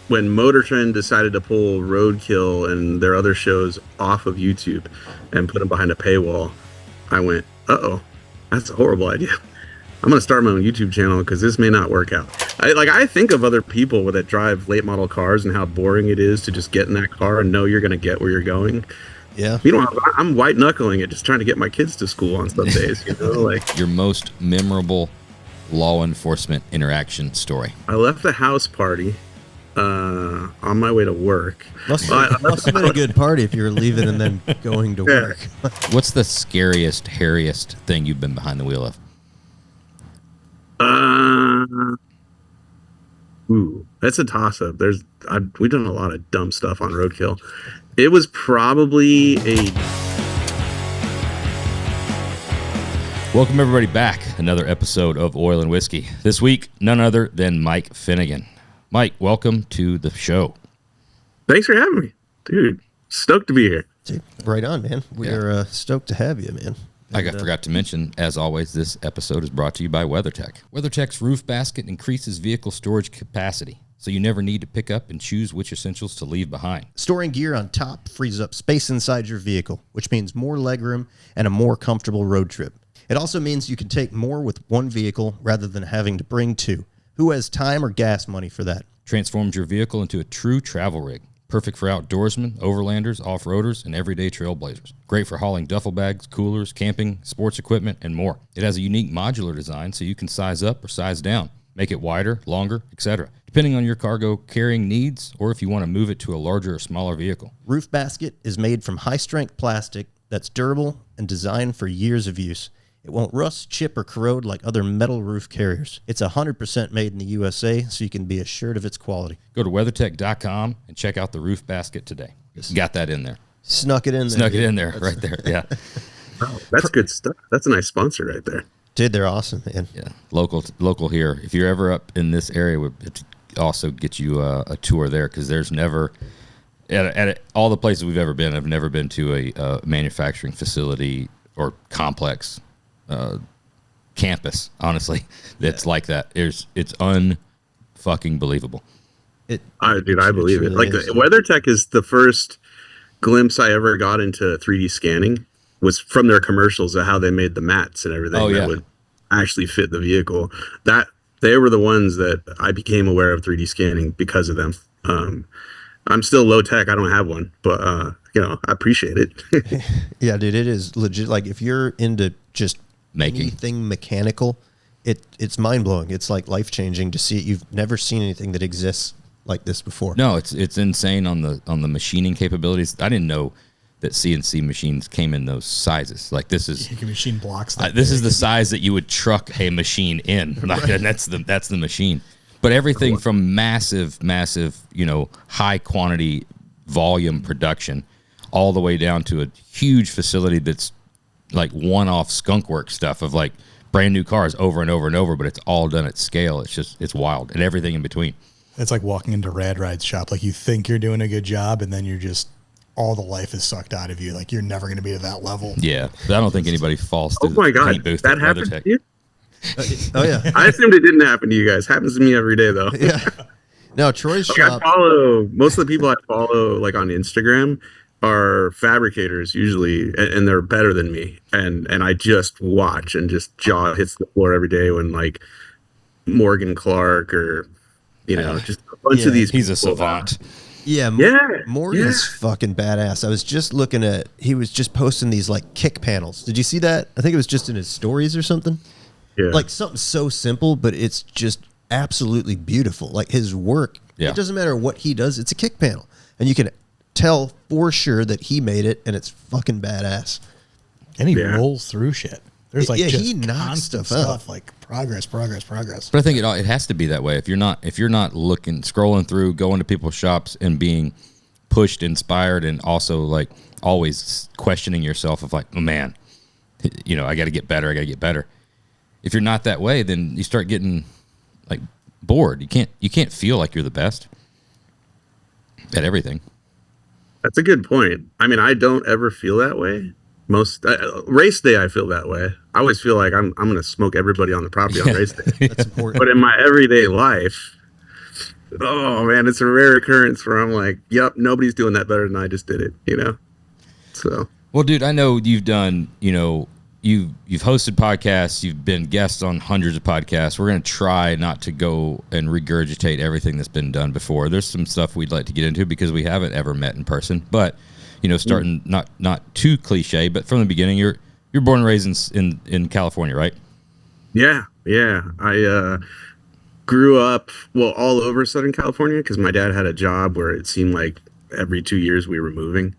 when Motor Trend decided to pull Roadkill and their other shows off of YouTube and put them behind a paywall, I went, uh-oh, that's a horrible idea. I'm going to start my own YouTube channel because this may not work out. I think of other people that drive late model cars and how boring it is to just get in that car and know you're going to get where you're going. Yeah. I'm white knuckling it, just trying to get my kids to school on some days. Your most memorable law enforcement interaction story. I left the house party on my way to work. Must have been a good party if you were leaving and then going to work. What's the scariest, hairiest thing you've been behind the wheel of? That's a toss-up. We've done a lot of dumb stuff on Roadkill. It was probably Welcome everybody back. Another episode of Oil and Whiskey. This week, none other than Mike Finnegan. Mike, welcome to the show. Thanks for having me, dude. Stoked to be here. Right on, man. We're stoked to have you, man. I forgot to mention, as always, this episode is brought to you by WeatherTech. WeatherTech's roof basket increases vehicle storage capacity, so you never need to pick up and choose which essentials to leave behind. Storing gear on top frees up space inside your vehicle, which means more legroom and a more comfortable road trip. It also means you can take more with one vehicle rather than having to bring two. Who has time or gas money for that? Transforms your vehicle into a true travel rig. Perfect for outdoorsmen, overlanders, off-roaders, and everyday trailblazers. Great for hauling duffel bags, coolers, camping, sports equipment, and more. It has a unique modular design so you can size up or size down, make it wider, longer, etc., depending on your cargo carrying needs or if you want to move it to a larger or smaller vehicle. Roof basket is made from high-strength plastic that's durable and designed for years of use. It won't rust, chip, or corrode like other metal roof carriers. It's 100% made in the USA, so you can be assured of its quality. Go to weathertech.com and check out the roof basket today. Got that in there. Snuck it in there. Snuck it in there, right there, yeah. Oh, that's good stuff. That's a nice sponsor right there. Dude, they're awesome, man. Yeah, local here. If you're ever up in this area, we'll also get you a tour there because there's never, at all the places we've ever been, I've never been to a manufacturing facility or complex campus, honestly, that's like that. It's unfucking believable. I believe it. Like WeatherTech is the first glimpse I ever got into 3D scanning was from their commercials of how they made the mats and everything that would actually fit the vehicle. That they were the ones that I became aware of 3D scanning because of them. I'm still low tech. I don't have one, but I appreciate it. Yeah, dude, it is legit. Like if you're into just anything mechanical, it's mind-blowing. It's like life-changing to see it. You've never seen anything that exists like this before. No, it's insane on the machining capabilities. I didn't know that CNC machines came in those sizes. Like this is you can machine blocks. This is the size that you would truck a machine in. Right. And that's the machine. But everything from massive, high quantity volume production all the way down to a huge facility that's like one-off skunkwork stuff of like brand new cars over and over and over, but it's all done at scale. It's wild, and everything in between. It's like walking into Rad Ride's shop. Like you think you're doing a good job, and then you're just all the life is sucked out of you. Like you're never going to be to that level. Yeah, I don't think anybody falls through my the God, paint booth. that happened to you? Oh yeah, I assumed it didn't happen to you guys. Happens to me every day though. Yeah. No, Troy's shop. I follow most of the people I follow like on Instagram are fabricators usually, and they're better than me. And I just watch and just jaw hits the floor every day when like Morgan Clark or just a bunch of these. He's a savant. Yeah, Morgan's fucking badass. I was just looking at. He was just posting these like kick panels. Did you see that? I think it was just in his stories or something. Yeah, like something so simple, but it's just absolutely beautiful. Like his work. Yeah. It doesn't matter what he does. It's a kick panel, and you can tell for sure that he made it, and it's fucking badass. And he rolls through shit. There's like just he knocks stuff like progress. But I think it has to be that way. If you're not scrolling through, going to people's shops and being pushed, inspired, and also like always questioning yourself of like, oh man, I got to get better. If you're not that way, then you start getting like bored. You can't feel like you're the best at everything. That's a good point. I mean, I don't ever feel that way. Most race day, I feel that way. I always feel like I'm going to smoke everybody on the property on race day. That's important. But in my everyday life, Oh man, it's a rare occurrence where I'm like, yep, nobody's doing that better than I just did it, you know? So. Well, dude, I know you've done, you've hosted podcasts, you've been guests on hundreds of podcasts. We're going to try not to go and regurgitate everything that's been done before. There's some stuff we'd like to get into because we haven't ever met in person. But, starting not too cliche, but from the beginning, you're born and raised in California, right? Yeah. I grew up, all over Southern California because my dad had a job where it seemed like every 2 years we were moving.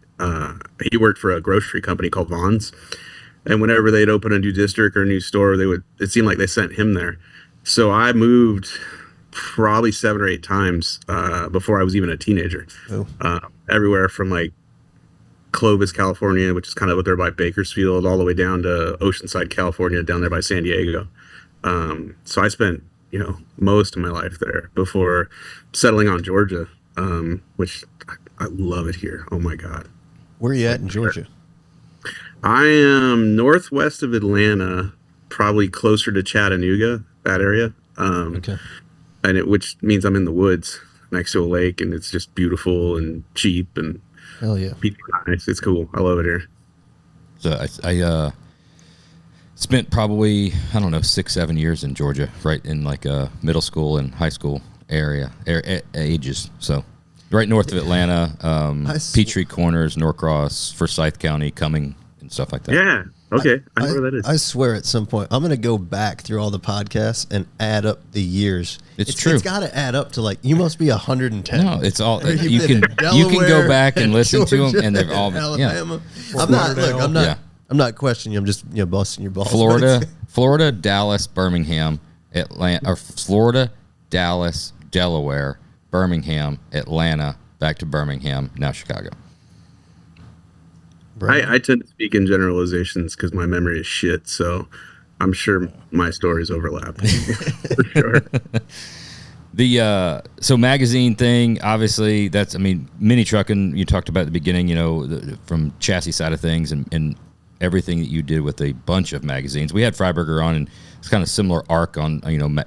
He worked for a grocery company called Vaughn's. And whenever they'd open a new district or a new store, it seemed like they sent him there. So I moved probably 7 or 8 times before I was even a teenager. Oh. Everywhere from like Clovis, California, which is kind of up there by Bakersfield, all the way down to Oceanside, California, down there by San Diego. So I spent, most of my life there before settling on Georgia, which I love it here. Oh my God. Where are you at in Georgia? I am northwest of Atlanta, probably closer to Chattanooga, that area. Okay. Which means I'm in the woods next to a lake, and it's just beautiful and cheap, and hell yeah, people are nice. It's cool. I love it here. So I spent probably, 6-7 years in Georgia, right in like middle school and high school ages. So right north of Atlanta, Peachtree Corners, Norcross, Forsyth County, Cumming, and stuff like that. Yeah. Okay. I know where that is. I swear at some point I'm going to go back through all the podcasts and add up the years. It's true. It's got to add up to you must be 110. No, it's all you can go back and listen to them, and they've all been, Alabama. Yeah. I'm not questioning you. I'm just busting your balls. Florida, Dallas, Birmingham, Atlanta, or Florida, Dallas, Delaware, Birmingham, Atlanta, back to Birmingham, now Chicago. I tend to speak in generalizations because my memory is shit, so I'm sure my stories overlap. For sure. So magazine thing, obviously, mini trucking, you talked about at the beginning, from chassis side of things and everything that you did with a bunch of magazines. We had Freiburger on, and it's kind of similar arc on,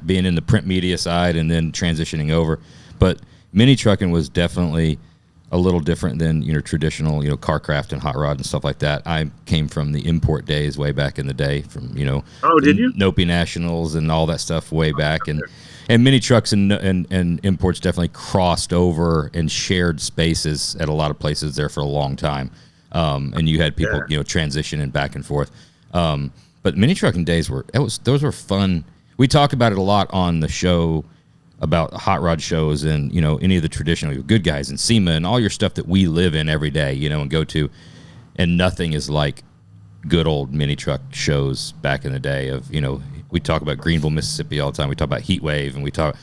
being in the print media side and then transitioning over. But mini trucking was definitely a little different than, traditional, Carcraft and Hot Rod and stuff like that. I came from the import days way back in the day from, did you? Nopi Nationals and all that stuff way back. And mini trucks and imports definitely crossed over and shared spaces at a lot of places there for a long time. And you had people, transitioning back and forth. But mini trucking days those were fun. We talk about it a lot on the show about hot rod shows and, any of the traditional Good Guys and SEMA and all your stuff that we live in every day, and go to. And nothing is like good old mini truck shows back in the day of, we talk about Greenville, Mississippi all the time. We talk about Heat Wave, and we talk,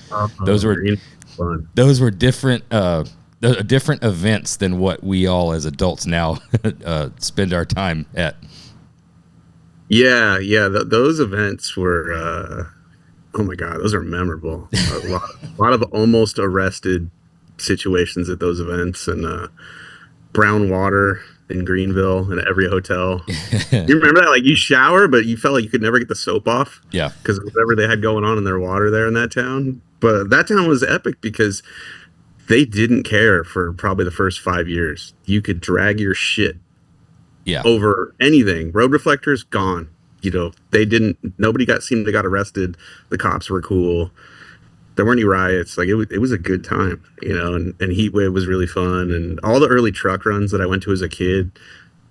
those were different, different events than what we all as adults now spend our time at. Yeah. Those events were, oh my God, those are memorable. A lot of almost arrested situations at those events, and brown water in Greenville in every hotel. You remember that? Like, you shower, but you felt like you could never get the soap off. Yeah. Because of whatever they had going on in their water there in that town. But that town was epic because they didn't care for probably the first 5 years. You could drag your shit over anything. Road reflectors, gone. Nobody seemed to got arrested. The cops were cool. There weren't any riots. Like, it was a good time, and Heat Wave was really fun. And all the early truck runs that I went to as a kid,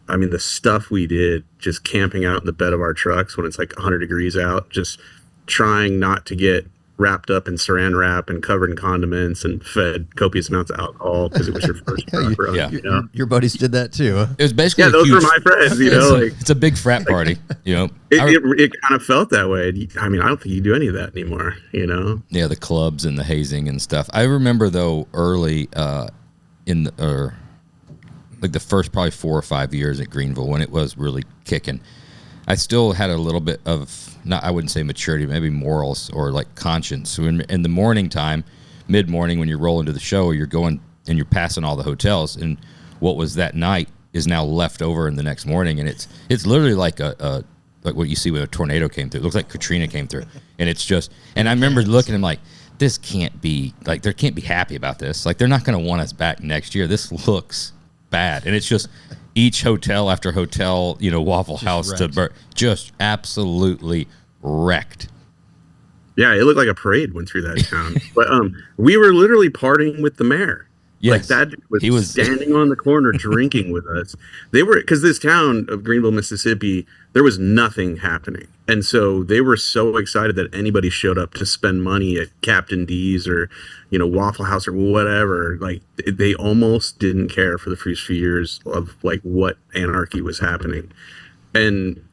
the stuff we did, just camping out in the bed of our trucks when it's like 100 degrees out, just trying not to get wrapped up in saran wrap and covered in condiments and fed copious amounts of alcohol because it was your first truck run. Your buddies did that too, huh? It was basically those were my friends. It's a big frat party. It kind of felt that way. I don't think you do any of that anymore. Yeah, the clubs and the hazing and stuff. I remember though early in the first probably 4 or 5 years at Greenville when it was really kicking. I still had a little bit of, I wouldn't say maturity, maybe morals or like conscience. So in the morning time, mid-morning when you're rolling to the show, you're going and you're passing all the hotels, and what was that night is now left over in the next morning, and it's literally like like what you see when a tornado came through. It looks like Katrina came through, and it's just. And I remember looking and I'm like, this can't be like, they can't be happy about this. Like, they're not going to want us back next year. This looks bad. And it's just each hotel after hotel, you know, Waffle House just absolutely wrecked. Yeah, it looked like a parade went through that town. But we were literally partying with the mayor. Yes. Like that he was standing on the corner drinking with us. They were, because this town of Greenville, Mississippi, there was nothing happening. And so they were so excited that anybody showed up to spend money at Captain D's or, you know, Waffle House or whatever. Like, they almost didn't care for the first few years of like what anarchy was happening. And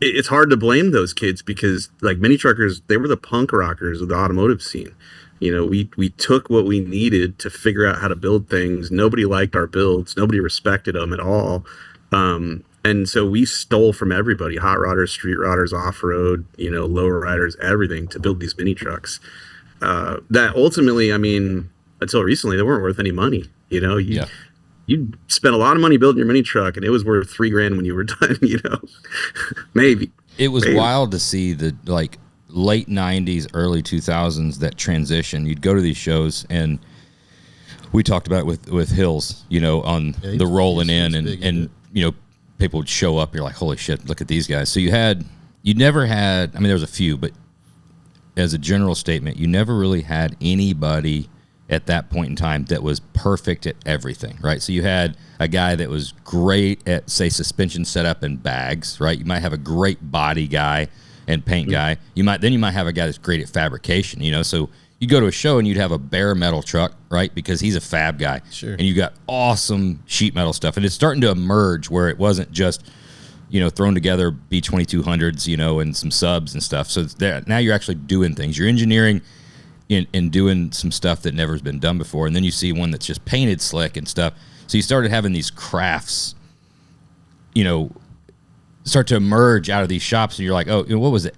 it's hard to blame those kids because like mini truckers, they were the punk rockers of the automotive scene. You know, we took what we needed to figure out how to build things. Nobody liked our builds. Nobody respected them at all. And so we stole from everybody, hot rodders, street rodders, off-road, you know, low riders, everything to build these mini trucks. That ultimately, I mean, until recently, they weren't worth any money. You know, you spent a lot of money building your mini truck and it was worth $3,000 when you were done, you know, maybe. It was wild to see the like late 90s, early 2000s, that transition. You'd go to these shows, and we talked about it with Hills, you know, on the rolling in, and you know, people would show up, you're like, holy shit, look at these guys. So you never had, I mean, there was a few, but as a general statement, you never really had anybody at that point in time that was perfect at everything, right? So you had a guy that was great at, say, suspension setup and bags, right? You might have a great body guy and paint guy. You might have a guy that's great at fabrication, you know. So you go to a show and you'd have a bare metal truck, right? Because he's a fab guy. Sure. And you got awesome sheet metal stuff. And it's starting to emerge where it wasn't just, you know, thrown together B2200s, you know, and some subs and stuff. So now you're actually doing things. You're engineering and doing some stuff that never's been done before. And then you see one that's just painted slick and stuff. So you started having these crafts, you know, start to emerge out of these shops, and you're like, oh, what was it?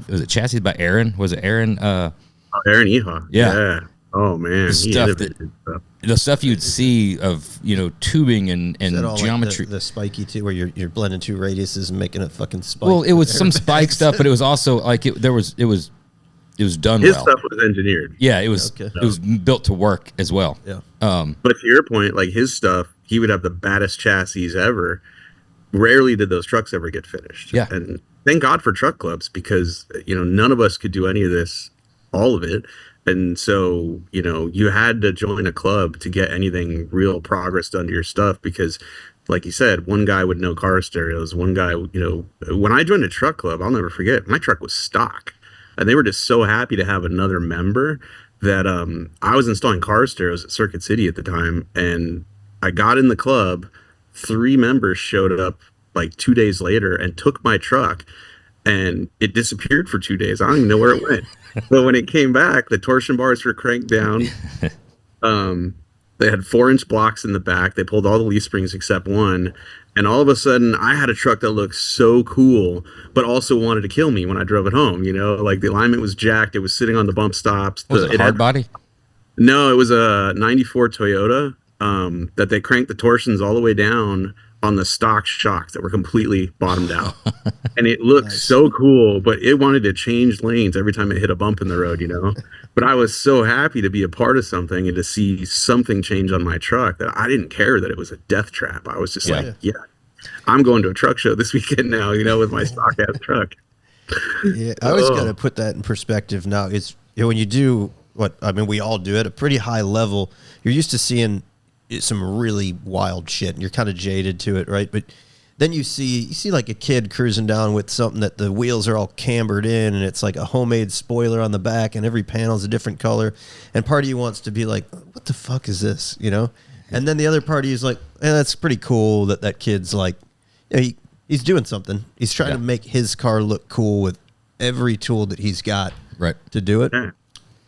Was it chassis by Aaron? Was it Aaron? Aaron Eha. Yeah. Oh man, the stuff you'd see of, you know, tubing and geometry. Like the spiky too, where you're blending two radiuses and making a fucking spike. Well, it was some spike stuff, but it was also like it was done His well. stuff was engineered. Yeah, it was. Okay. It was built to work as well. Yeah. But to your point, like his stuff, he would have the baddest chassis ever. Rarely did those trucks ever get finished. Yeah. And thank God for truck clubs, because, you know, none of us could do any of this, all of it. And so, you know, you had to join a club to get anything real progress done to your stuff, because like you said, one guy would know car stereos. One guy, you know, when I joined a truck club, I'll never forget, my truck was stock. And they were just so happy to have another member that I was installing car stereos at Circuit City at the time. And I got in the club. 3 members showed up like 2 days later and took my truck, and it disappeared for 2 days. I don't even know where it went. But when it came back, the torsion bars were cranked down. They had 4-inch blocks in the back. They pulled all the leaf springs except one. And all of a sudden, I had a truck that looked so cool, but also wanted to kill me when I drove it home. You know, like the alignment was jacked. It was sitting on the bump stops. Was it hard body? No, it was a 94 Toyota. That they cranked the torsions all the way down on the stock shocks that were completely bottomed out. And it looked so cool, but it wanted to change lanes every time it hit a bump in the road, you know? But I was so happy to be a part of something and to see something change on my truck that I didn't care that it was a death trap. I was just like, I'm going to a truck show this weekend now, you know, with my stock ass truck. Yeah, I always got to put that in perspective now. It's, you know, when you do what, I mean, we all do at a pretty high level, you're used to seeing some really wild shit, and you're kind of jaded to it, right? But then you see like a kid cruising down with something that the wheels are all cambered in, and it's like a homemade spoiler on the back, and every panel's a different color, and part of you wants to be like, what the fuck is this, you know? And then the other party is like, that's pretty cool that kid's like, you know, he's doing something. He's trying to make his car look cool with every tool that he's got to do it. Yeah.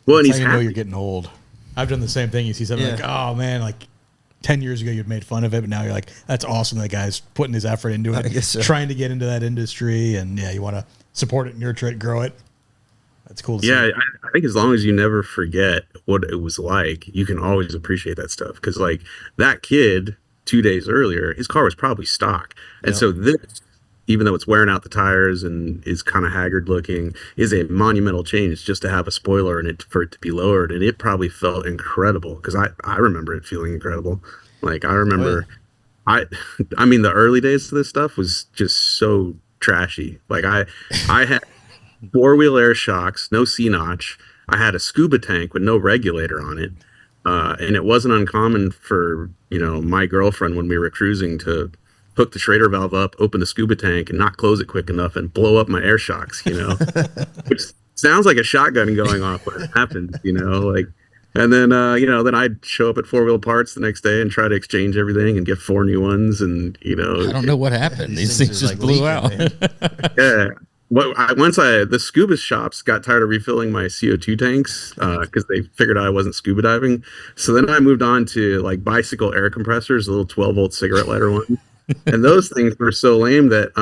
Well, and he's how you know you're getting old. I've done the same thing. You see something like, oh man, like 10 years ago you'd made fun of it, but now you're like, that's awesome. That guy's putting his effort into it, trying to get into that industry, and you want to support it, nurture it, grow it. That's cool to see. I think as long as you never forget what it was like, you can always appreciate that stuff. Because like that kid 2 days earlier, his car was probably stock. And so this even though it's wearing out the tires and is kind of haggard looking, is a monumental change just to have a spoiler and for it to be lowered. And it probably felt incredible because I remember it feeling incredible. Like I remember, I mean, the early days of this stuff was just so trashy. Like I had 4-wheel air shocks, no C-notch. I had a scuba tank with no regulator on it. And it wasn't uncommon for, my girlfriend when we were cruising to hook the Schrader valve up, open the scuba tank, and not close it quick enough and blow up my air shocks, which sounds like a shotgun going off when it happens, like, and then, then I'd show up at 4-wheel parts the next day and try to exchange everything and get 4 new ones. And, I don't know what happened. These things just blew out. Yeah. The scuba shops got tired of refilling my CO2 tanks because they figured I wasn't scuba diving. So then I moved on to like bicycle air compressors, the little 12-volt cigarette lighter one. And those things were so lame that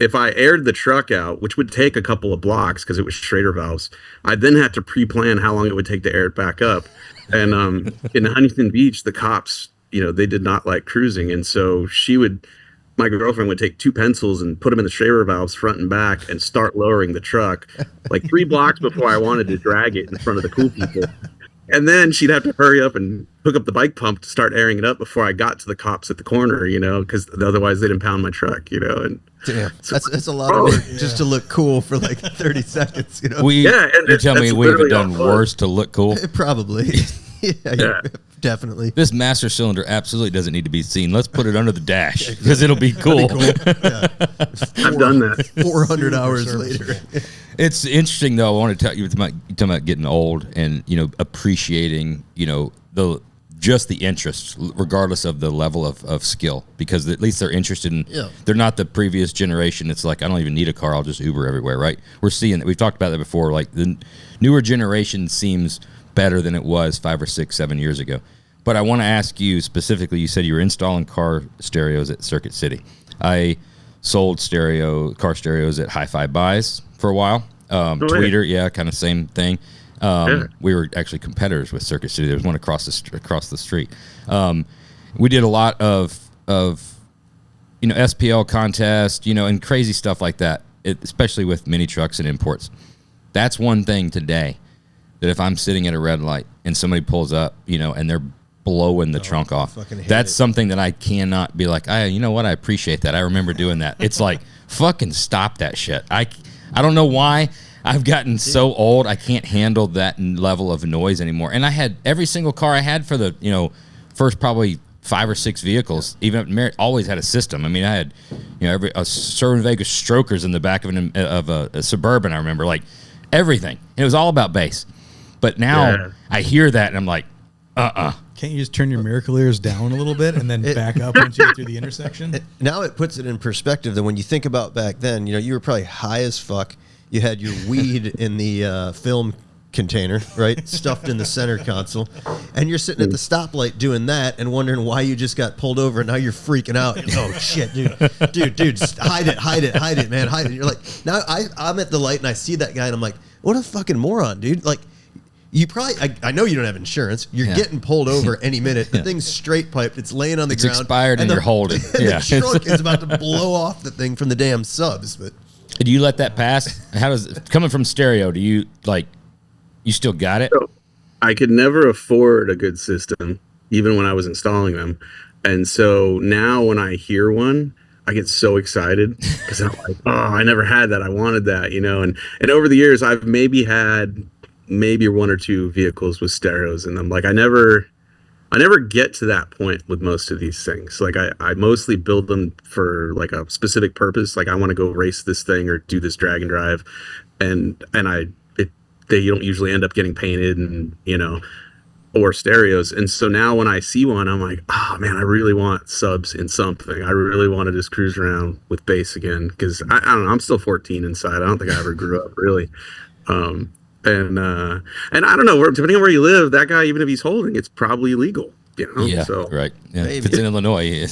if I aired the truck out, which would take a couple of blocks because it was Schrader valves, I then had to pre-plan how long it would take to air it back up. And in Huntington Beach, the cops, they did not like cruising. And so my girlfriend would take 2 pencils and put them in the Schrader valves front and back and start lowering the truck like 3 blocks before I wanted to drag it in front of the cool people. And then she'd have to hurry up and hook up the bike pump to start airing it up before I got to the cops at the corner, because otherwise they'd impound my truck, and damn, that's a lot of work just to look cool for like 30 seconds, You're telling me we've done worse to look cool? Probably. Yeah. Definitely. This master cylinder absolutely doesn't need to be seen. Let's put it under the dash because it'll be cool. Yeah. I've done that. 400 hours later. It's interesting though. I want to tell you, talking about getting old and appreciating the interest, regardless of the level of skill, because at least they're interested in. Yeah. They're not the previous generation. It's like I don't even need a car. I'll just Uber everywhere. Right? We're seeing that. We've talked about that before. Like the newer generation seems better than it was 5 or 6, 7 years ago. But I want to ask you specifically, you said you were installing car stereos at Circuit City. I sold car stereos at Hi-Fi Buys for a while. Tweeter, kind of same thing. We were actually competitors with Circuit City. There was one across the street. We did a lot of SPL contests, and crazy stuff like that, especially with mini trucks and imports. That's one thing today that if I'm sitting at a red light and somebody pulls up, and they're blowing the trunk off, that's something that I cannot be like, you know what, I appreciate that. I remember doing that. It's like, fucking stop that shit. I don't know why I've gotten so old. I can't handle that level of noise anymore. And I had every single car I had for the, first probably 5 or 6 vehicles, even at Merritt, always had a system. I mean, I had, a Suburban Vegas Strokers in the back of a Suburban. I remember like everything. And it was all about bass. But now I hear that and I'm like, Can't you just turn your miracle ears down a little bit and then back up once you get through the intersection? Now it puts it in perspective that when you think about back then, you were probably high as fuck. You had your weed in the film container, right? Stuffed in the center console. And you're sitting at the stoplight doing that and wondering why you just got pulled over and now you're freaking out. Oh, shit, dude, hide it, man, hide it. You're like, now I'm at the light and I see that guy and I'm like, what a fucking moron, dude. Like, you probably, I know you don't have insurance. You're getting pulled over any minute. The thing's straight piped. It's laying on the ground. It's expired and you're holding. The trunk is about to blow off the thing from the damn subs. But do you let that pass? How does coming from stereo? Do you you still got it? So I could never afford a good system, even when I was installing them. And so now when I hear one, I get so excited because I'm like, oh, I never had that. I wanted that, And over the years, I've had maybe 1 or 2 vehicles with stereos in them. Like I never get to that point with most of these things. Like I mostly build them for like a specific purpose. Like I want to go race this thing or do this drag and drive, and they don't usually end up getting painted and or stereos. And so now when I see one, I'm like, oh man, I really want subs in something. I really want to just cruise around with bass again because I don't know. I'm still 14 inside. I don't think I ever grew up really. And I don't know, depending on where you live, that guy, even if he's holding, it's probably illegal. Yeah, so, right. Yeah. If it's in Illinois,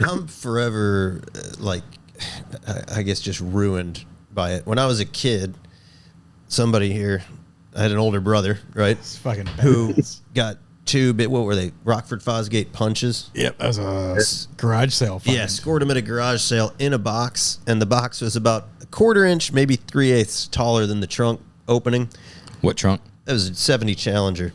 I'm forever, I guess, just ruined by it. When I was a kid, somebody here, I had an older brother, right? It's fucking badass. Who got two bit. What were they? Rockford Fosgate punches. Yep, that was a garage sale. Find. Yeah, scored them at a garage sale in a box, and the box was about a 1/4 inch, maybe 3/8 taller than the trunk opening. What trunk? It was a 70 Challenger,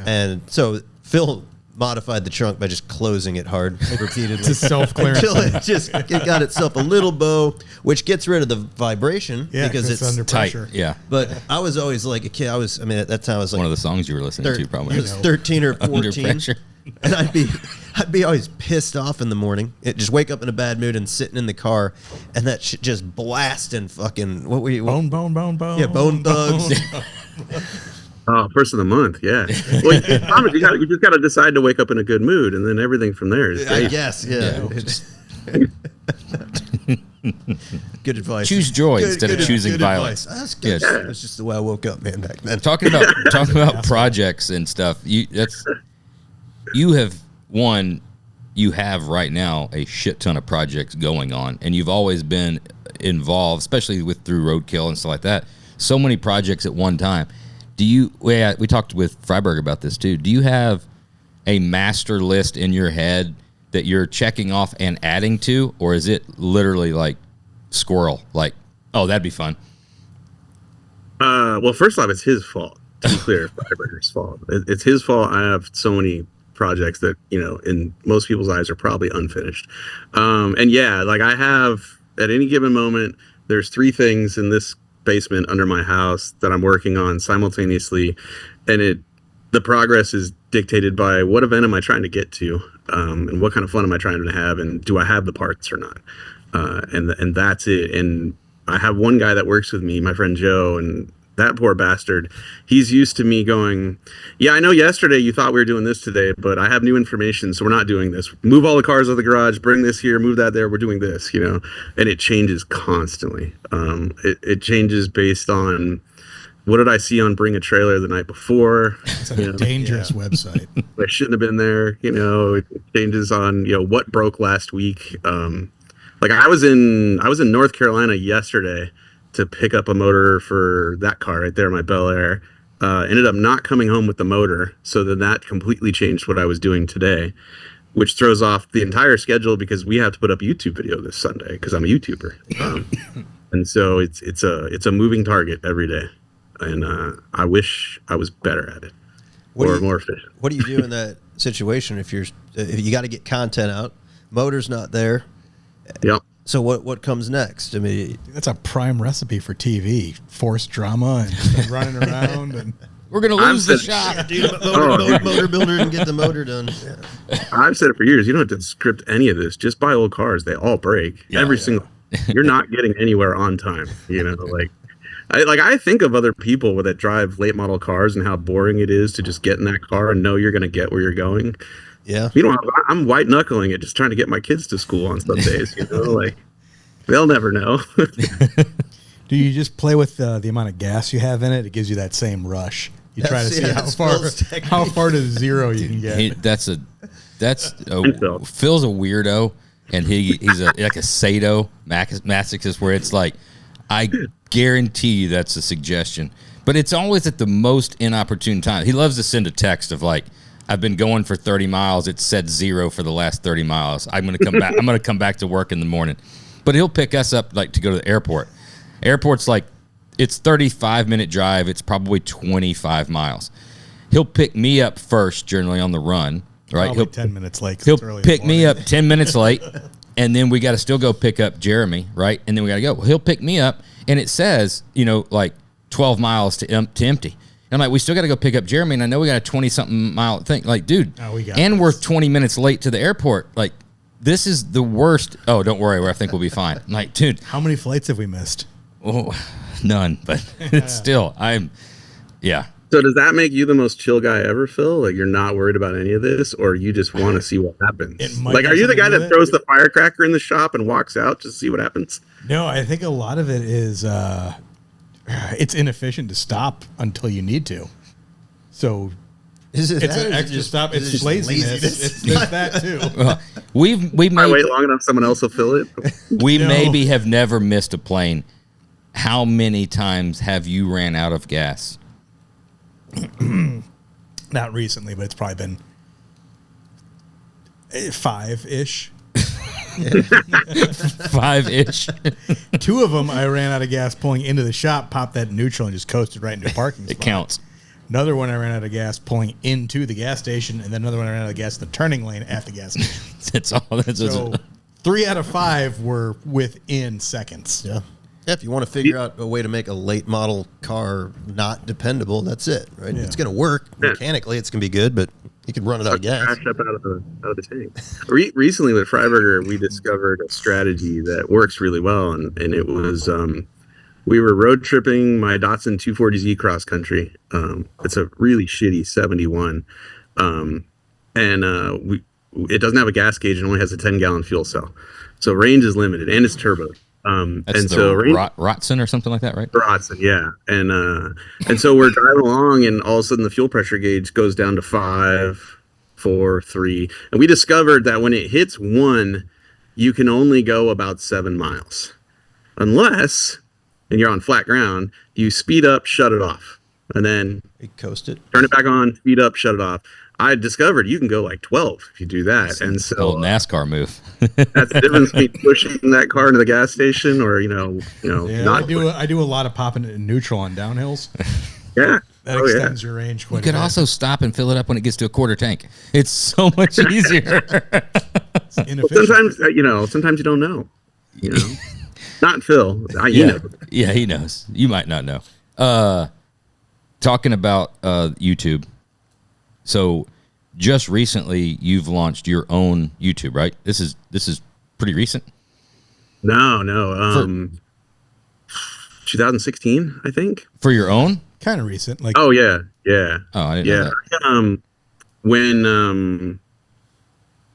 and so Phil modified the trunk by just closing it hard repeatedly to self-clearance until it got itself a little bow, which gets rid of the vibration because it's under tight. pressure. Yeah. But I was always like a kid. At that time I was like One of the songs you were listening to, probably. I was 13 or 14, Under pressure. and I'd be always pissed off in the morning. Just wake up in a bad mood and sitting in the car, and that shit just blasting fucking what were you? Bone. Yeah, Bone Thugs. Oh, first of the month, yeah. Well, Thomas, you just got to decide to wake up in a good mood, and then everything from there is great. I guess, yeah. Good advice. Choose joy instead of choosing violence. That's good. Yes. That's just the way I woke up, man, back then. Talking about projects and stuff. You have right now a shit ton of projects going on, and you've always been involved, especially through Roadkill and stuff like that. So many projects at one time. We talked with Freiburger about this too. Do you have a master list in your head that you're checking off and adding to, or is it literally like squirrel? Like, oh, that'd be fun. Well, first off, it's his fault. To be clear, Freiburger's fault. It's his fault. I have so many projects that, in most people's eyes are probably unfinished. And yeah, like I have at any given moment, there's 3 things in this basement under my house that I'm working on simultaneously, and the progress is dictated by what event am I trying to get to, and what kind of fun am I trying to have, and do I have the parts or not, and that's it. And I have one guy that works with me, my friend Joe, and that poor bastard, he's used to me going, yeah, I know yesterday you thought we were doing this today, but I have new information, so we're not doing this. Move all the cars out of the garage, bring this here, move that there, we're doing this, and it changes constantly. It changes based on what did I see on Bring a Trailer the night before. It's a dangerous website. I shouldn't have been there. It changes on, what broke last week. Like I was in North Carolina yesterday to pick up a motor for that car right there, my Bel Air. Ended up not coming home with the motor, so then that completely changed what I was doing today, which throws off the entire schedule because we have to put up a YouTube video this Sunday because I'm a YouTuber, and so it's a moving target every day, and I wish I was better at it or more efficient. What do you do in that situation if you got to get content out, motor's not there? Yep. So what comes next? I mean, that's a prime recipe for TV: forced drama and running around, and we're gonna lose the shot. Motor builder and get the motor done. Yeah. I've said it for years. You don't have to script any of this. Just buy old cars; they all break. Every single. You're not getting anywhere on time. I think of other people that drive late model cars and how boring it is to just get in that car and know you're going to get where you're going. Yeah. I'm white knuckling it, just trying to get my kids to school on some days, they'll never know. Do you just play with the amount of gas you have in it? It gives you that same rush. You try to see how far to zero you can get. Phil's a weirdo, and he's like a sado masochist, where it's like, I guarantee you that's a suggestion, but it's always at the most inopportune time. He loves to send a text of like, I've been going for 30 miles. It said 0 for the last 30 miles. I'm going to come back. I'm going to come back to work in the morning. But he'll pick us up like to go to the airport. Airport's like, it's 35-minute drive. It's probably 25 miles. He'll pick me up first, generally on the run. Right? He'll 10 minutes late. He'll pick me up 10 minutes late, and then we got to still go pick up Jeremy, right? And then we got to go. Well, he'll pick me up, and it says, like 12 miles to empty. I'm like, we still got to go pick up Jeremy, and I know we got a 20-something mile thing. Like, dude, we're 20 minutes late to the airport. Like, this is the worst. Oh, don't worry, I think we'll be fine. I'm like, dude. How many flights have we missed? Oh, none, but it's still, yeah. So does that make you the most chill guy ever, Phil? Like, you're not worried about any of this, or you just want to see what happens? Like, are you the guy that throws the firecracker in the shop and walks out to see what happens? No, I think a lot of it is it's inefficient to stop until you need to. So it's an extra stop. It's laziness. It's that too. We may wait long enough, someone else will fill it. We maybe have never missed a plane. How many times have you ran out of gas? Not recently, but it's probably been 5-ish. 5-ish. 2 of them, I ran out of gas pulling into the shop, popped that in neutral, and just coasted right into a parking spot. It counts. Another one, I ran out of gas pulling into the gas station, and then another one, I ran out of gas in the turning lane at the gas station. That's all. So 3 out of 5 were within seconds. Yeah. Yeah, if you want to figure out a way to make a late model car not dependable, that's it, right? Yeah. It's going to work mechanically. It's going to be good, but you can run it out of gas. Up out of the tank. Recently with Freiburger, we discovered a strategy that works really well, and it was we were road tripping my Datsun 240Z cross country. It's a really shitty 71, and it doesn't have a gas gauge and only has a 10-gallon fuel cell, so range is limited and it's turbo. That's and the so Rotson or something like that, right? Rotson, yeah. And so we're driving along, and all of a sudden the fuel pressure gauge goes down to 5, 4, 3, and we discovered that when it hits 1, you can only go about 7 miles, unless, and you're on flat ground, you speed up, shut it off, and then You coast it. turn it back on, speed up, shut it off. I discovered you can go like 12 if you do that. And so old NASCAR move. that's the difference between pushing that car into the gas station or, Yeah, not. I do a lot of popping it in neutral on downhills. Yeah. That extends your range quite You could a bit. also stop and fill it up when it gets to a quarter tank. It's so much easier. It's Well, inefficient. sometimes you don't know. Not Phil. You know. Yeah, he knows. You might not know. Talking about YouTube. So just recently you've launched your own YouTube, right? This is pretty recent. No. 2016, I think. For your own? Kind of recent. Like, Oh yeah. Oh, I didn't know that.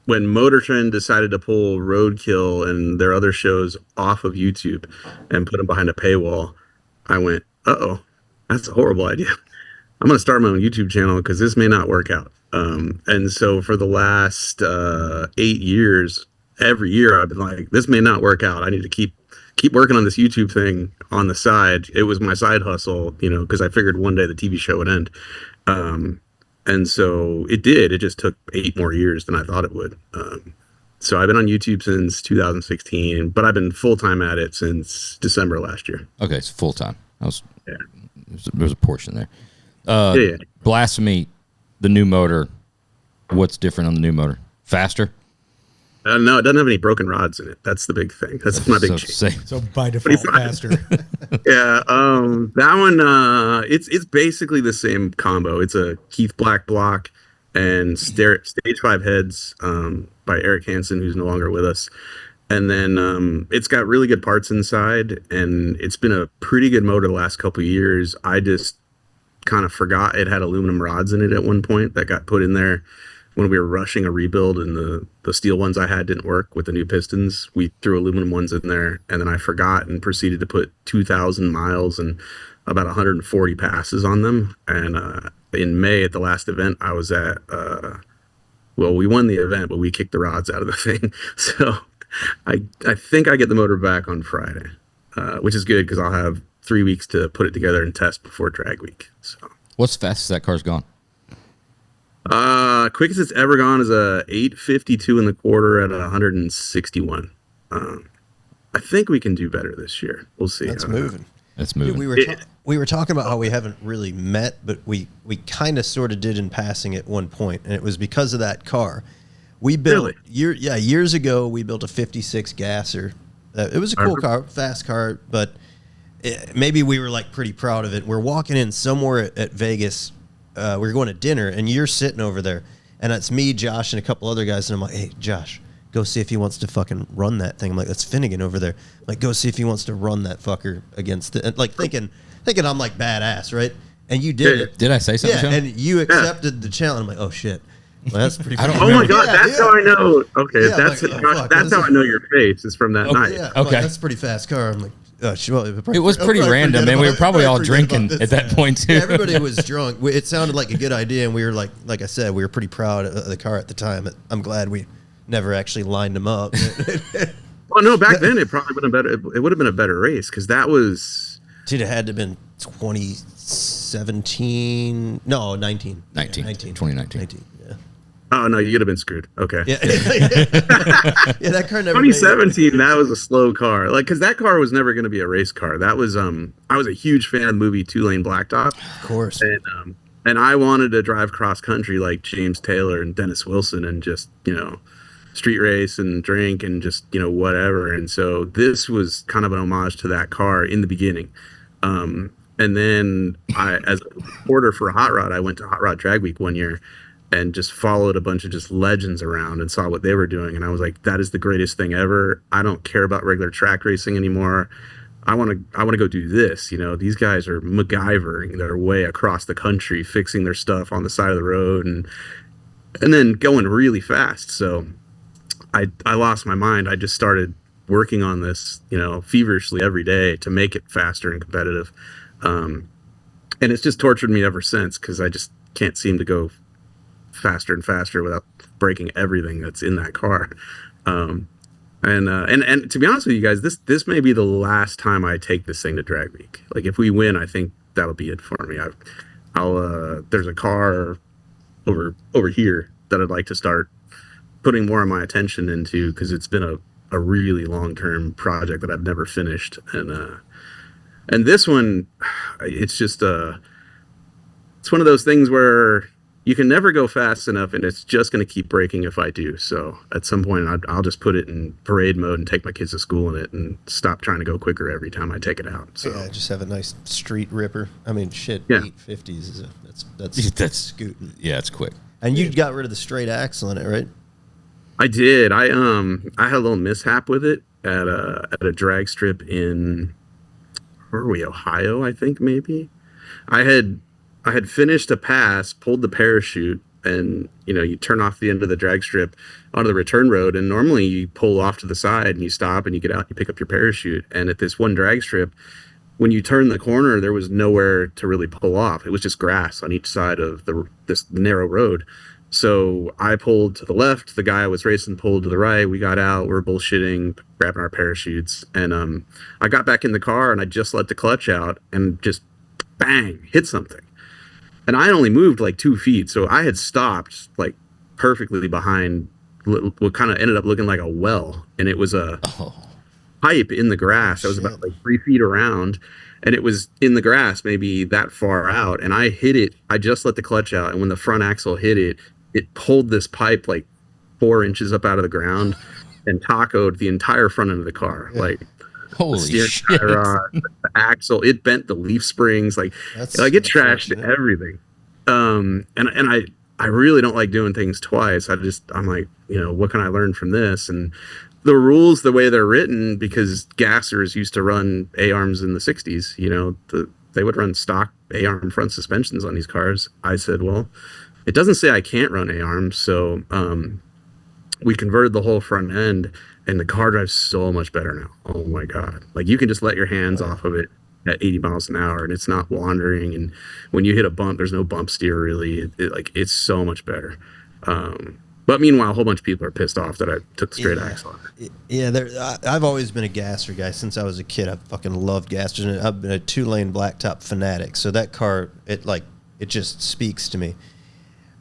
When Motor Trend decided to pull Roadkill and their other shows off of YouTube and put them behind a paywall, I went, uh-oh, that's a horrible idea. I'm going to start my own YouTube channel because this may not work out. And so for the last 8 years, every year I've been like, this may not work out. I need to keep working on this YouTube thing on the side. It was my side hustle, because I figured one day the TV show would end. And so it did. It just took 8 more years than I thought it would. So I've been on YouTube since 2016, but I've been full-time at it since December last year. Okay, it's full time. Yeah. There's a portion there. Yeah. Blasphemy, the new motor. What's different on the new motor? Faster? No, it doesn't have any broken rods in it. That's the big thing. That's my big change. so by default, faster. Yeah, that one, it's basically the same combo. It's a Keith Black block and stage 5 heads by Eric Hansen, who's no longer with us. And then it's got really good parts inside, and it's been a pretty good motor the last couple of years. I just kind of forgot it had aluminum rods in it at one point that got put in there when we were rushing a rebuild, and the steel ones I had didn't work with the new pistons. We threw aluminum ones in there, and then I forgot and proceeded to put 2,000 miles and about 140 passes on them. And in May at the last event I was at, we won the event, but we kicked the rods out of the thing. So I think I get the motor back on Friday, which is good because I'll have 3 weeks to put it together and test before drag week. So What's fastest that car's gone? Quickest it's ever gone is a 852 in the quarter at 161. I think we can do better this year. We'll see. That's moving. That's moving. Dude, we were talking about how we haven't really met, but we kind of sort of did in passing at one point, and it was because of that car. We built years ago. We built a '56 gasser. It was a cool car, fast car, but maybe we were like pretty proud of it. We're walking in somewhere at Vegas. We were going to dinner, and you're sitting over there, and it's me, Josh, and a couple other guys, and I'm like, hey, Josh, go see if he wants to fucking run that thing. I'm like, that's Finnegan over there. I'm like, go see if he wants to run that fucker against it. And like thinking I'm like badass, right? And you did it. Did I say something? Yeah, and you accepted the challenge. I'm like, oh shit. Well, that's pretty. Oh my god, that's how I know. Okay, Yeah, that's like, that's how I know your face is from that night. Yeah, Okay. that's a pretty fast car. I'm like, It was pretty random, and we were probably all drinking at that point too. Yeah, everybody was drunk. It sounded like a good idea, and we were like I said, we were pretty proud of the car at the time. I'm glad we never actually lined them up. Well, no, back then it probably would have been better. It would have been a better race because that was. Dude, it had to have been 26 2017. No, 19. 19. 2019. 19, yeah. Oh no, you could have been screwed. Okay. Yeah, yeah, that car never. 2017. That was a slow car, like because that car was never going to be a race car. That was I was a huge fan of the movie Two Lane Blacktop, of course, and I wanted to drive cross country like James Taylor and Dennis Wilson and just street race and drink and just whatever. And so this was kind of an homage to that car in the beginning. And then as a reporter for Hot Rod, I went to Hot Rod Drag Week one year and just followed a bunch of just legends around and saw what they were doing. And I was like, that is the greatest thing ever. I don't care about regular track racing anymore. I want to go do this. These guys are MacGyvering their way across the country, fixing their stuff on the side of the road and then going really fast. So I lost my mind. I just started working on this, feverishly every day to make it faster and competitive. And it's just tortured me ever since because I just can't seem to go faster and faster without breaking everything that's in that car. And to be honest with you guys, this may be the last time I take this thing to Drag Week. Like if we win, I think that'll be it for me. There's a car over here that I'd like to start putting more of my attention into because it's been a really long-term project that I've never finished. And this one, it's just it's one of those things where you can never go fast enough, and it's just going to keep breaking if I do. So at some point, I'll just put it in parade mode and take my kids to school in it and stop trying to go quicker every time I take it out. So yeah, just have a nice street ripper. I mean, shit, yeah. 850s is that's scooting. Yeah, it's quick. And you got rid of the straight axle in it, right? I did. I had a little mishap with it at a drag strip in where were we, Ohio, I think maybe. I had finished a pass, pulled the parachute, and you turn off the end of the drag strip onto the return road, and normally you pull off to the side and you stop and you get out, you pick up your parachute. And at this one drag strip, when you turn the corner, there was nowhere to really pull off. It was just grass on each side of this narrow road. So I pulled to the left. The guy I was racing pulled to the right. We got out. We were bullshitting, grabbing our parachutes. And I got back in the car and I just let the clutch out and just bang, hit something. And I only moved like 2 feet. So I had stopped like perfectly behind what kind of ended up looking like a well. And it was a pipe in the grass that was about like 3 feet around. And it was in the grass, maybe that far out. And I hit it. I just let the clutch out. And when the front axle hit it, it pulled this pipe like 4 inches up out of the ground and tacoed the entire front end of the car. Yeah. Like, holy shit. The axle, it bent the leaf springs. Like it trashed everything. And I really don't like doing things twice. I'm like, what can I learn from this? And the rules, the way they're written, because gassers used to run A-arms in the 60s, they would run stock A-arm front suspensions on these cars. I said, well, it doesn't say I can't run A-arms. So we converted the whole front end, and the car drives so much better now. Oh my God. Like you can just let your hands off of it at 80 miles an hour and it's not wandering. And when you hit a bump, there's no bump steer really. It's so much better. But meanwhile, a whole bunch of people are pissed off that I took the straight axle off. Yeah, I've always been a gasser guy since I was a kid. I fucking loved gassers, and I've been a 2-lane blacktop fanatic. So that car, it just speaks to me.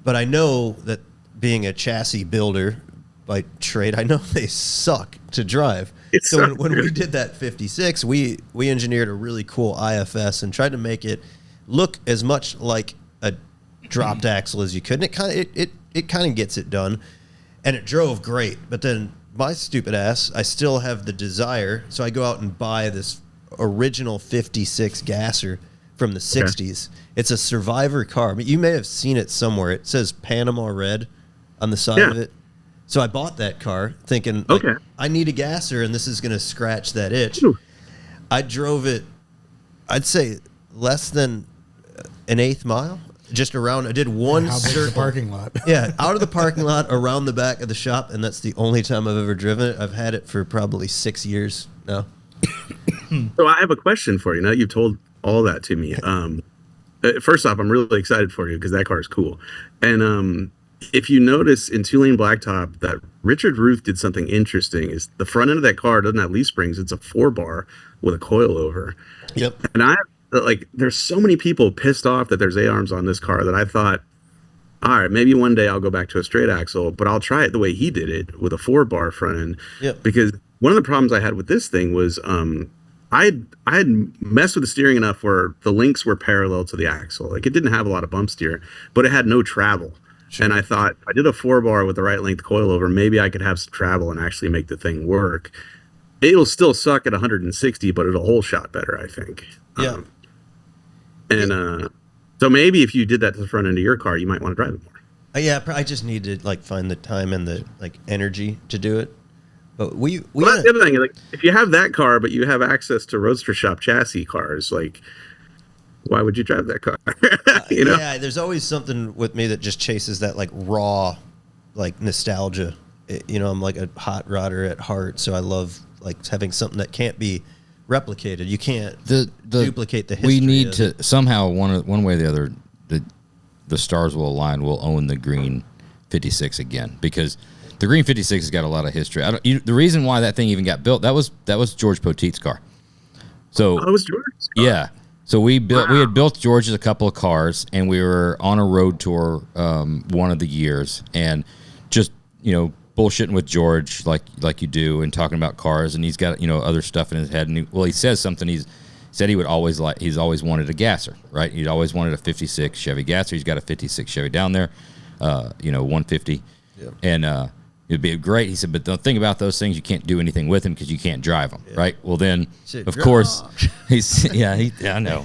But I know that being a chassis builder by trade, I know they suck to drive. So when we did that 56, we engineered a really cool IFS and tried to make it look as much like a dropped axle as you could. And it kind of gets it done, and it drove great. But then my stupid ass, I still have the desire, so I go out and buy this original 56 gasser from the 60s. It's a Survivor car. I mean, you may have seen it somewhere. It says Panama Red on the side of it. So I bought that car thinking, I need a gasser, and this is going to scratch that itch. Ooh. I drove it, I'd say, less than an eighth mile. Just around, I did one circle. Parking lot. Yeah, out of the parking lot, around the back of the shop, and that's the only time I've ever driven it. I've had it for probably 6 years now. So I have a question for you. Now you've told all that to me. First off, I'm really excited for you because that car is cool. And if you notice in 2-lane blacktop that Richard Ruth did something interesting is the front end of that car doesn't have leaf springs. It's a 4-bar with a coil over. Yep. And like there's so many people pissed off that there's A-arms on this car that I thought, all right, maybe one day I'll go back to a straight axle, but I'll try it the way he did it with a 4-bar front end. Yep. Because one of the problems I had with this thing was I had messed with the steering enough where the links were parallel to the axle. Like it didn't have a lot of bump steer, but it had no travel. Sure. And I thought if I did a 4-bar with the right length coilover, maybe I could have some travel and actually make the thing work. It'll still suck at 160, but it'll whole shot better, I think. Yeah. So maybe if you did that to the front end of your car, you might want to drive it more. Yeah, I just need to like find the time and the like energy to do it. But well, that's the other thing. Like, if you have that car, but you have access to Roadster Shop chassis cars, like, why would you drive that car? You know? Yeah, there's always something with me that just chases that like raw, like nostalgia. I'm like a hot rodder at heart, so I love like having something that can't be replicated. You can't duplicate the history. We need to somehow one way or the other. The stars will align. We'll own the green 56 again because. The green 56 has got a lot of history. The reason why that thing even got built that was George Poteet's car. So it was George's car. Yeah. So we had built George's a couple of cars, and we were on a road tour one of the years, and just bullshitting with George like you do, and talking about cars, and he's got other stuff in his head, and he says something. He's said he's always wanted a gasser, right? He'd always wanted a 56 Chevy gasser. He's got a 56 Chevy down there, 150, yep. And it'd be great. He said, but the thing about those things, you can't do anything with them because you can't drive them, right? Well, then, of course, I know.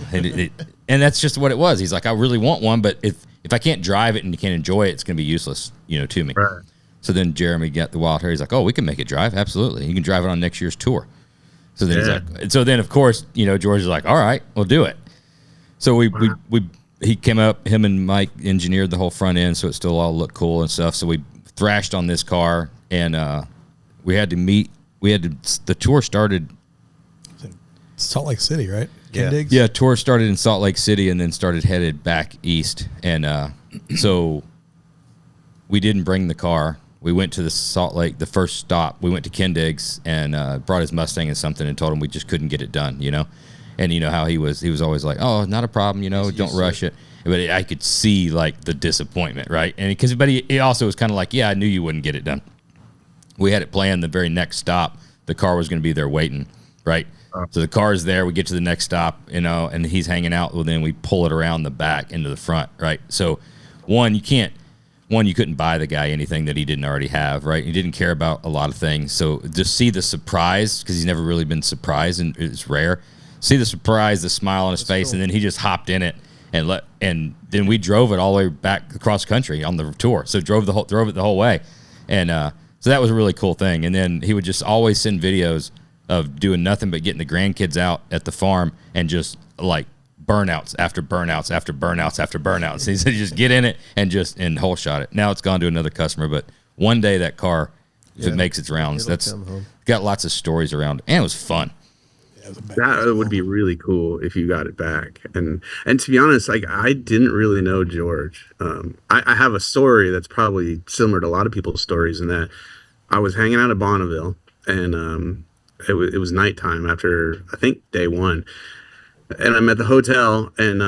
And that's just what it was. He's like, I really want one, but if I can't drive it and you can't enjoy it, it's going to be useless, to me. Right. So then Jeremy got the wild hair. He's like, oh, we can make it drive. Absolutely. You can drive it on next year's tour. So then he's like, of course, George is like, all right, we'll do it. So he came up, him and Mike engineered the whole front end so it still all looked cool and stuff. So we thrashed on this car, and the tour started Salt Lake City, right? Yeah, tour started in Salt Lake City and then headed back east, and so we didn't bring the car. We went to the Salt Lake, the first stop. We went to Kindig's and brought his Mustang and something, and told him we just couldn't get it done, and how he was always like, oh, not a problem, don't rush it. But I could see like the disappointment, right? And but he also was kind of like, yeah, I knew you wouldn't get it done. We had it planned the very next stop. The car was going to be there waiting, right? So the car is there. We get to the next stop, and he's hanging out. Well, then we pull it around the back into the front, right? So you couldn't buy the guy anything that he didn't already have, right? He didn't care about a lot of things. So just see the surprise, because he's never really been surprised, and it's rare. See the surprise, the smile on his face, cool. And then he just hopped in it. And then we drove it all the way back across country on the tour. So drove it the whole way, and so that was a really cool thing. And then he would just always send videos of doing nothing but getting the grandkids out at the farm and just like burnouts after burnouts after burnouts after burnouts. He said just get in it and whole shot it. Now it's gone to another customer, but one day that car, if it makes its rounds, that's got lots of stories around it, and it was fun. That would be really cool if you got it back. And to be honest, like I didn't really know George. I have a story that's probably similar to a lot of people's stories, in that I was hanging out at Bonneville, and it was nighttime after I think day one, and I'm at the hotel, and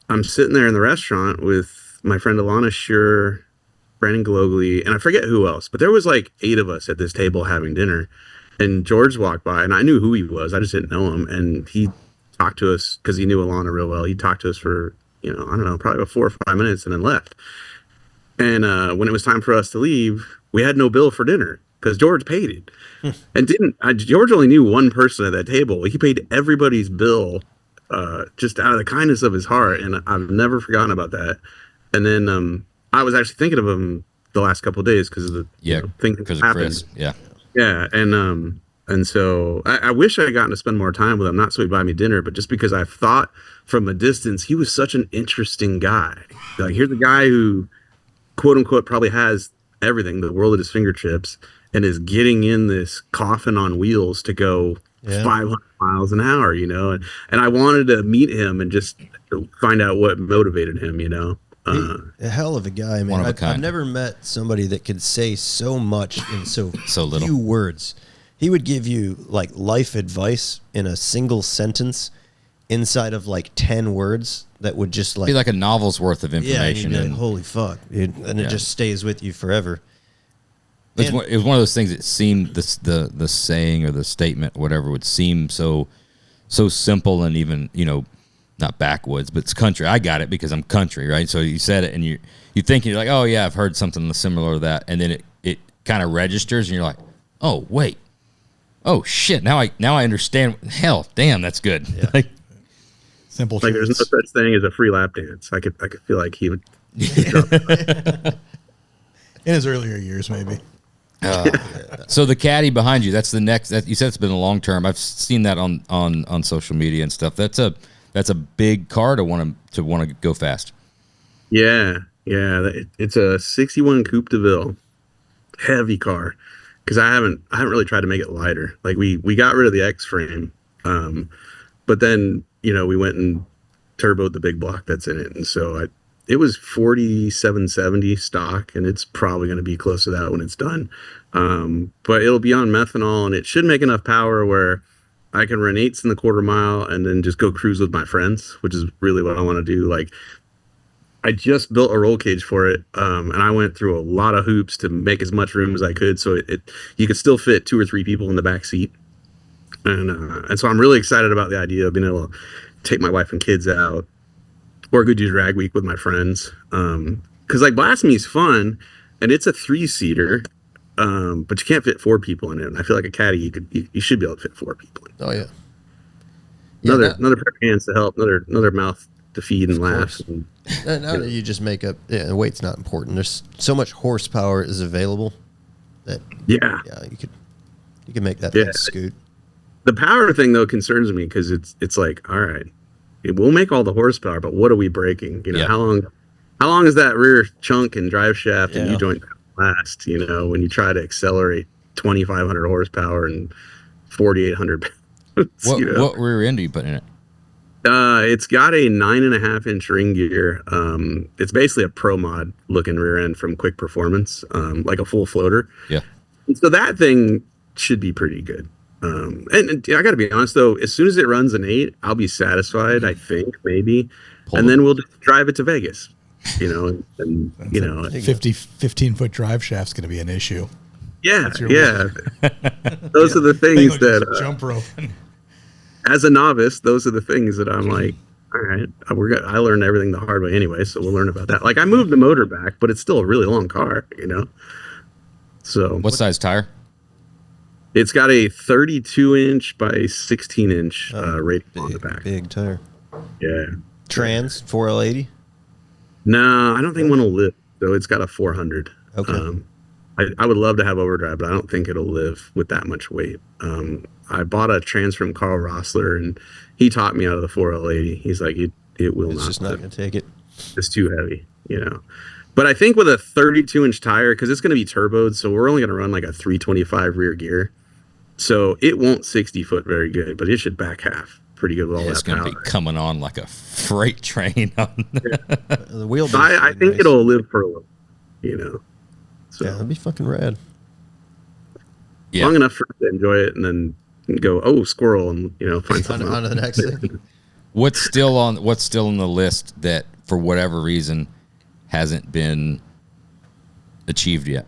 I'm sitting there in the restaurant with my friend Alana Schur, Brandon Glogly, and I forget who else, but there was like 8 of us at this table having dinner. And George walked by, and I knew who he was. I just didn't know him. And he talked to us because he knew Alana real well. He talked to us for, I don't know, probably about 4 or 5 minutes, and then left. And when it was time for us to leave, we had no bill for dinner because George paid it. And George only knew one person at that table. He paid everybody's bill just out of the kindness of his heart. And I've never forgotten about that. And then I was actually thinking of him the last couple of days because of the thing that happened. Chris. Yeah. Yeah, and so I wish I had gotten to spend more time with him, not so he'd buy me dinner, but just because I thought from a distance he was such an interesting guy. Like, here's a guy who, quote unquote, probably has everything, the world at his fingertips, and is getting in this coffin on wheels to go 500 miles an hour, and I wanted to meet him and just find out what motivated him, A hell of a guy, man. I've never met somebody that could say so much in so little few words. He would give you like life advice in a single sentence, inside of like 10 words that would just like be like a novel's worth of information. Yeah, and holy fuck, dude. And it just stays with you forever. It was one of those things that seemed the saying or the statement, whatever, would seem so simple and even, not backwoods, but it's country. I got it because I'm country, right? So you said it and you think, you're like, oh yeah, I've heard something similar to that. And then it kind of registers and you're like, oh wait, oh shit, now I understand. Hell, damn, that's good. Yeah. Like, simple like truths. there's no such thing as a free lap dance. I could feel like he would in his earlier years, maybe. So the Caddy behind you, that's the next. You said it's been a long term. I've seen that on social media and stuff. That's a big car to want to go fast. Yeah. It's a 61 Coupe de Ville, heavy car. Because I haven't really tried to make it lighter. Like we got rid of the X frame, but then we went and turboed the big block that's in it, and so it was 4770 stock, and it's probably going to be close to that when it's done. But it'll be on methanol, and it should make enough power where I can run 8s in the quarter mile and then just go cruise with my friends, which is really what I want to do. Like, I just built a roll cage for it, and I went through a lot of hoops to make as much room as I could, so you could still fit 2 or 3 people in the back seat. And so I'm really excited about the idea of being able to take my wife and kids out, or go do drag week with my friends. Because like Blasphemy is fun, and it's a 3-seater, but you can't fit 4 people in it. And I feel like a Caddy, you should be able to fit 4 people in it. Oh yeah. Another pair of hands to help, another mouth to feed and laugh. And, now that you just make up, the weight's not important. There's so much horsepower is available that you could make that thing scoot. The power thing though concerns me because it's like, all right, it will make all the horsepower, but what are we breaking? How long is that rear chunk and drive shaft and U-joint last? When you try to accelerate 2,500 horsepower and 4,800 pounds. What rear end are you putting in it? It's got a 9.5-inch ring gear. It's basically a pro mod looking rear end from Quick Performance, like a full floater. Yeah. So that thing should be pretty good. And I got to be honest though, as soon as it runs an 8, I'll be satisfied. I think maybe, then we'll just drive it to Vegas. And 15-foot drive shaft's going to be an issue. Yeah. Those are the things that jump rope. As a novice, those are the things that I'm like, all right, I learned everything the hard way anyway, so we'll learn about that. Like I moved the motor back, but it's still a really long car, So what size tire? It's got a 32-inch by 16-inch rating on the back. Big tire. Yeah. Trans 4L80? No, I don't think one will live. So it's got a 400. Okay. I would love to have overdrive, but I don't think it'll live with that much weight. I bought a trans from Carl Rossler, and he taught me out of the 4L80. He's like, it will not. It's just not going to take it. It's too heavy, But I think with a 32-inch tire, because it's going to be turboed, so we're only going to run like a 325 rear gear. So it won't 60-foot very good, but it should back half pretty good with all that power. It's going to be coming on like a freight train. The wheelbase. I think it'll live for a little, So that'd be fucking rad. Yeah. Long enough for to enjoy it, and then go, squirrel, and find something on to the next thing. What's still on the list that for whatever reason hasn't been achieved yet?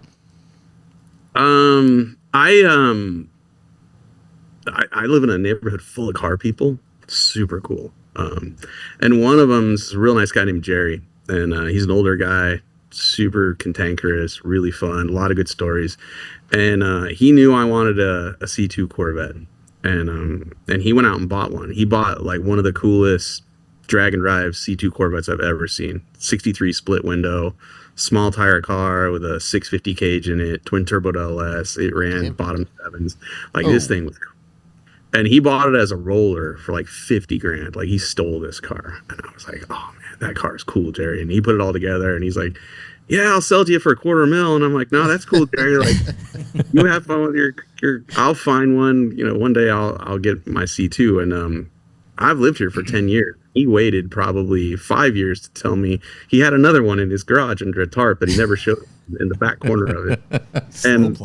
I live in a neighborhood full of car people. Super cool. And one of them's a real nice guy named Jerry, and he's an older guy, super cantankerous, really fun, a lot of good stories. And he knew I wanted a C2 Corvette, and he went out and bought one. He bought like one of the coolest drag and drive C2 Corvettes I've ever seen. 63 split window, small tire car with a 650 cage in it, twin turbo LS. It ran bottom sevens. This thing was cool. And he bought it as a roller for like 50 grand. Like he stole this car. And I was like, oh man, that car is cool, Jerry. And he put it all together and he's like, yeah, I'll sell it to you for $250,000. And I'm like, no, that's cool, Jerry. Like, you have fun with your I'll find one, one day I'll get my C2. And I've lived here for 10 years. He waited probably 5 years to tell me he had another one in his garage under a tarp that he never showed in the back corner of it. And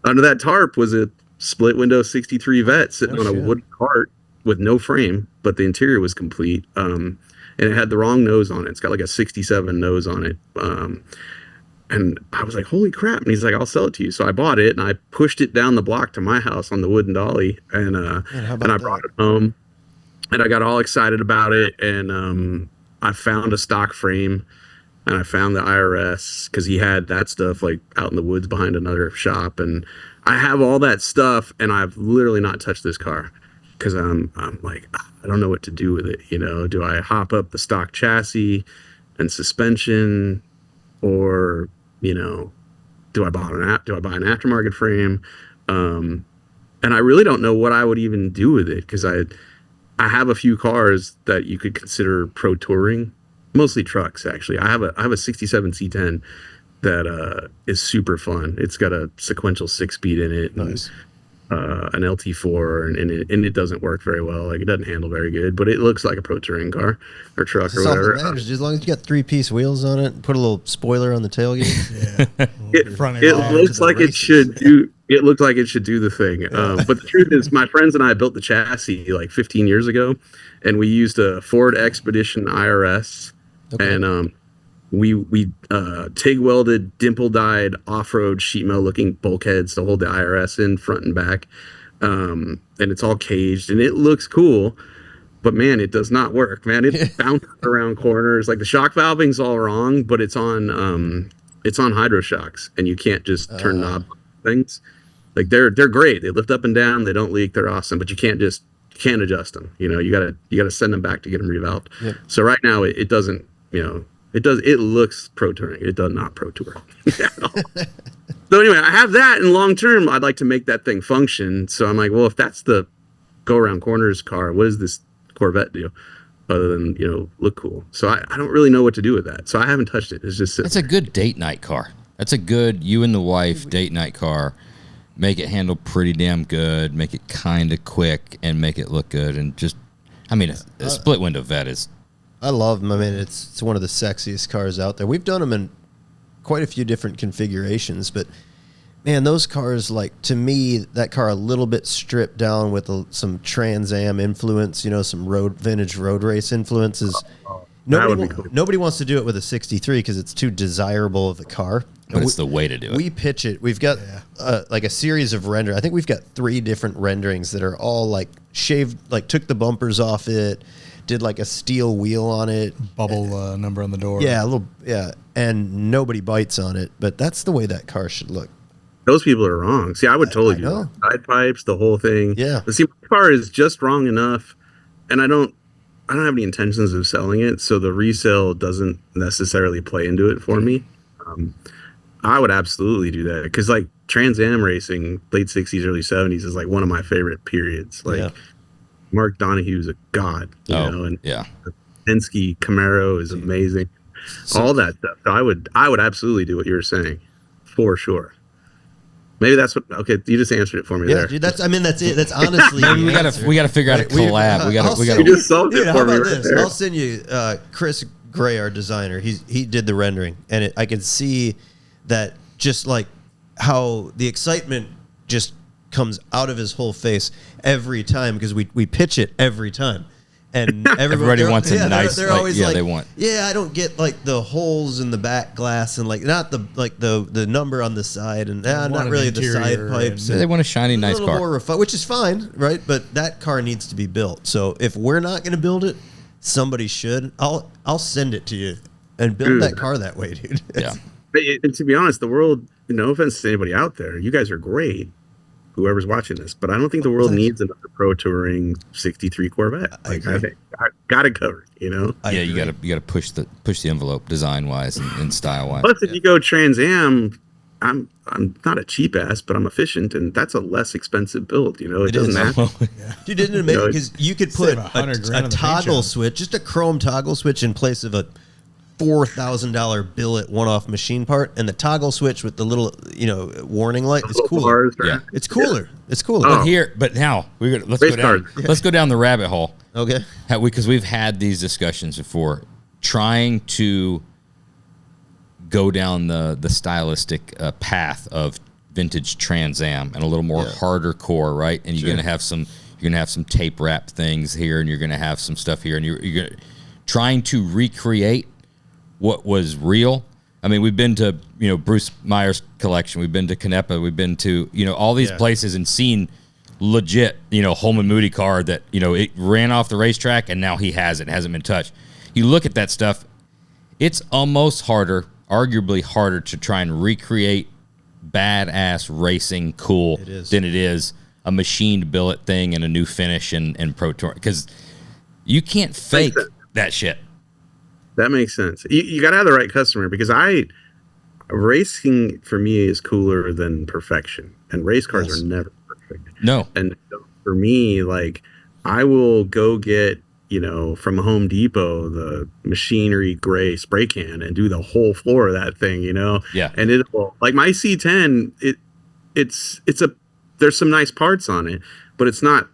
under that tarp was a split window 63 Vet sitting on a wood cart with no frame. but the interior was complete. And it had the wrong nose on it. It's got like a 67 nose on it. And I was like, holy crap. And he's like, I'll sell it to you. So I bought it and I pushed it down the block to my house on the wooden dolly. And I brought it home and I got all excited about it. And I found a stock frame and I found the IRS because he had that stuff like out in the woods behind another shop. And I have all that stuff and I've literally not touched this car because I'm like, I don't know what to do with it. You know, do I hop up the stock chassis and suspension, or, you know, do I buy an aftermarket frame? And I really don't know what I would even do with it because I have a few cars that you could consider pro touring, mostly trucks actually. I have a 67 C10 that is super fun. It's got a sequential 6-speed in it. Nice. An LT4 and it doesn't work very well. Like, it doesn't handle very good, but it looks like a pro touring car or truck or whatever. Matters, as long as you got 3-piece wheels on it, put a little spoiler on the tailgate. It looks like it should do. It looked like it should do the thing. But the truth is, my friends and I built the chassis like 15 years ago, and we used a Ford Expedition IRS, and we TIG welded, dimple dyed off-road sheet metal looking bulkheads to hold the IRS in front and back, and it's all caged and it looks cool, but man, it does not work, man. It bounces around corners. Like, the shock valving's all wrong, but it's on hydro shocks and you can't just turn knob things. Like, they're great, they lift up and down, they don't leak, they're awesome, but you can't adjust them. You know, you gotta send them back to get them revalved. Yep. So right now it doesn't, you know, it looks pro touring. It does not pro tour at all. So anyway, I have that, and long term, I'd like to make that thing function. So I'm like, well, if that's the go around corners car, what does this Corvette do other than, you know, look cool? So I don't really know what to do with that. So I haven't touched it. It's just sitting. That's a good date night car. That's a good you and the wife date night car. Make it handle pretty damn good. Make it kind of quick and make it look good. And just, I mean, a split window Vet is. I love them. I mean, it's one of the sexiest cars out there. We've done them in quite a few different configurations, but man, those cars, like, to me, that car a little bit stripped down with some Trans Am influence, you know, some vintage road race influences. Nobody wants to do it with a 63 because it's too desirable of a car. But it's the way to do it. We pitch it. We've got like a series of render. I think we've got 3 different renderings that are all like shaved, like took the bumpers off it, did like a steel wheel on it, bubble number on the door. Yeah, and nobody bites on it. But that's the way that car should look. Those people are wrong. See, I would totally do that. Side pipes, the whole thing. Yeah. But see, my car is just wrong enough, and I don't have any intentions of selling it, so the resale doesn't necessarily play into it for me. I would absolutely do that because, like, Trans Am racing, late 60s, early 70s is like one of my favorite periods. Like, Mark Donohue's a god, you know, and Penske Camaro is amazing. All that stuff. So I would absolutely do what you were saying, for sure. Maybe that's what. Okay, you just answered it for me there. Dude, that's it. That's honestly. we gotta figure out a collab. We gotta. You just solved it for me. How about this? I'll send you Chris Gray, our designer. He did the rendering, and I could see that, just like how the excitement just comes out of his whole face every time, because we pitch it every time. And everybody wants a nice. They're always like, they want. Yeah, I don't get like the holes in the back glass and like not the number on the side and not really the side pipes. They want a shiny, nice car, more which is fine, right? But that car needs to be built. So if we're not going to build it, somebody should. I'll send it to you and build that car that way, dude. Yeah. And to be honest, the world. No offense to anybody out there, you guys are great. Whoever's watching this, but I don't think the world needs another pro touring 63 Corvette. Like, I think I got it covered, you know? You gotta push the envelope design wise and style wise. Plus, if you go Trans Am, I'm not a cheap ass, but I'm efficient, and that's a less expensive build, you know? It doesn't matter. You didn't make it because you could put a toggle switch, just a chrome toggle switch in place of a $4,000 billet one-off machine part, and the toggle switch with the little, warning light is cooler. Yeah, it's cooler. It's cooler. But now let's go down the rabbit hole. Okay, because we've had these discussions before, trying to go down the stylistic path of vintage Trans Am and a little more harder core, right? And you're gonna have some You're going to have some tape wrap things here, and you're going to have some stuff here, and you're trying to recreate what was real. I mean, we've been to, Bruce Meyer's collection. We've been to Canepa. We've been to, all these places and seen legit, Holman Moody car that, it ran off the racetrack and now he has it. It hasn't been touched. You look at that stuff, it's almost harder, arguably harder to try and recreate badass racing cool than it is a machined billet thing and a new finish and Pro Tour. Because you can't fake that shit. That makes sense. You got to have the right customer, because racing for me is cooler than perfection, and race cars are never perfect. No. And for me, like, I will go get, from Home Depot, the machinery gray spray can and do the whole floor of that thing, Yeah. And it will, like, my C10, there's some nice parts on it, but it's not,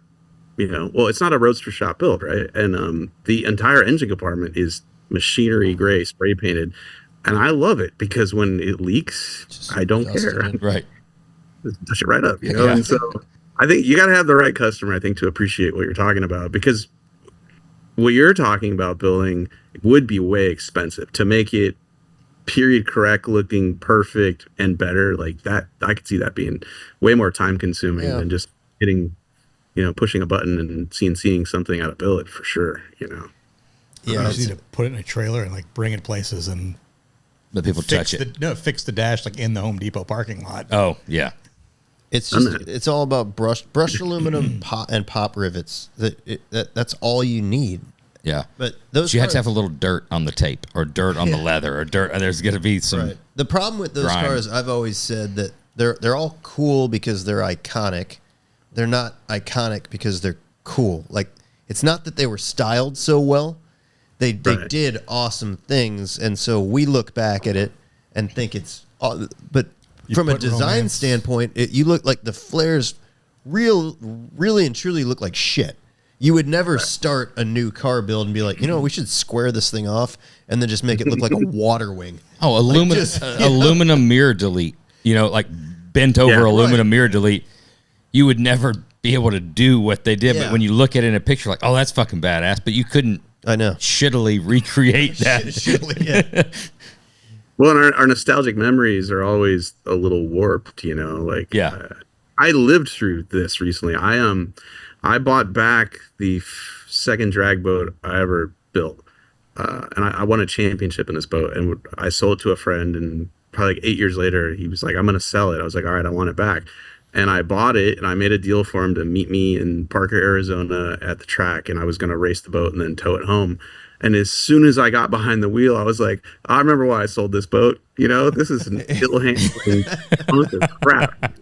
it's not a roadster shop build, right? And the entire engine compartment is machinery gray spray painted, and I love it because when it leaks, I don't care. Right. Just touch it right up, And so I think you got to have the right customer, I think, to appreciate what you're talking about, because what you're talking about building would be way expensive to make it period correct, looking perfect and better. Like that, I could see that being way more time consuming than just getting, pushing a button and seeing something out of billet, for sure. Yeah, you just need to put it in a trailer and like bring it places and let people touch it. Fix the dash like in the Home Depot parking lot. Oh yeah, it's all about brushed aluminum pop rivets. That's all you need. Yeah, but those you have to have a little dirt on the tape or dirt on the leather or dirt. There's going to be some. Right. The problem with those cars, I've always said that they're all cool because they're iconic. They're not iconic because they're cool. Like, it's not that they were styled so well. They did awesome things, and so we look back at it and think it's. But from a design standpoint, you look like the flares really and truly look like shit. You would never start a new car build and be like, we should square this thing off and then just make it look like a water wing. Oh, aluminum mirror delete. Like bent over aluminum mirror delete. You would never be able to do what they did, but when you look at it in a picture, like, oh, that's fucking badass. But you couldn't. I know. Shittily recreate that. Well, and our nostalgic memories are always a little warped, I lived through this recently. I bought back the second drag boat I ever built, and I won a championship in this boat, and I sold it to a friend, and probably like 8 years later, he was like, I'm going to sell it. I was like, all right, I want it back. And I bought it, and I made a deal for him to meet me in Parker, Arizona at the track, and I was going to race the boat and then tow it home. And as soon as I got behind the wheel, I was like, I remember why I sold this boat. This is an ill-handling hunk of crap.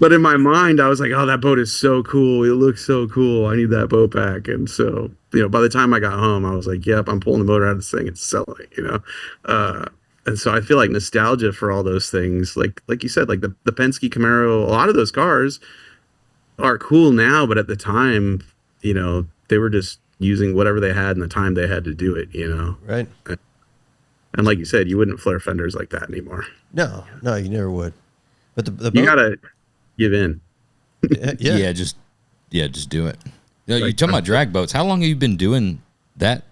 But in my mind, I was like, oh, that boat is so cool. It looks so cool. I need that boat back. And so, by the time I got home, I was like, yep, I'm pulling the motor out of this thing and selling it, And so I feel like nostalgia for all those things, like you said, like the Penske Camaro, a lot of those cars are cool now, but at the time, they were just using whatever they had and the time they had to do it, Right. And like you said, you wouldn't flare fenders like that anymore. No, you never would. But the you gotta give in. Just do it. You're talking about drag boats. How long have you been doing that?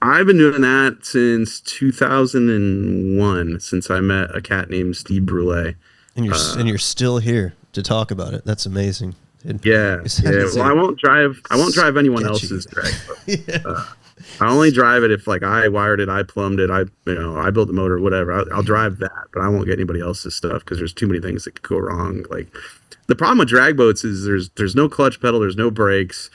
I've been doing that since 2001, since I met a cat named Steve Brule. And you're still here to talk about it. That's amazing. Yeah. Well, I won't drive anyone else's drag boat. I only drive it if, like, I wired it, I plumbed it, I built the motor, whatever. I'll drive that, but I won't get anybody else's stuff because there's too many things that could go wrong. Like, the problem with drag boats is there's no clutch pedal, there's no brakes.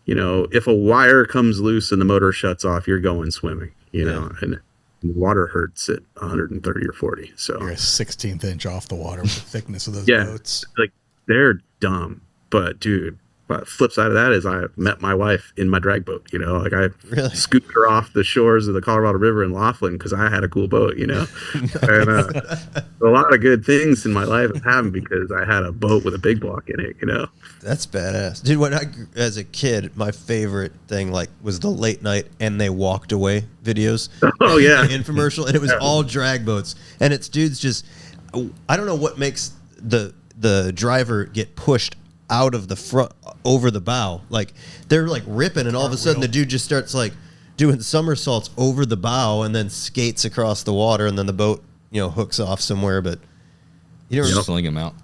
If a wire comes loose and the motor shuts off, you're going swimming, and water hurts at 130 or 40. So you're a 16th inch off the water with the thickness of those boats. Like, they're dumb, but dude, flip side of that is I met my wife in my drag boat, like I scooped her off the shores of the Colorado River in Laughlin because I had a cool boat, and a lot of good things in my life have happened because I had a boat with a big block in it, That's badass. Dude, as a kid, my favorite thing was the late night and they walked away videos. Oh yeah. Infomercial, and it was all drag boats. And it's dudes just, I don't know what makes the driver get pushed out of the front over the bow. Like they're like ripping, and all of a sudden the dude just starts like doing somersaults over the bow and then skates across the water, and then the boat, hooks off somewhere. But you don't sling him out.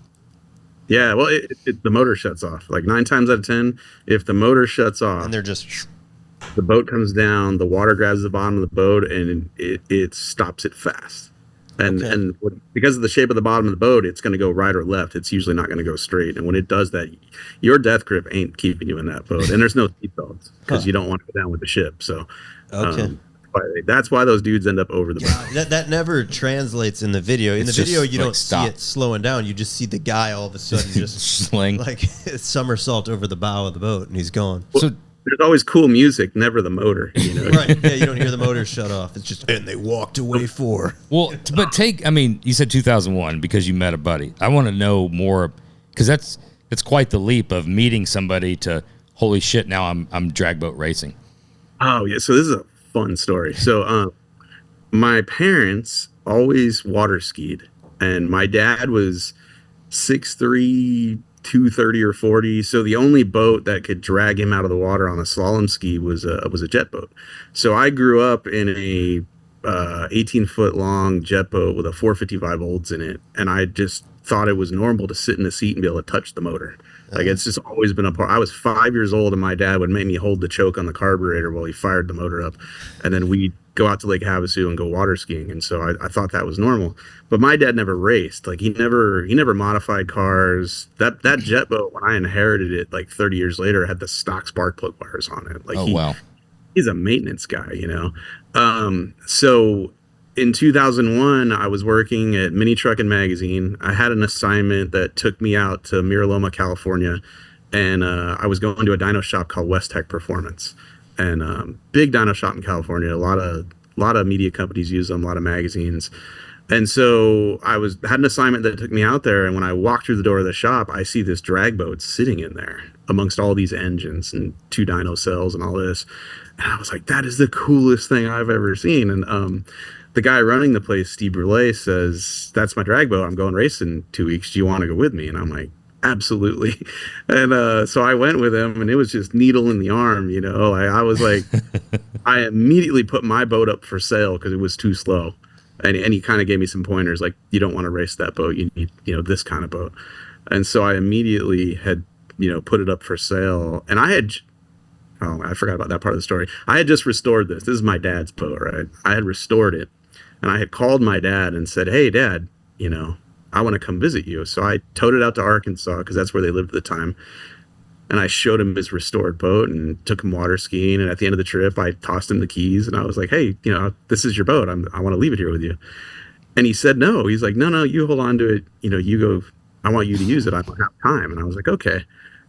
Yeah, well, the motor shuts off. Like 9 times out of 10, if the motor shuts off, and they're just the boat comes down, the water grabs the bottom of the boat, and it stops it fast. And because of the shape of the bottom of the boat, it's going to go right or left. It's usually not going to go straight. And when it does that, your death grip ain't keeping you in that boat. And there's no seatbelts because you don't want to go down with the ship. So that's why those dudes end up over the bow. That never translates in the video. In the video, you don't see it slowing down. You just see the guy all of a sudden just sling like somersault over the bow of the boat, and he's gone. So there's always cool music, never the motor. Right? Yeah, you don't hear the motor shut off. It's just and they walked away for. Well, but you said 2001 because you met a buddy. I want to know more because that's quite the leap of meeting somebody to holy shit. Now I'm drag boat racing. Oh yeah, so this is a fun story. So my parents always water skied, and my dad was 6'3", 230 or 40. So the only boat that could drag him out of the water on a slalom ski was a jet boat. So I grew up in a 18-foot long jet boat with a 455 volts in it, and I just thought it was normal to sit in the seat and be able to touch the motor. Like it's just always been a part. I was 5 years old, and my dad would make me hold the choke on the carburetor while he fired the motor up, and then we'd go out to Lake Havasu and go water skiing. And so I thought that was normal. But my dad never raced. Like he never modified cars. That jet boat, when I inherited it like 30 years later, had the stock spark plug wires on it. Like wow. He's a maintenance guy, So in 2001, I was working at Mini Truckin' Magazine. I had an assignment that took me out to Miraloma, California, and I was going to a dyno shop called West Tech Performance, and big dyno shop in California. A lot of media companies use them, a lot of magazines, and so I had an assignment that took me out there. And when I walked through the door of the shop, I see this drag boat sitting in there amongst all these engines and 2 dyno cells and all this, and I was like, that is the coolest thing I've ever seen. And the guy running the place, Steve Brule, says, that's my drag boat. I'm going racing in 2 weeks. Do you want to go with me? And I'm like, absolutely. And so I went with him, and it was just needle in the arm. I was like, I immediately put my boat up for sale because it was too slow. And he kind of gave me some pointers, like, you don't want to race that boat. You need, this kind of boat. And so I immediately had, put it up for sale. And I forgot about that part of the story. I had just restored this. This is my dad's boat, right? I had restored it. And I had called my dad and said, hey, Dad, I want to come visit you. So I towed it out to Arkansas because that's where they lived at the time. And I showed him his restored boat and took him water skiing. And at the end of the trip, I tossed him the keys. And I was like, hey, this is your boat. I want to leave it here with you. And he said no. He's like, no, you hold on to it. You go. I want you to use it. I don't have time. And I was like, okay.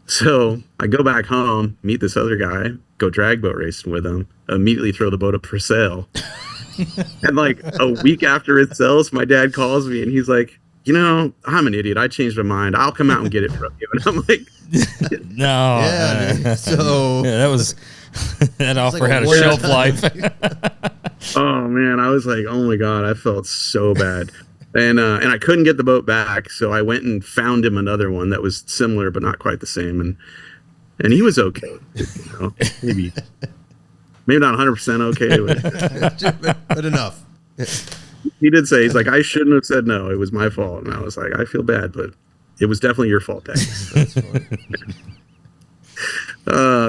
So I go back home, meet this other guy, go drag boat racing with him, immediately throw the boat up for sale. And like a week after it sells, my dad calls me and he's like, I'm an idiot. I changed my mind. I'll come out and get it from you. And I'm like, no. Yeah. So that was that offer had a shelf life. Oh man, I was like, oh my God, I felt so bad. And I couldn't get the boat back, so I went and found him another one that was similar but not quite the same, and he was okay. Maybe not 100% okay, but enough. He did say, he's like, I shouldn't have said no. It was my fault. And I was like, I feel bad, but it was definitely your fault, Dad. That's funny.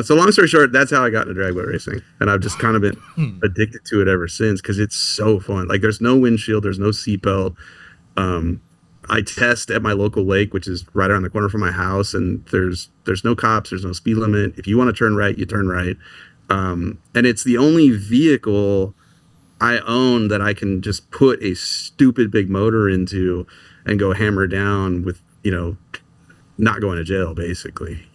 So long story short, that's how I got into drag boat racing, and I've just kind of been addicted to it ever since because it's so fun. Like there's no windshield, there's no seatbelt. I test at my local lake, which is right around the corner from my house, and there's no cops, there's no speed limit. If you want to turn right, you turn right. And it's the only vehicle I own that I can just put a stupid big motor into and go hammer down with, not going to jail, basically,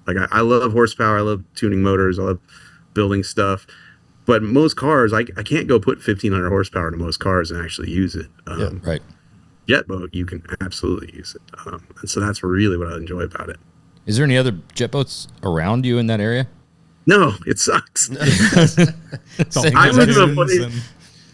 Like I love horsepower, I love tuning motors, I love building stuff. But most cars, I can't go put 1,500 horsepower into most cars and actually use it. Yeah, right. Jet boat, you can absolutely use it. And so that's really what I enjoy about it. Is there any other jet boats around you in that area? No, it sucks.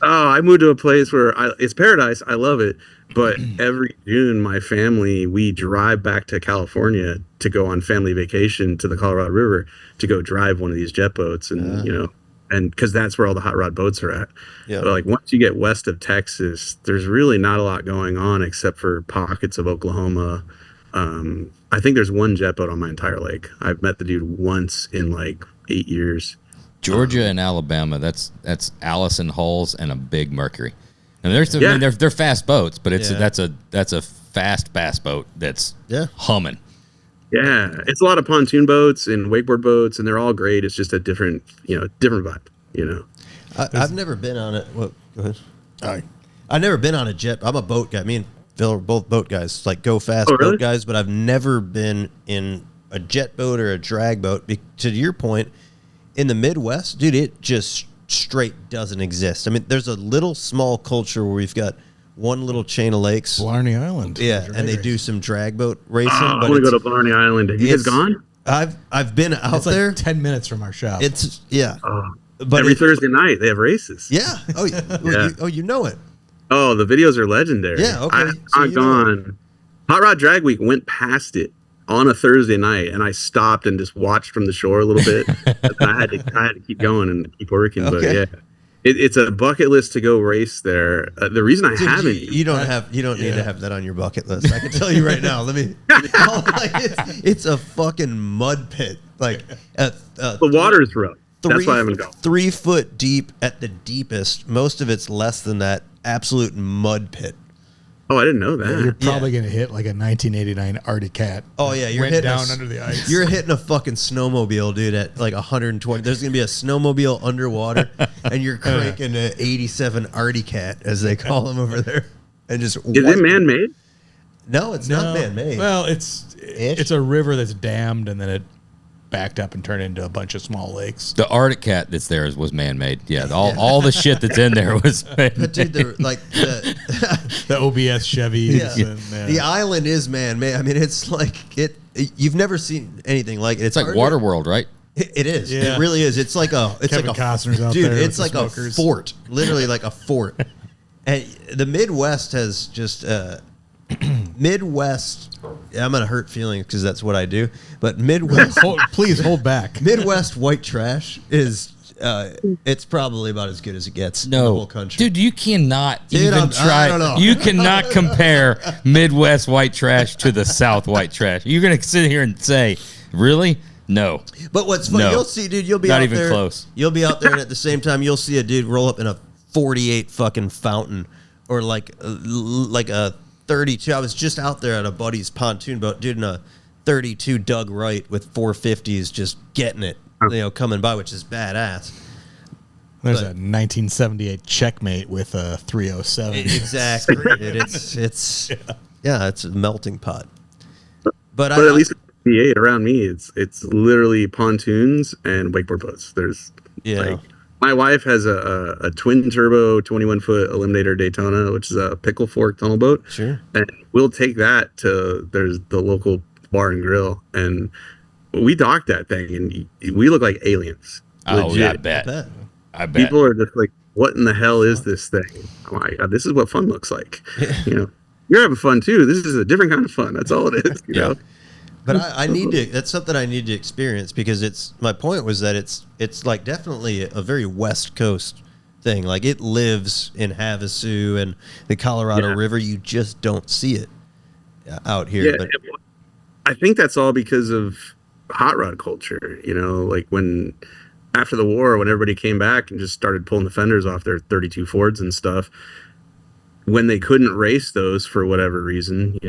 I I moved to a place where it's paradise. I love it. But every June, my family, we drive back to California to go on family vacation to the Colorado River to go drive one of these jet boats. And, and because that's where all the hot rod boats are at. Yeah. But like once you get west of Texas, there's really not a lot going on except for pockets of Oklahoma. I think there's one jet boat on my entire lake. I've met the dude once in like 8 years. Georgia and Alabama, that's Allison hulls and a big Mercury. And I mean, they're fast boats, but that's a fast bass boat that's humming. Yeah, it's a lot of pontoon boats and wakeboard boats, and they're all great. It's just a different vibe. I've never been on it. Well, go ahead. All right. I've never been on a jet. I'm a boat guy. Me and Phil are both boat guys, like go fast boat guys. But I've never been in a jet boat or a drag boat. To your point, in the Midwest, dude, it just straight doesn't exist. I mean, there's a little small culture where we've got one little chain of lakes, Blarney Island. Yeah, and they do some drag boat racing. I want to go to Blarney Island. Have you guys gone? I've been out there. Like 10 minutes from our shop. It's but every Thursday night they have races. Yeah. Oh, yeah. You know it. Oh, the videos are legendary. Yeah. Okay. I've gone. Hot Rod Drag Week went past it on a Thursday night, and I stopped and just watched from the shore a little bit. I had to keep going and keep working. Okay. But yeah, it's a bucket list to go race there. The reason I haven't, you don't need to have that on your bucket list. I can tell you right now. It's a fucking mud pit. Like the water's rough. That's why I haven't gone. 3 foot deep at the deepest. Most of it's less than that. Absolute mud pit. Oh, I didn't know that. You're probably going to hit like a 1989 Arctic Cat. Oh, yeah. You're hitting down under the ice. You're hitting a fucking snowmobile, dude, at like 120. There's going to be a snowmobile underwater, and you're cranking an 87 Arctic Cat, as they call them over there. And just Is it man-made? No, it's not man-made. Well, it's a river that's dammed, and then it backed up and turned into a bunch of small lakes. The Arctic Cat that's there was man-made. Yeah, all the shit that's in there was man-made. But dude, the OBS Chevys. Yeah. The island is man-made. I mean, it's like you've never seen anything like it. It's like Waterworld, right? It is. Yeah. It really is. It's like Kevin Costner's out dude. There It's like a fort, literally like a fort. And the Midwest has just Midwest. I'm gonna hurt feelings because that's what I do. But Midwest, please hold back. Midwest white trash is. It's probably about as good as it gets in the whole country. Dude, you cannot even try. I don't know. You cannot compare Midwest white trash to the South white trash. You're going to sit here and say, really? No. But what's funny, you'll see, dude, you'll be not out even there. Close. You'll be out there, and at the same time, you'll see a dude roll up in a 48 fucking fountain or like a 32. I was just out there at a buddy's pontoon boat, dude, in a 32 Doug Wright with 450s just getting it. Coming by, which is badass. There's a 1978 Checkmate with a 307. Exactly. It's a melting pot. But at least 58 around me, it's literally pontoons and wakeboard boats. There's my wife has a twin turbo 21-foot Eliminator Daytona, which is a pickle fork tunnel boat. Sure. And we'll take that to there's the local bar and grill, and we docked that thing, and we look like aliens. Oh, legit. I bet. People are just like, what in the hell is this thing? I'm like, this is what fun looks like. You're having fun too. This is a different kind of fun. That's all it is. You know? But I need to. That's something I need to experience because my point was that it's like definitely a very West Coast thing. Like it lives in Havasu and the Colorado River. You just don't see it out here. Yeah, but I think that's all because of hot rod culture, like when after the war, when everybody came back and just started pulling the fenders off their 32 Fords and stuff, when they couldn't race those for whatever reason,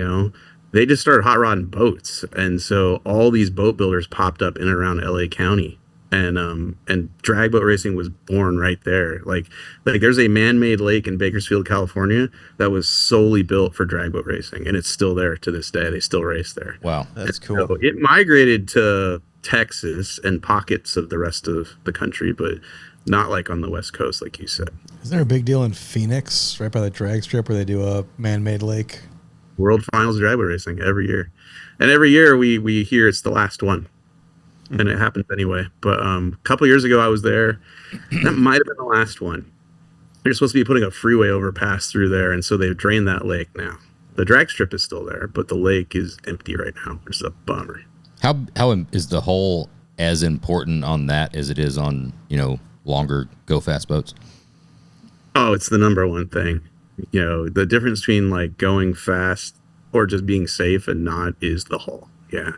they just started hot rodding boats. And so all these boat builders popped up in and around LA County, and drag boat racing was born right there. Like there's a man-made lake in Bakersfield, California that was solely built for drag boat racing, and it's still there to this day. They still race there. Wow, that's cool. So it migrated to Texas and pockets of the rest of the country, but not like on the West Coast, like you said. Is there a big deal in Phoenix, right by the drag strip, where they do a man-made lake? World Finals drag boat racing every year, and every year we hear it's the last one. And it happens anyway. But a couple years ago, I was there. That might have been the last one. You're supposed to be putting a freeway overpass through there, and so they've drained that lake now. The drag strip is still there, but the lake is empty right now, which is a bummer. How is the hole as important on that as it is on, longer go fast boats? Oh, it's the number one thing. The difference between like going fast or just being safe and not is the hull. Yeah.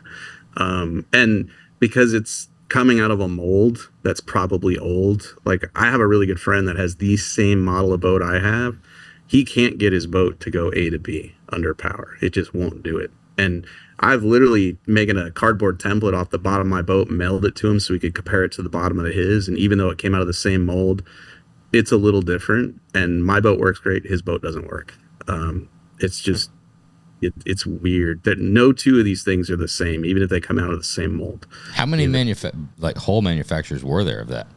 And because it's coming out of a mold that's probably old, like I have a really good friend that has the same model of boat I have. He can't get his boat to go A to B under power. It just won't do it. And I've literally making a cardboard template off the bottom of my boat, mailed it to him so we could compare it to the bottom of his. And even though it came out of the same mold, it's a little different. And my boat works great. His boat doesn't work. It's just, it's weird that no two of these things are the same, even if they come out of the same mold. How many hull manufacturers were there of that?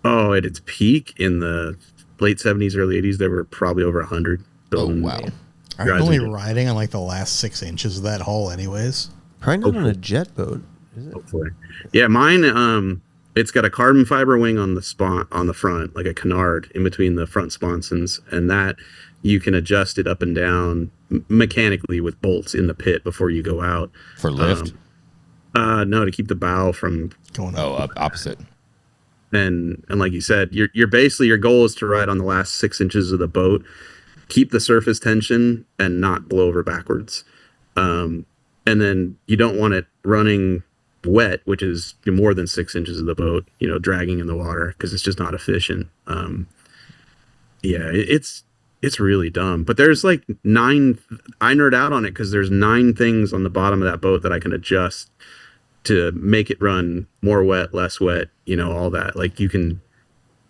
Oh, at its peak in the late 70s, early 80s, there were probably over 100. Oh, wow. Are you only riding on like the last 6 inches of that hull anyways? Probably not on a jet boat, is it? Hopefully. Yeah, mine, it's got a carbon fiber wing on the front, like a canard in between the front sponsons, and that you can adjust it up and down mechanically with bolts in the pit before you go out. For lift? No, to keep the bow from going up. Opposite. And like you said, you're basically, your goal is to ride on the last 6 inches of the boat, keep the surface tension and not blow over backwards. And then you don't want it running wet, which is more than 6 inches of the boat, dragging in the water, because it's just not efficient. It's really dumb. But there's like I nerd out on it because there's 9 things on the bottom of that boat that I can adjust to make it run more wet, less wet, all that. Like you can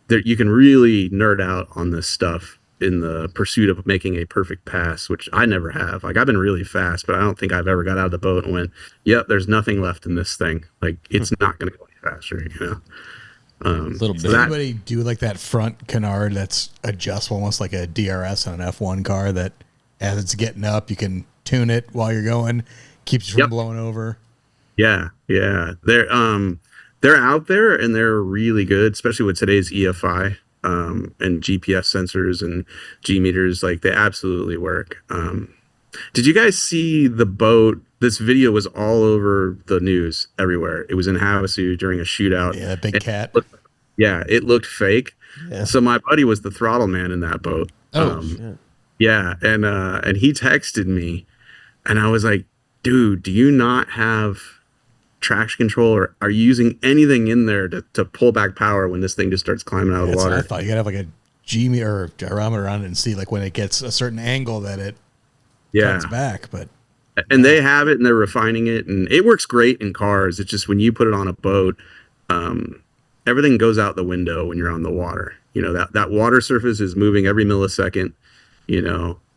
really nerd out on this stuff in the pursuit of making a perfect pass, which I never have. Like I've been really fast, but I don't think I've ever got out of the boat and went, yep, there's nothing left in this thing. Like it's not going to go any faster, Does anybody do like that front canard that's adjustable, almost like a DRS on an F1 car, that as it's getting up, you can tune it while you're going, keeps you from blowing over? Yeah. They're out there and they're really good, especially with today's EFI. And GPS sensors and G meters, like they absolutely work. Did you guys see the boat? This video was all over the news everywhere. It was in Havasu during a shootout. Yeah, that big cat. It looked fake. Yeah. So my buddy was the throttle man in that boat. Shit. Yeah, and he texted me, and I was like, dude, do you not have traction control, or are you using anything in there to pull back power when this thing just starts climbing out of the water? I thought you gotta have like a G meter or gyrometer on it and see like when it gets a certain angle that it comes back. And they have it and they're refining it, and it works great in cars. It's just when you put it on a boat, everything goes out the window when you're on the water. That water surface is moving every millisecond,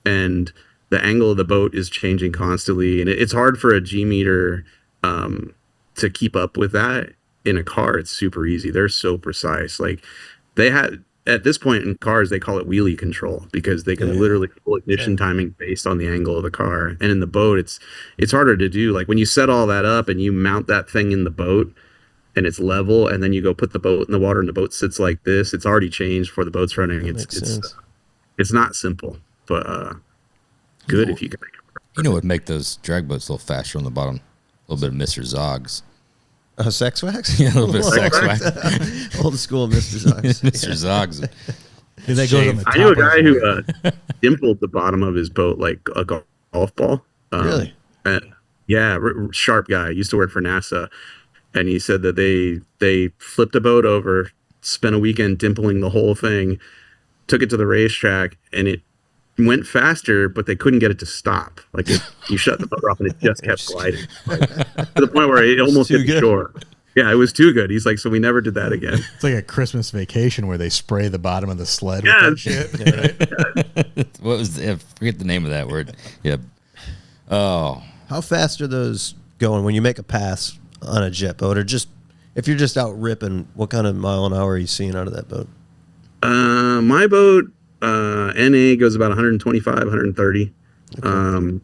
and the angle of the boat is changing constantly, and it's hard for a G meter to keep up with that. In a car, it's super easy. They're so precise. Like they had, at this point in cars, they call it wheelie control because they can literally pull ignition timing based on the angle of the car. And in the boat, it's harder to do. Like when you set all that up and you mount that thing in the boat and it's level, and then you go put the boat in the water and the boat sits like this, it's already changed before the boat's running. It's not simple, but good if you can. What would make those drag boats a little faster on the bottom? A little bit of Mr. Zoggs. Sex wax? Yeah, a little bit of sex wax. Old school Mr. Zoggs. Mr. Zoggs. I knew a guy who dimpled the bottom of his boat like a golf ball. Really? Sharp guy. Used to work for NASA. And he said that they flipped a boat over, spent a weekend dimpling the whole thing, took it to the racetrack, and it went faster, but they couldn't get it to stop. Like you shut the motor off and it just kept gliding, to the point where it almost hit the shore. Yeah, it was too good. He's like, so we never did that again. It's like a Christmas Vacation where they spray the bottom of the sled with that shit. Right? What was I forget the name of that word? Yeah. Oh. How fast are those going when you make a pass on a jet boat, or just if you're just out ripping? What kind of mile an hour are you seeing out of that boat? My boat. NA goes about 125, 130. Okay.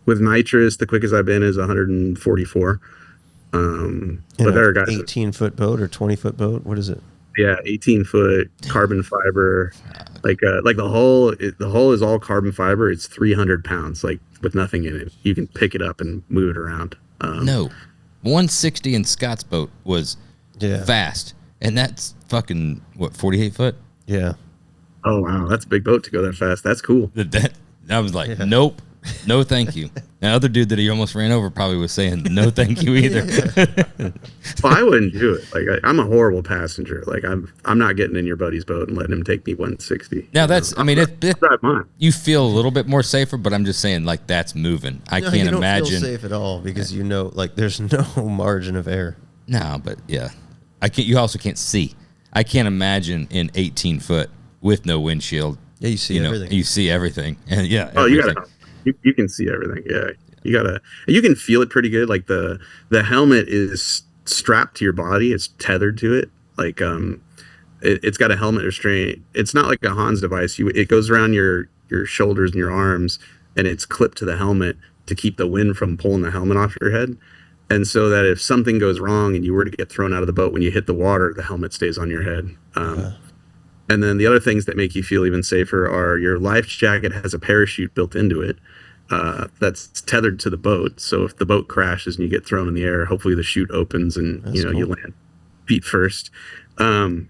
With nitrous, the quickest I've been is 144. But there are guys. 18-foot boat or 20-foot boat? What is it? Yeah, 18-foot carbon fiber. Like the hull is all carbon fiber. It's 300 pounds, like with nothing in it. You can pick it up and move it around. No, 160 in Scott's boat was fast, and that's fucking what 48 foot. Yeah. Oh wow, that's a big boat to go that fast. That's cool. I was like, nope, no, thank you. The other dude that he almost ran over probably was saying no, thank you either. Well, I wouldn't do it. Like I'm a horrible passenger. Like I'm not getting in your buddy's boat and letting him take me 160. Now that's, I mean, drive mine. You feel a little bit more safer, but I'm just saying, like, that's moving. I can't you don't imagine feel safe at all because like there's no margin of error. No, but yeah, I can't. You also can't see. I can't imagine in 18 foot with no windshield. Yeah, you see everything. You see everything, and Oh, you can see everything. Yeah, you can feel it pretty good. Like the helmet is strapped to your body. It's tethered to it. Like it's got a helmet restraint. It's not like a Hans device. It goes around your shoulders and your arms, and it's clipped to the helmet to keep the wind from pulling the helmet off your head. And so that if something goes wrong and you were to get thrown out of the boat when you hit the water, the helmet stays on your head. And then the other things that make you feel even safer are your life jacket has a parachute built into it that's tethered to the boat. So if the boat crashes and you get thrown in the air, hopefully the chute opens and cool. You land feet first. Then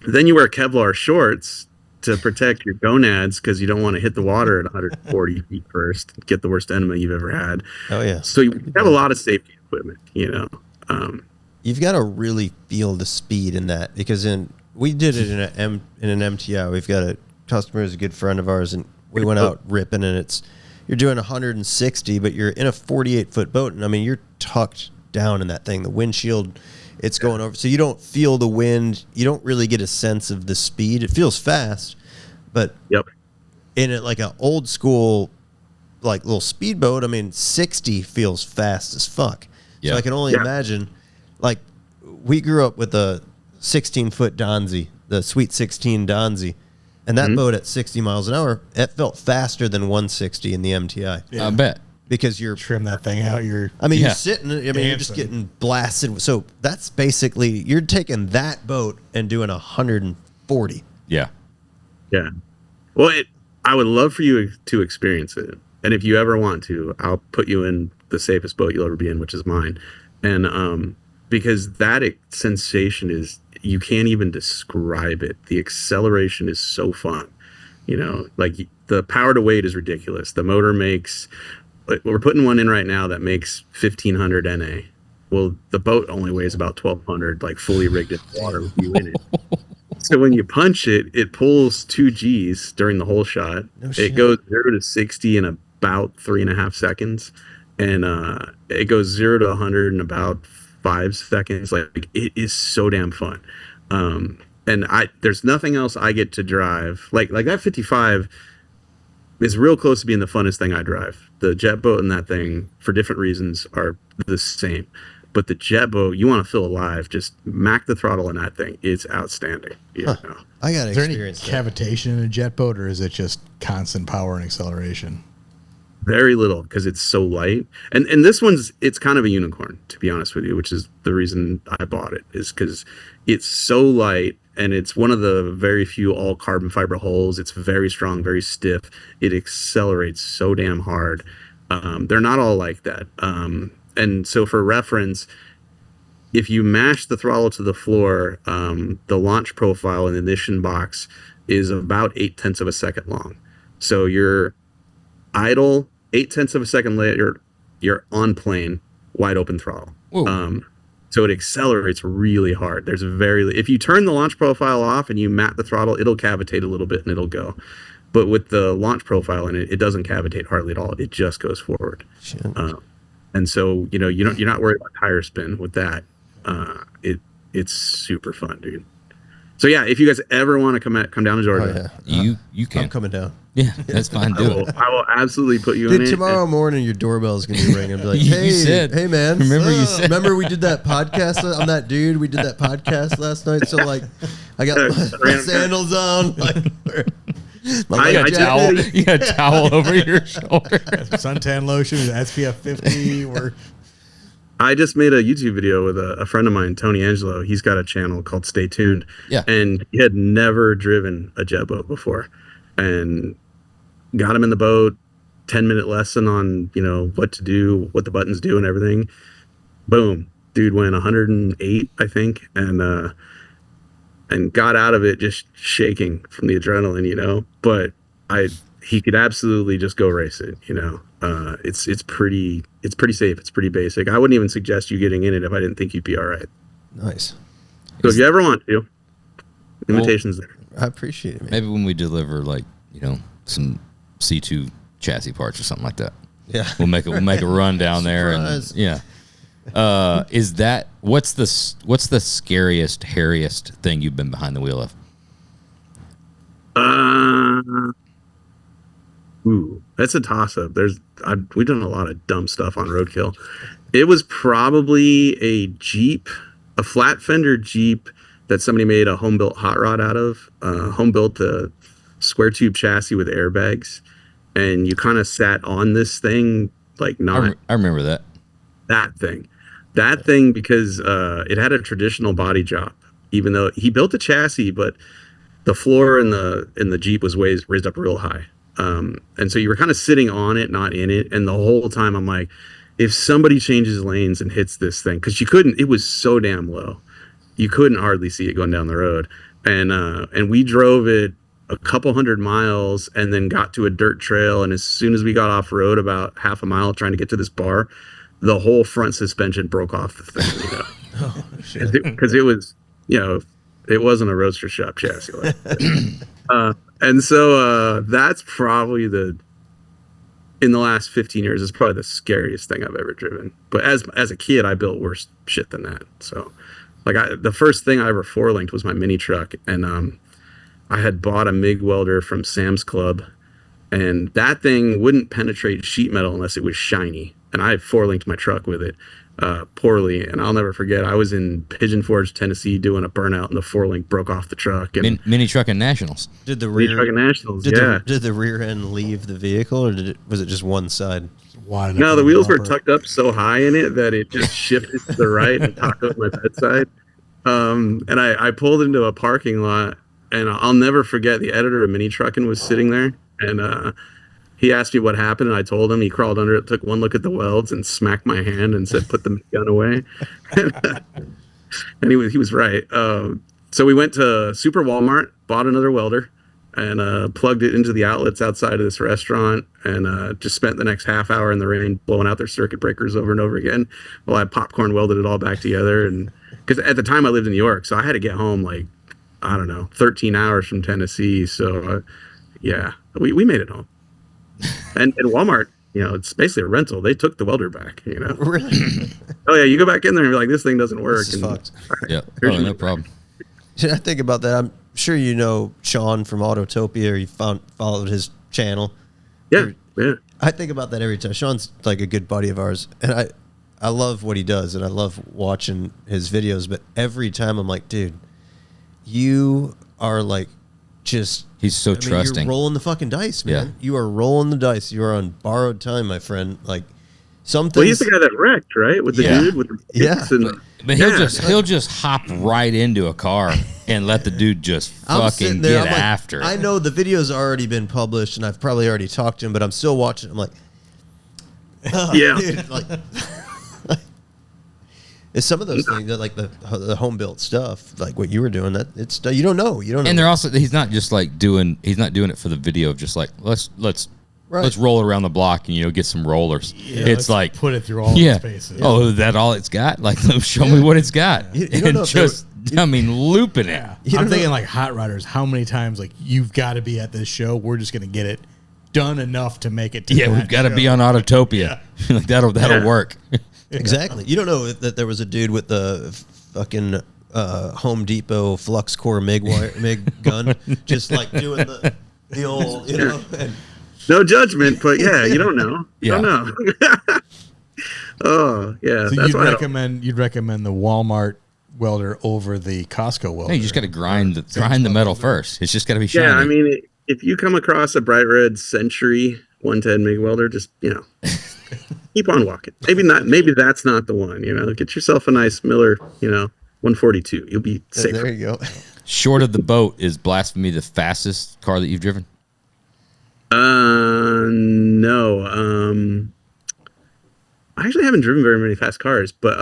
you wear Kevlar shorts to protect your gonads because you don't want to hit the water at 140 feet first, get the worst enema you've ever had. Oh yeah. So you have a lot of safety equipment, You've got to really feel the speed in that because we did it in an MTI. We've got a customer who's a good friend of ours, and we went out ripping, and you're doing 160, but you're in a 48-foot boat, and I mean, you're tucked down in that thing. The windshield, it's going over, so you don't feel the wind. You don't really get a sense of the speed. It feels fast, but in it like an old school, like little speedboat, I mean, 60 feels fast as fuck. So I can only imagine, like, we grew up with a 16-foot Donzi, the Sweet 16 Donzi, and that boat at 60 miles an hour, it felt faster than 160 in the MTI. Yeah. I bet. Because you're trim that thing out. You're sitting. I mean, you're just getting blasted. So that's basically you're taking that boat and doing 140. Yeah. Yeah. Well, I would love for you to experience it, and if you ever want to, I'll put you in the safest boat you'll ever be in, which is mine, and because that sensation is. You can't even describe it. The acceleration is so fun. Like the power to weight is ridiculous. The motor makes, we're putting one in right now that makes 1,500 NA. Well, the boat only weighs about 1,200, like fully rigged in water with you in it. So when you punch it, it pulls 2 Gs during the whole shot. It goes 0 to 60 in about 3.5 seconds. And it goes 0 to 100 in about 5 seconds. Like it is so damn fun. And there's nothing else I get to drive like that 55 is real close to being the funnest thing I drive. The jet boat and that thing for different reasons are the same, but the jet boat, you want to feel alive, just mac the throttle in that thing. It's outstanding. I got to experience that. Is there any cavitation in a jet boat, or is it just constant power and acceleration? Very little because it's so light, and this it's kind of a unicorn, to be honest with you, which is the reason I bought it, is because it's so light and it's one of the very few all carbon fiber hulls. It's very strong, very stiff. It accelerates so damn hard. They're not all like that, and so for reference, if you mash the throttle to the floor, the launch profile in the ignition box is about 0.8 of a second long. So you're idle 0.8 of a second later, you're on plane, wide open throttle. So it accelerates really hard. If you turn the launch profile off and you mat the throttle, it'll cavitate a little bit and it'll go. But with the launch profile in it, it doesn't cavitate hardly at all. It just goes forward. And so you're not worried about tire spin with that. It's super fun, dude. So yeah, if you guys ever want to come down to Georgia, you can. I'm coming down. Yeah, that's fine. Do it. I will absolutely put you in it. Tomorrow morning, your doorbell is going to be ringing. Be like, hey man, remember we did that podcast? I'm that dude. We did that podcast last night. So like, I got my sandals on. You got a towel over your shoulder. Suntan lotion, SPF 50. I just made a YouTube video with a friend of mine, Tony Angelo. He's got a channel called Stay Tuned. Yeah. And he had never driven a jet boat before. And got him in the boat, 10-minute lesson on, what to do, what the buttons do and everything. Boom. Dude went 108, I think, and got out of it just shaking from the adrenaline, But he could absolutely just go race it, It's pretty safe. It's pretty basic. I wouldn't even suggest you getting in it if I didn't think you'd be all right. Nice. So if you ever want to, invitations there. I appreciate it, man. Maybe when we deliver some C2 chassis parts or something like that. Yeah. We'll make a run down there and what's the scariest, hairiest thing you've been behind the wheel of? That's a toss-up. We've done a lot of dumb stuff on Roadkill. It was probably a Jeep, a flat fender Jeep that somebody made a home-built hot rod out of. Home-built a square tube chassis with airbags, and you kind of sat on this thing I remember that. That thing because it had a traditional body job. Even though he built the chassis, but the floor in the Jeep was raised up real high. And so you were kind of sitting on it, not in it. And the whole time I'm like, if somebody changes lanes and hits this thing, because it was so damn low, you couldn't hardly see it going down the road. And we drove it a couple 100 miles and then got to a dirt trail. And as soon as we got off road about half a mile trying to get to this bar, the whole front suspension broke off the thing, Oh, shit. Because it was, it wasn't a roadster shop chassis. And so that's probably in the last 15 years, it's probably the scariest thing I've ever driven. But as a kid, I built worse shit than that. So the first thing I ever four-linked was my mini truck. And I had bought a MIG welder from Sam's Club. And that thing wouldn't penetrate sheet metal unless it was shiny. And I four-linked my truck with it poorly. And I'll never forget, I was in Pigeon Forge, Tennessee, doing a burnout, and the four-link broke off the truck. And Mini Truck and Nationals. Did the Mini Truck and Nationals, yeah. Did the rear end leave the vehicle, or was it just one side? No, the wheels were tucked up so high in it that it just shifted to the right and topped up my bedside. And I pulled into a parking lot, and I'll never forget, the editor of Mini Truckin' was sitting there, and he asked me what happened, and I told him. He crawled under it, took one look at the welds, and smacked my hand and said, "Put the gun away." And he was right. So we went to Super Walmart, bought another welder, and plugged it into the outlets outside of this restaurant, and just spent the next half hour in the rain blowing out their circuit breakers over and over again while I popcorn welded it all back together. And because at the time I lived in New York, so I had to get home 13 hours from Tennessee. So yeah, we made it home. And Walmart, it's basically a rental. They took the welder back, Really? Oh yeah, you go back in there and be like, this thing doesn't work. This is fucked. Yeah, no problem. I think about that. I'm sure you know Sean from Autotopia, or you followed his channel. Yeah. I think about that every time. Sean's like a good buddy of ours, and I love what he does, and I love watching his videos. But every time I'm like, dude, you are he's so trusting. You're rolling the fucking dice, man. Yeah. You are rolling the dice. You are on borrowed time, my friend. Something. Well, he's the guy that wrecked, right? With the dude with the But he'll just hop right into a car and let the dude just fucking get after it. I know the video's already been published, and I've probably already talked to him, but I'm still watching. I'm like, yeah. Dude, it's some of those things that the home built stuff, like what you were doing. That it's you don't know. And they're also he's not just doing it for the video of just let's roll around the block and get some rollers. Yeah, it's put it through all the spaces. Oh, is that all it's got? Show me what it's got. You don't know looping it. Yeah. I'm thinking hot rodders. How many times you've got to be at this show? We're just gonna get it done enough to make it. We've got to be on Autotopia. Yeah. That'll work. Exactly. You don't know that there was a dude with the fucking Home Depot flux core MIG gun, just doing the old, And, no judgment, but yeah, you don't know. You don't know. Oh yeah. So you'd recommend the Walmart welder over the Costco welder. No, you just got to grind the metal first. It's just got to be shiny. Yeah, I mean, if you come across a bright red Century 110 MIG welder, just keep on walking. Maybe not. Maybe that's not the one. Get yourself a nice Miller. 142. You'll be safe. There you go. Short of the boat, is Blasphemy the fastest car that you've driven? No. I actually haven't driven very many fast cars, but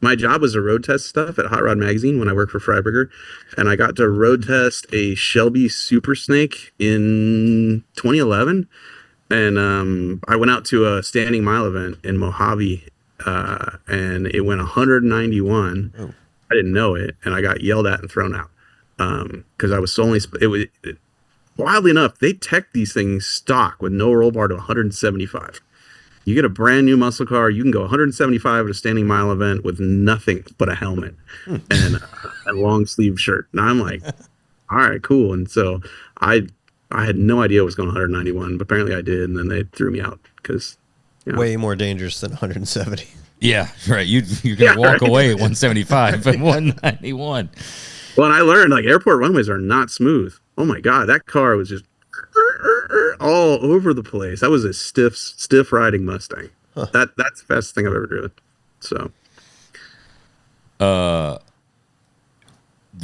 my job was to road test stuff at Hot Rod Magazine when I worked for Freiburger, and I got to road test a Shelby Super Snake in 2011, and I went out to a standing mile event in Mojave, and it went 191. Oh. I didn't know it, and I got yelled at and thrown out because I was only. Wildly enough, they tech these things stock with no roll bar to 175. You get a brand new muscle car, you can go 175 at a standing mile event with nothing but a helmet and a long sleeve shirt. And I'm like, all right, cool. And so I had no idea it was going 191, but apparently I did. And then they threw me out because way more dangerous than 170. Yeah, right. You're going to walk away at 175 but 191. Well, and I learned airport runways are not smooth. Oh my God, that car was just all over the place. That was a stiff riding Mustang. Huh. That's the best thing I've ever driven. So,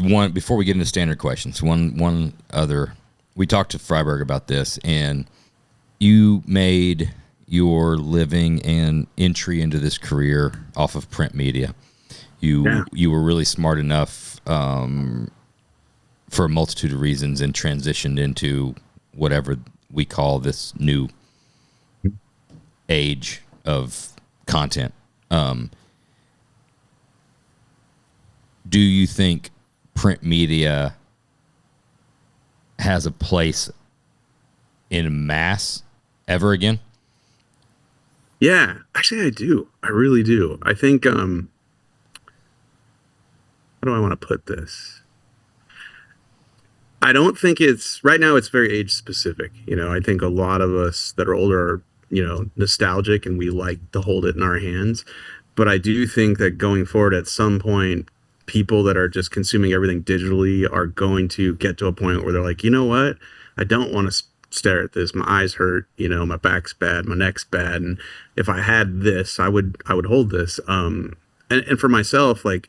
one before we get into standard questions, one other. We talked to Freiburg about this, and you made your living and entry into this career off of print media. You were really smart enough for a multitude of reasons and transitioned into whatever we call this new age of content. Do you think print media has a place in mass ever again? Yeah, actually I do. I really do. I think, how do I want to put this? I don't think right now it's very age specific. I think a lot of us that are older are, nostalgic and we like to hold it in our hands. But I do think that going forward at some point, people that are just consuming everything digitally are going to get to a point where they're like, you know what? I don't want to stare at this. My eyes hurt, my back's bad, my neck's bad. And if I had this, I would hold this. And for myself, like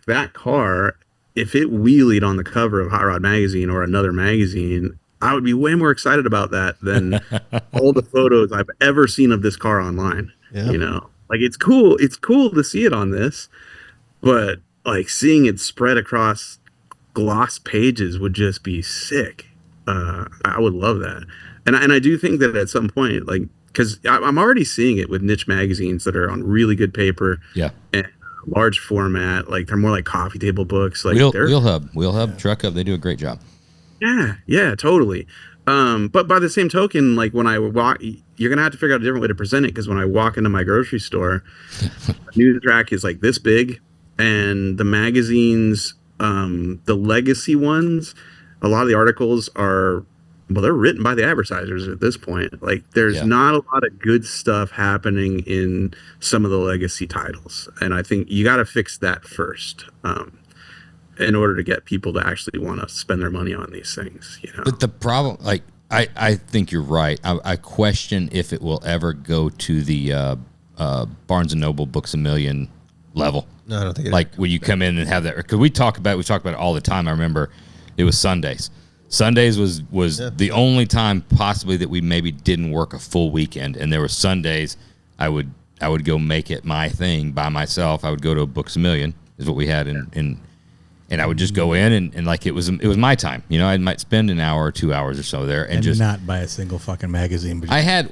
that car, if it wheelied on the cover of Hot Rod Magazine or another magazine, I would be way more excited about that than all the photos I've ever seen of this car online. Yeah. It's cool. It's cool to see it on this, but seeing it spread across gloss pages would just be sick. I would love that. And I do think that at some point, because I'm already seeing it with niche magazines that are on really good paper. Yeah. And large format, they're more like coffee table books. Wheel Hub, Truck Hub, they do a great job. Yeah, totally. But by the same token, when I walk, you're gonna have to figure out a different way to present it, because when I walk into my grocery store, the news rack is this big, and the magazines, the legacy ones, a lot of the articles are, they're written by the advertisers at this point. There's not a lot of good stuff happening in some of the legacy titles. And I think you got to fix that first in order to get people to actually want to spend their money on these things. But the problem, I think you're right. I question if it will ever go to the Barnes & Noble Books A Million level. No, I don't think it when you come in and have that. Because we talk about it all the time. I remember it was Sundays. Sundays was the only time possibly that we maybe didn't work a full weekend, and there were Sundays I would go make it my thing by myself. I would go to a Books A Million, is what we had and I would just go in and it was my time. I might spend an hour or 2 hours or so there and just not buy a single fucking magazine. But I had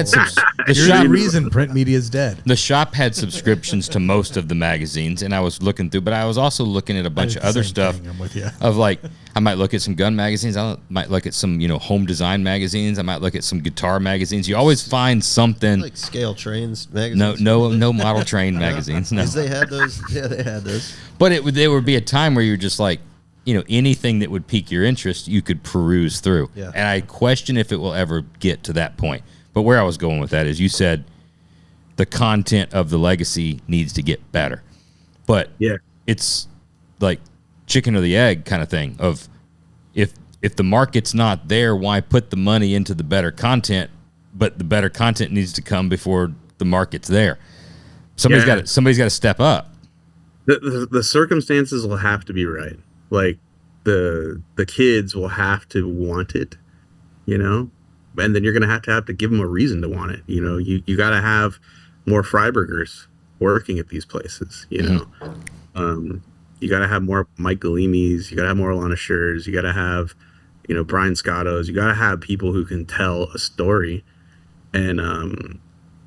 some. There's a reason print media is dead. The shop had subscriptions to most of the magazines, and I was looking through, but I was also looking at a bunch of other stuff. I'm with you. Of I might look at some gun magazines. I might look at some home design magazines. I might look at some guitar magazines. You always find something like Scale Trains magazines. No model train magazines. No, because they had those. Yeah, they had those. But there would be a time where you're just anything that would pique your interest, you could peruse through. Yeah. And I question if it will ever get to that point. But where I was going with that is, you said the content of the legacy needs to get better. But it's like chicken or the egg kind of thing of if the market's not there, why put the money into the better content but the better content needs to come before the market's there. Somebody's got to step up. The circumstances will have to be right. Like the kids will have to want it, you know, and then you're going to have to give them a reason to want it. You know, you got to have more Freiburgers working at these places, you know. You got to have more Mike Galimis. You got to have more Alana Schurz. You got to have, you know, Brian Scottos. You got to have people who can tell a story. And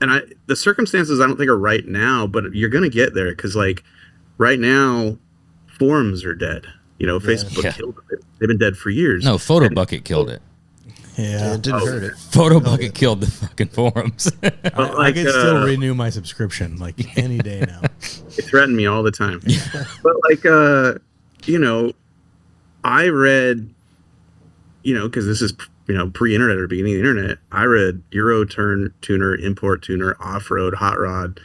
the circumstances I don't think are right now, but you're going to get there because, like, right now, forums are dead. You know, Facebook killed it. They've been dead for years. No, PhotoBucket killed it. Yeah, it didn't hurt it. PhotoBucket killed the fucking forums. I can still renew my subscription like any day now. They threaten me all the time. But like, you know, I read, you know, because this is, you know, pre-internet or beginning of the internet, I read Euro tuner, import tuner, off-road, hot rod,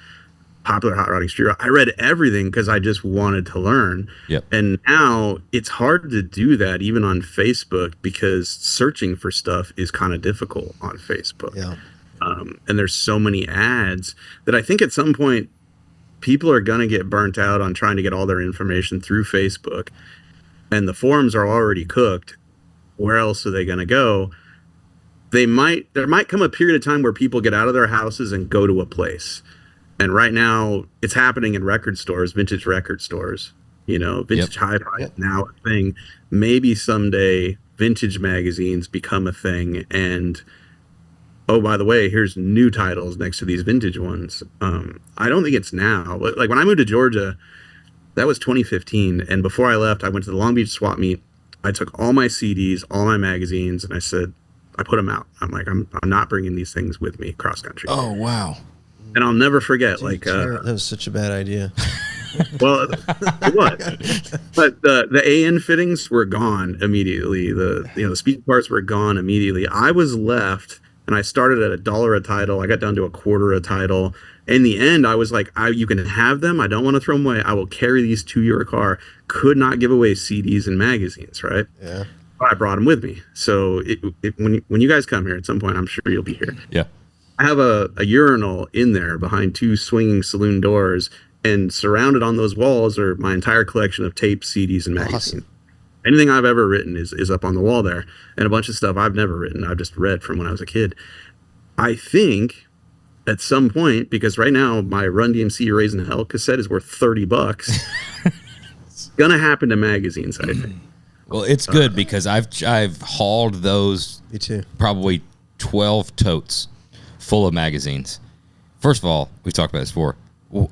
popular hot rodding, street rod. I read everything because I just wanted to learn. Yep. And now it's hard to do that even on Facebook because searching for stuff is kind of difficult on Facebook. Yeah. And there's so many ads that I think at some point people are going to get burnt out on trying to get all their information through Facebook. And the forums are already cooked. Where else are they going to go? There might come a period of time where people get out of their houses and go to a place. And right now, it's happening in record stores, vintage record stores. You know, vintage hi-fi is now a thing. Maybe someday vintage magazines become a thing. And, oh, by the way, here's new titles next to these vintage ones. I don't think it's now. Like, when I moved to Georgia, that was 2015. And before I left, I went to the Long Beach swap meet. I took all my CDs, all my magazines, and I said, I put them out. I'm like, I'm not bringing these things with me cross country. Oh, wow. And I'll never forget, Dude, that was such a bad idea. Well, it was. But the AN fittings were gone immediately. The speed parts were gone immediately. I was left, and I started at $1 a title. I got down to $0.25 a title. In the end, I was like, you can have them. I don't want to throw them away. I will carry these to your car. Could not give away CDs and magazines, right? Yeah. But I brought them with me. So when you guys come here at some point, I'm sure you'll be here. Yeah. I have a urinal in there behind two swinging saloon doors, and surrounded on those walls are my entire collection of tapes, CDs, and magazines. Awesome. Anything I've ever written is up on the wall there, and a bunch of stuff I've never written. I've just read from when I was a kid. I think at some point, because right now my Run DMC Raising Hell cassette is worth $30. It's gonna happen to magazines, I think. Well, it's good because I've hauled those. Me too. Probably 12 totes full of magazines. First of all, we've talked about this before.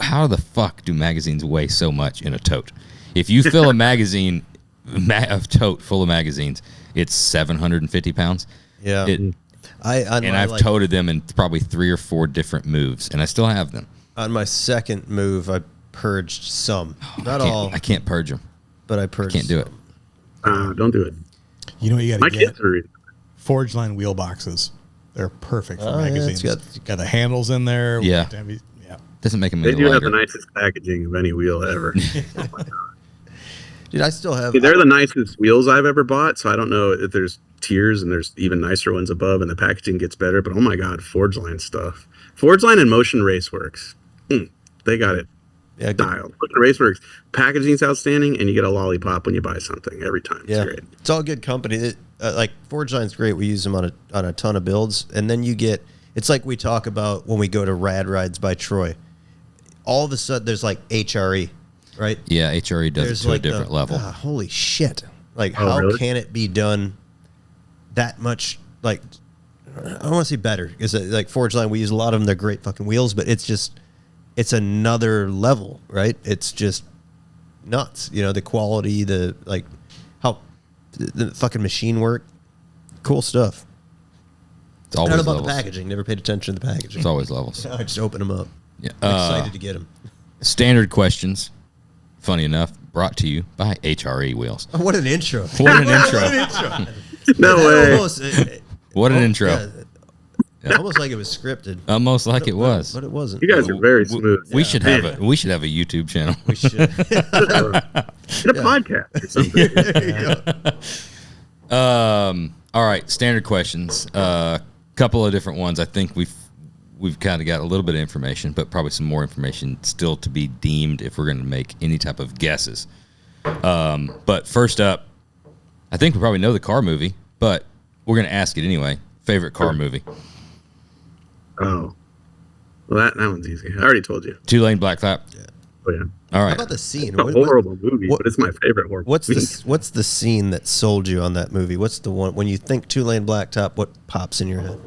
How the fuck do magazines weigh so much in a tote? If you fill a magazine, a tote full of magazines, it's 750 pounds. Yeah. I've toted them in probably 3 or 4 different moves, and I still have them. On my second move, I purged some. Not all. I can't purge them. But I purged I can't do it. Don't do it. You know what you got to get? Kids are reading. Forge line wheel boxes. They're perfect for magazines. Got the handles in there. Yeah. Doesn't make them. They do have the nicest packaging of any wheel ever. Dude, I still have. They're the nicest wheels I've ever bought. So I don't know if there's tiers and there's even nicer ones above, and the packaging gets better. But oh my god, Forge line stuff. Forge line and Motion Raceworks. They got it. Yeah, dialed. Raceworks packaging's outstanding, and you get a lollipop when you buy something every time. It's great. It's all good company. Like Forge Line's great. We use them on a ton of builds, and then you get. It's like we talk about when we go to Rad Rides by Troy. All of a sudden, there's like HRE, right? Yeah, HRE does it to a different level. Holy shit! Like, how can it be done that much? Like, I don't want to say better because like Forge Line, we use a lot of them. They're great fucking wheels, but it's another level, right? It's just nuts. You know, the quality, how the fucking machine work. Cool stuff. It's always I don't know about levels. the packaging. Never paid attention to the packaging. It's always levels. I just open them up. Yeah. I'm excited to get them. Standard questions, funny enough, brought to you by HRE Wheels. Oh, what an intro. What an intro. What an intro. No way. What an intro. Yeah. Almost like it was scripted. Almost like it was. But it wasn't. You guys are very smooth. We should have a YouTube channel. We should. Get a podcast or something. All right, standard questions. couple of different ones. I think we've kind of got a little bit of information, but probably some more information still to be deemed if we're going to make any type of guesses. But first up, I think we probably know the car movie, but we're going to ask it anyway. Favorite car movie? Oh, well, that one's easy. I already told you. 2-Lane Blacktop. Yeah. Oh yeah. All right. How about the scene? It's a horrible movie, but it's my favorite horror movie. What's the scene that sold you on that movie? What's the one when you think 2-Lane Blacktop? What pops in your head?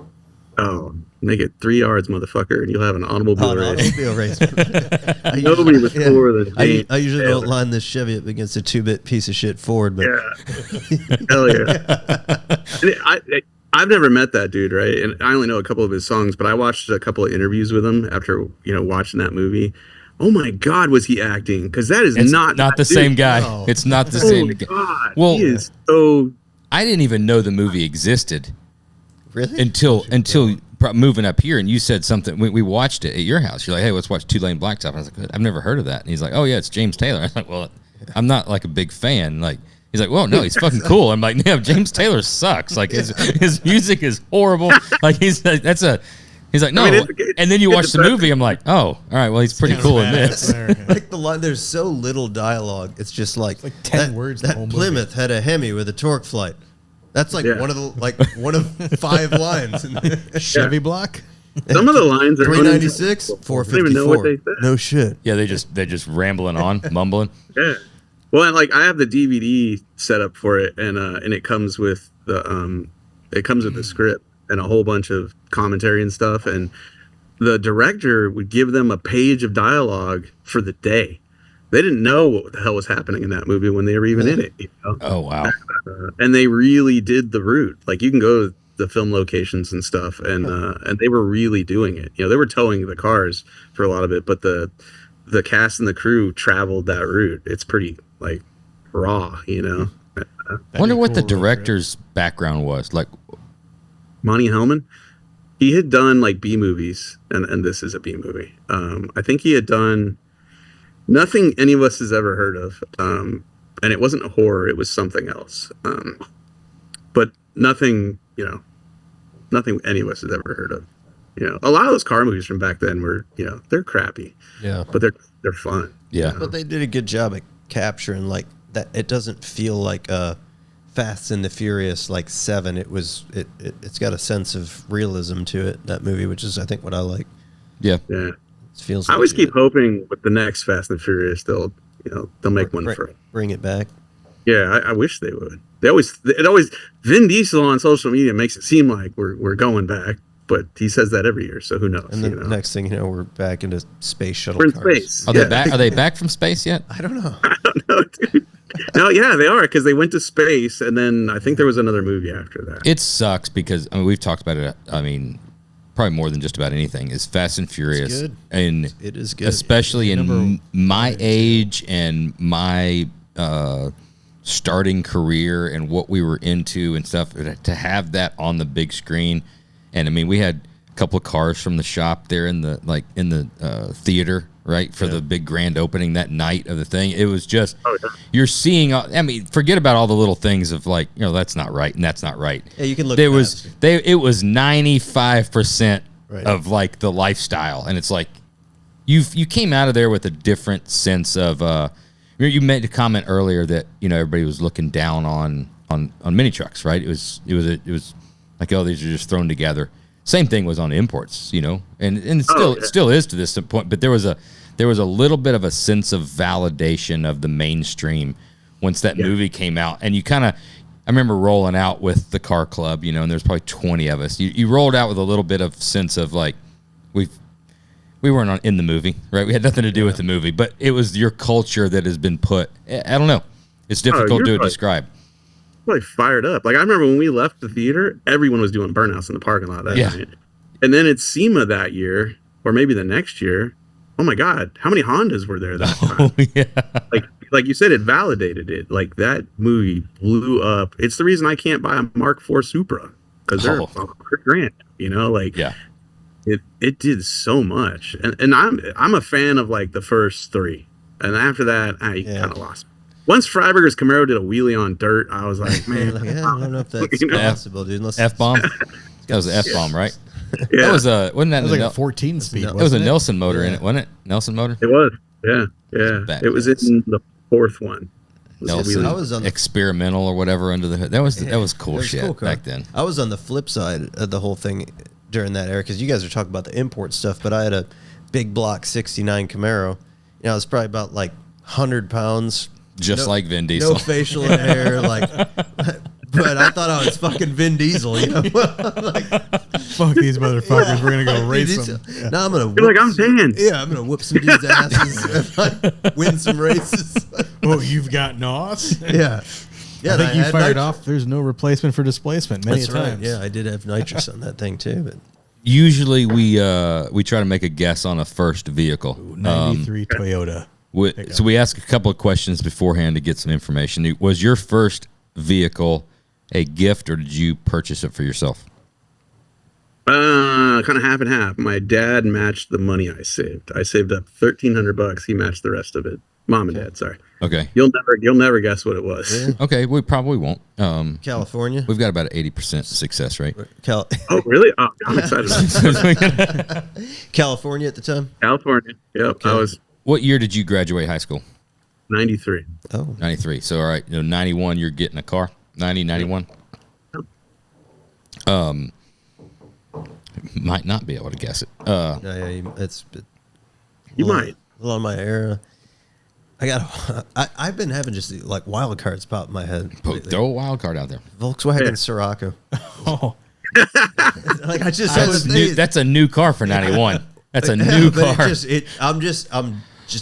Oh, make it 3 yards, motherfucker, and you'll have an automobile race. Automobile race. Nobody was cooler than James I usually Taylor. don't line this Chevy up against a 2-bit piece of shit Ford, but Yeah. Hell yeah. And I've never met that dude, right? And I only know a couple of his songs, but I watched a couple of interviews with him after, watching that movie. Oh my God, was he acting? Because that is not the dude. same guy. No. It's not the Oh same my guy. God. Well, He is so... I didn't even know the movie existed really? until moving up here, and you said something. We watched it at your house. You're like, hey, let's watch 2-Lane Blacktop. And I was like, I've never heard of that. And he's like, oh yeah, it's James Taylor. I was like, well, I'm not like a big fan. Like, he's like, well, no, he's fucking cool. I'm like, yeah, James Taylor sucks. Like his music is horrible. Like he's like no. And then you watch the movie. I'm like, oh, all right, well, he's pretty cool in this. Like the line, there's so little dialogue. It's just like 10 words. That Plymouth had a Hemi with a torque flight. That's like one of 5 lines. Chevy block. Some of the lines are 396, I don't even know what they 454. said. No shit. Yeah, they're just rambling on, mumbling. Yeah. Well, and I have the DVD set up for it, and it comes with the script and a whole bunch of commentary and stuff. And the director would give them a page of dialogue for the day. They didn't know what the hell was happening in that movie when they were even in it. Oh wow! And they really did the route. Like you can go to the film locations and stuff, and they were really doing it. They were towing the cars for a lot of it, but the cast and the crew traveled that route. It's pretty raw, I wonder what the director's background was like. Monty Hellman, he had done B movies, and this is a B movie. I think he had done nothing any of us has ever heard of, and it wasn't a horror; it was something else. But nothing any of us has ever heard of. A lot of those car movies from back then were, they're crappy. Yeah, but they're fun. Yeah, but they did a good job at capturing that. It doesn't feel like Fast and the Furious 7. It's got a sense of realism to it, that movie, which is I think what I like. Yeah. It feels. I always keep hoping with the next Fast and Furious they'll make one for bring it back. Yeah, I wish they would. It always Vin Diesel on social media makes it seem like we're going back, but he says that every year, so who knows? And then next thing you know, we're back into space shuttle. We're in cars. space. Are they back? Are they back from space yet? I don't know. I don't know, dude. No, yeah, they are, because they went to space, and then I think there was another movie after that. It sucks because we've talked about it. Probably more than just about anything is Fast and Furious. It's good. And it is good, especially in my age and my starting career and what we were into and stuff. To have that on the big screen, and we had a couple of cars from the shop there in the theater. Right, for the big grand opening that night of the thing. It was just, you're seeing, forget about all the little things of that's not right and that's not right. Yeah, you can look It was 95% of the lifestyle. And it's you came out of there with a different sense of, you made a comment earlier that, everybody was looking down on mini trucks, right? It was like, oh, these are just thrown together. Same thing was on imports, and it still is to this point. But there was a little bit of a sense of validation of the mainstream once that movie came out, and I remember rolling out with the car club, and there's probably 20 of us. You rolled out with a little bit of sense of we weren't in the movie, right? We had nothing to do with the movie, but it was your culture that has been put. I don't know. It's difficult to describe. Fired up. I remember when we left the theater, everyone was doing burnouts in the parking lot that night. And then at SEMA that year, or maybe the next year, oh my God, how many Hondas were there that time? Yeah. Like you said, it validated it. That movie blew up. It's the reason I can't buy a Mark IV Supra, because they're $100,000. It did so much. And I'm a fan of the first 3. And after that, I kind of lost me. Once Freiburger's Camaro did a wheelie on dirt, I was like, man, I don't know if that's possible, dude. Unless F-bomb. That was the F-bomb, right? Yeah. That was wasn't that, That was like a 14 speed. it was a Nelson motor in it, wasn't it? Nelson motor? It was. Yeah. It was in the fourth one. Nelson I was on the experimental or whatever under the hood. That was cool shit cool back then. I was on the flip side of the whole thing during that era because you guys are talking about the import stuff, but I had a big block 69 Camaro. You know, it was probably about like 100 pounds. Just like Vin Diesel. No facial hair, like. But I thought I was fucking Vin Diesel, you know. Like, fuck these motherfuckers. We're gonna go race them. Yeah. Now I'm gonna. You're like, I'm Dan. Yeah, I'm gonna whoop some dudes' asses, and win some races. Oh, you've got NOS? Yeah. Yeah, I think you fired nitrous. off. There's no replacement for displacement many That's times. right. Yeah, I did have nitrous on that thing too. But Usually we try to make a guess on a first vehicle. 93 Toyota. So we ask a couple of questions beforehand to get some information. Was your first vehicle a gift, or did you purchase it for yourself? Kind of half and half. My dad matched the money I saved. I saved up $1,300. He matched the rest of it. Mom and dad, sorry. Okay. You'll never guess what it was. Yeah. Okay, we probably won't. California. We've got about an 80% success rate. Oh, really? Oh, I'm excited. California at the time. California. Yep. Okay. I was What year did you graduate high school? 93. Oh, 93. So, all right, 91, you're getting a car. 90, 91. Might not be able to guess it. it's You might. a lot of my era. I've been having just like wild cards pop in my head. lately. Throw a wild card out there. Volkswagen Scirocco. Oh, Like I just had this thing. That's a new car for 91. That's a new But car. I'm just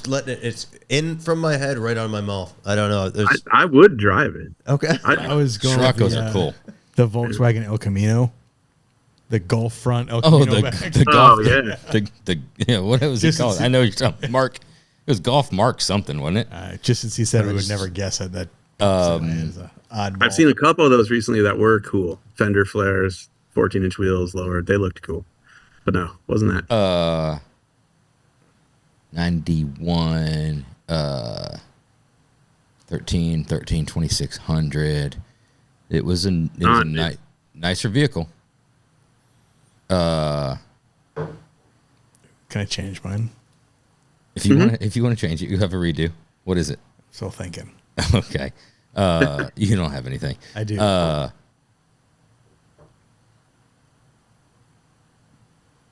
letting it. It's in from my head right on my mouth. I don't know. I would drive it. Okay. I was going with Scirocco's the, are cool. The Volkswagen El Camino. The Gulf front El Oh, Camino back. the golf. Oh, yeah. What was it Just called? to see- I know you're talking Mark. It was Golf Mark something, wasn't it? Just since he said we would never guess it, that is a oddball. I've seen a couple of those recently that were cool. Fender flares, 14-inch wheels, lowered. They looked cool. But no, wasn't that. 91, 2600. It was a nicer vehicle. Can I change mine? If you want to change it, you have a redo. What is it? Still thinking. Okay. You don't have anything. I do.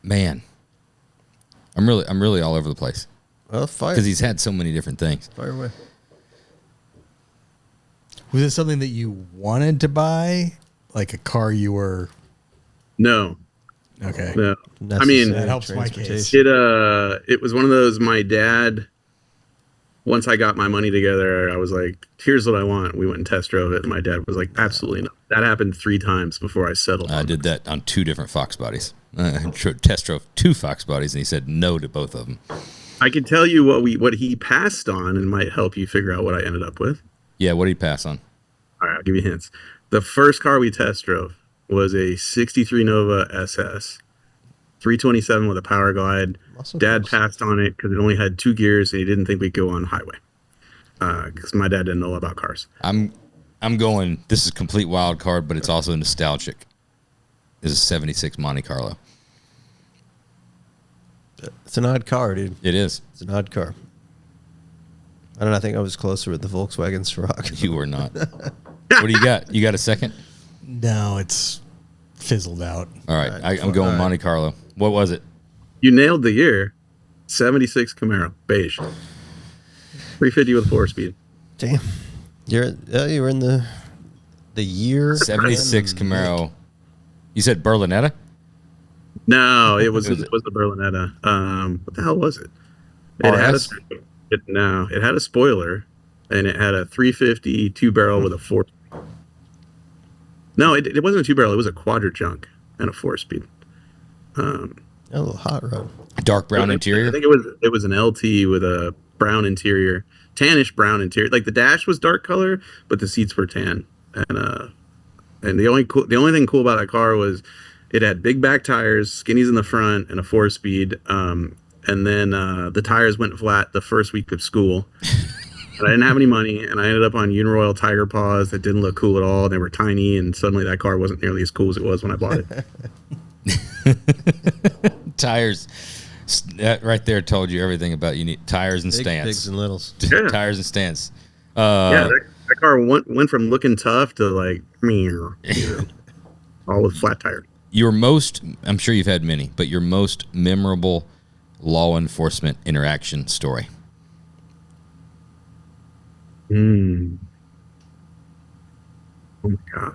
Man, I'm really all over the place Well, fire. because he's had so many different things. Fire away. Was it something that you wanted to buy? Like a car you were... No. Okay. No. I Necessary mean, That helps my case. transportation. it was one of those. My dad, once I got my money together, I was like, "Here's what I want." We went and test drove it, and my dad was like, "Absolutely not." That happened 3 times before I settled. I did that on 2 different Fox bodies. Test drove 2 Fox bodies, and he said no to both of them. I can tell you what he passed on, and might help you figure out what I ended up with. Yeah, what did he pass on? All right, I'll give you hints. The first car we test drove was a 63 Nova SS, 327 with a power glide. Muscle Dad cars. passed on it because it only had 2 gears, and he didn't think we'd go on highway. Because my dad didn't know about cars. I'm going. This is a complete wild card, but it's also nostalgic. This is a 76 Monte Carlo. It's an odd car, dude. It is. It's an odd car. I don't know. I think I was closer with the Volkswagen Scirocco. You were not. What do you got? You got a second? No, it's fizzled out. All right. All right, I'm going all right. Monte Carlo. What was it? You nailed the year. 76 Camaro, beige. 350 with 4-speed. Damn. You were in the year 76 Camaro. You said Berlinetta? No, it was Was it was the Berlinetta. What the hell was it? RS? It had a spoiler, and it had a 350 2-barrel with a 4. No, it wasn't a 2-barrel. It was a quadra junk and a 4-speed. a little hot rod. Dark brown I interior? think it was an LT with a brown interior, tannish brown interior. Like the dash was dark color, but the seats were tan. And the only thing cool about that car was it had big back tires, skinnies in the front, and a 4-speed. And then the tires went flat the first week of school. And I didn't have any money, and I ended up on Uniroyal Tiger Paws that didn't look cool at all. They were tiny, and suddenly that car wasn't nearly as cool as it was when I bought it. Tires. That right there told you everything about you need tires and stance. Bigs and littles. Yeah. Tires and stance. That car went from looking tough to like, all with flat tire. I'm sure you've had many, but your most memorable law enforcement interaction story. Oh my God.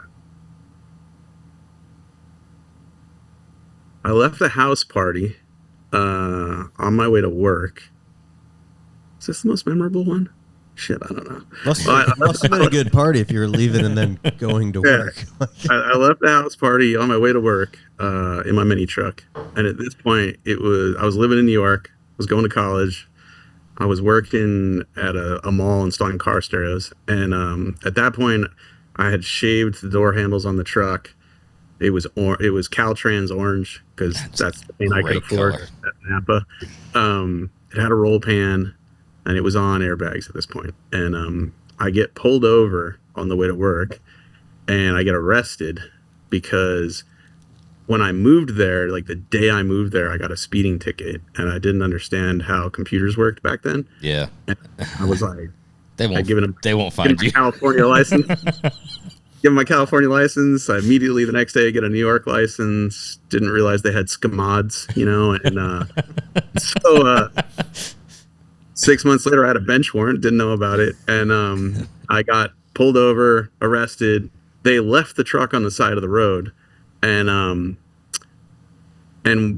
I left the house party on my way to work. Is this the most memorable one? Shit, I don't know. Must have been a good party if you were leaving and then going to work. I left the house party on my way to work in my mini truck. And at this point, I was living in New York, was going to college. I was working at a mall installing car stereos. And at that point, I had shaved the door handles on the truck. It was Caltrans orange because that's the paint I could afford at Napa. It had a roll pan, and it was on airbags at this point. And I get pulled over on the way to work, and I get arrested because when I moved there, like the day I moved there, I got a speeding ticket, and I didn't understand how computers worked back then. Yeah, and I was like, they won't find you. California license. Give them my California license. I immediately the next day get a New York license. Didn't realize they had SCMODs, and so 6 months later I had a bench warrant. Didn't know about it, and I got pulled over, arrested. They left the truck on the side of the road, and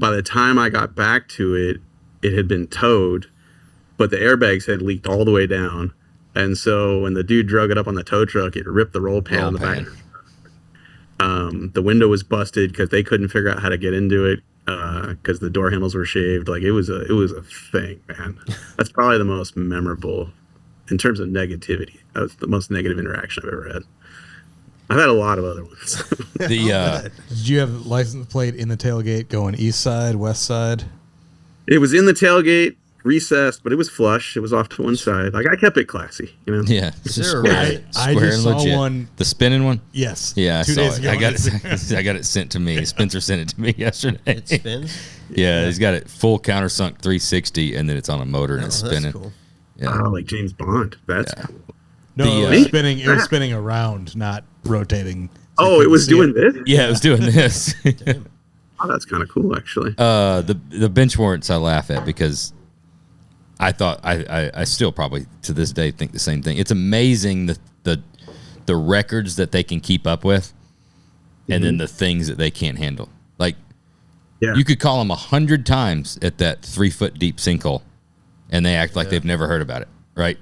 by the time I got back to it, it had been towed, but the airbags had leaked all the way down. And so when the dude drug it up on the tow truck, it ripped the roll pan on the back. The window was busted because they couldn't figure out how to get into it because the door handles were shaved. Like it was a thing, man. That's probably the most memorable in terms of negativity. That was the most negative interaction I've ever had. I've had a lot of other ones. Did you have license plate in the tailgate going east side, west side? It was in the tailgate. Recessed, but it was flush. It was off to one side. Like I kept it classy, Yeah, I just saw legit. one. The spinning one. Yes. Yeah, 2 days ago. I got it. I got it sent to me. Spencer sent it to me yesterday. It spins? Yeah, he's got it full countersunk 360, and then it's on a motor and it's spinning. Cool. Yeah, like James Bond. That's cool. No, it was spinning. It was spinning around, not rotating. So it was doing this. Yeah, it was doing this. Oh, that's kind of cool, actually. The bench warrants I laugh at because I thought I still probably to this day think the same thing. It's amazing the records that they can keep up with, and then the things that they can't handle. Like, you could call them 100 times at that 3 foot deep sinkhole, and they act like they've never heard about it, right?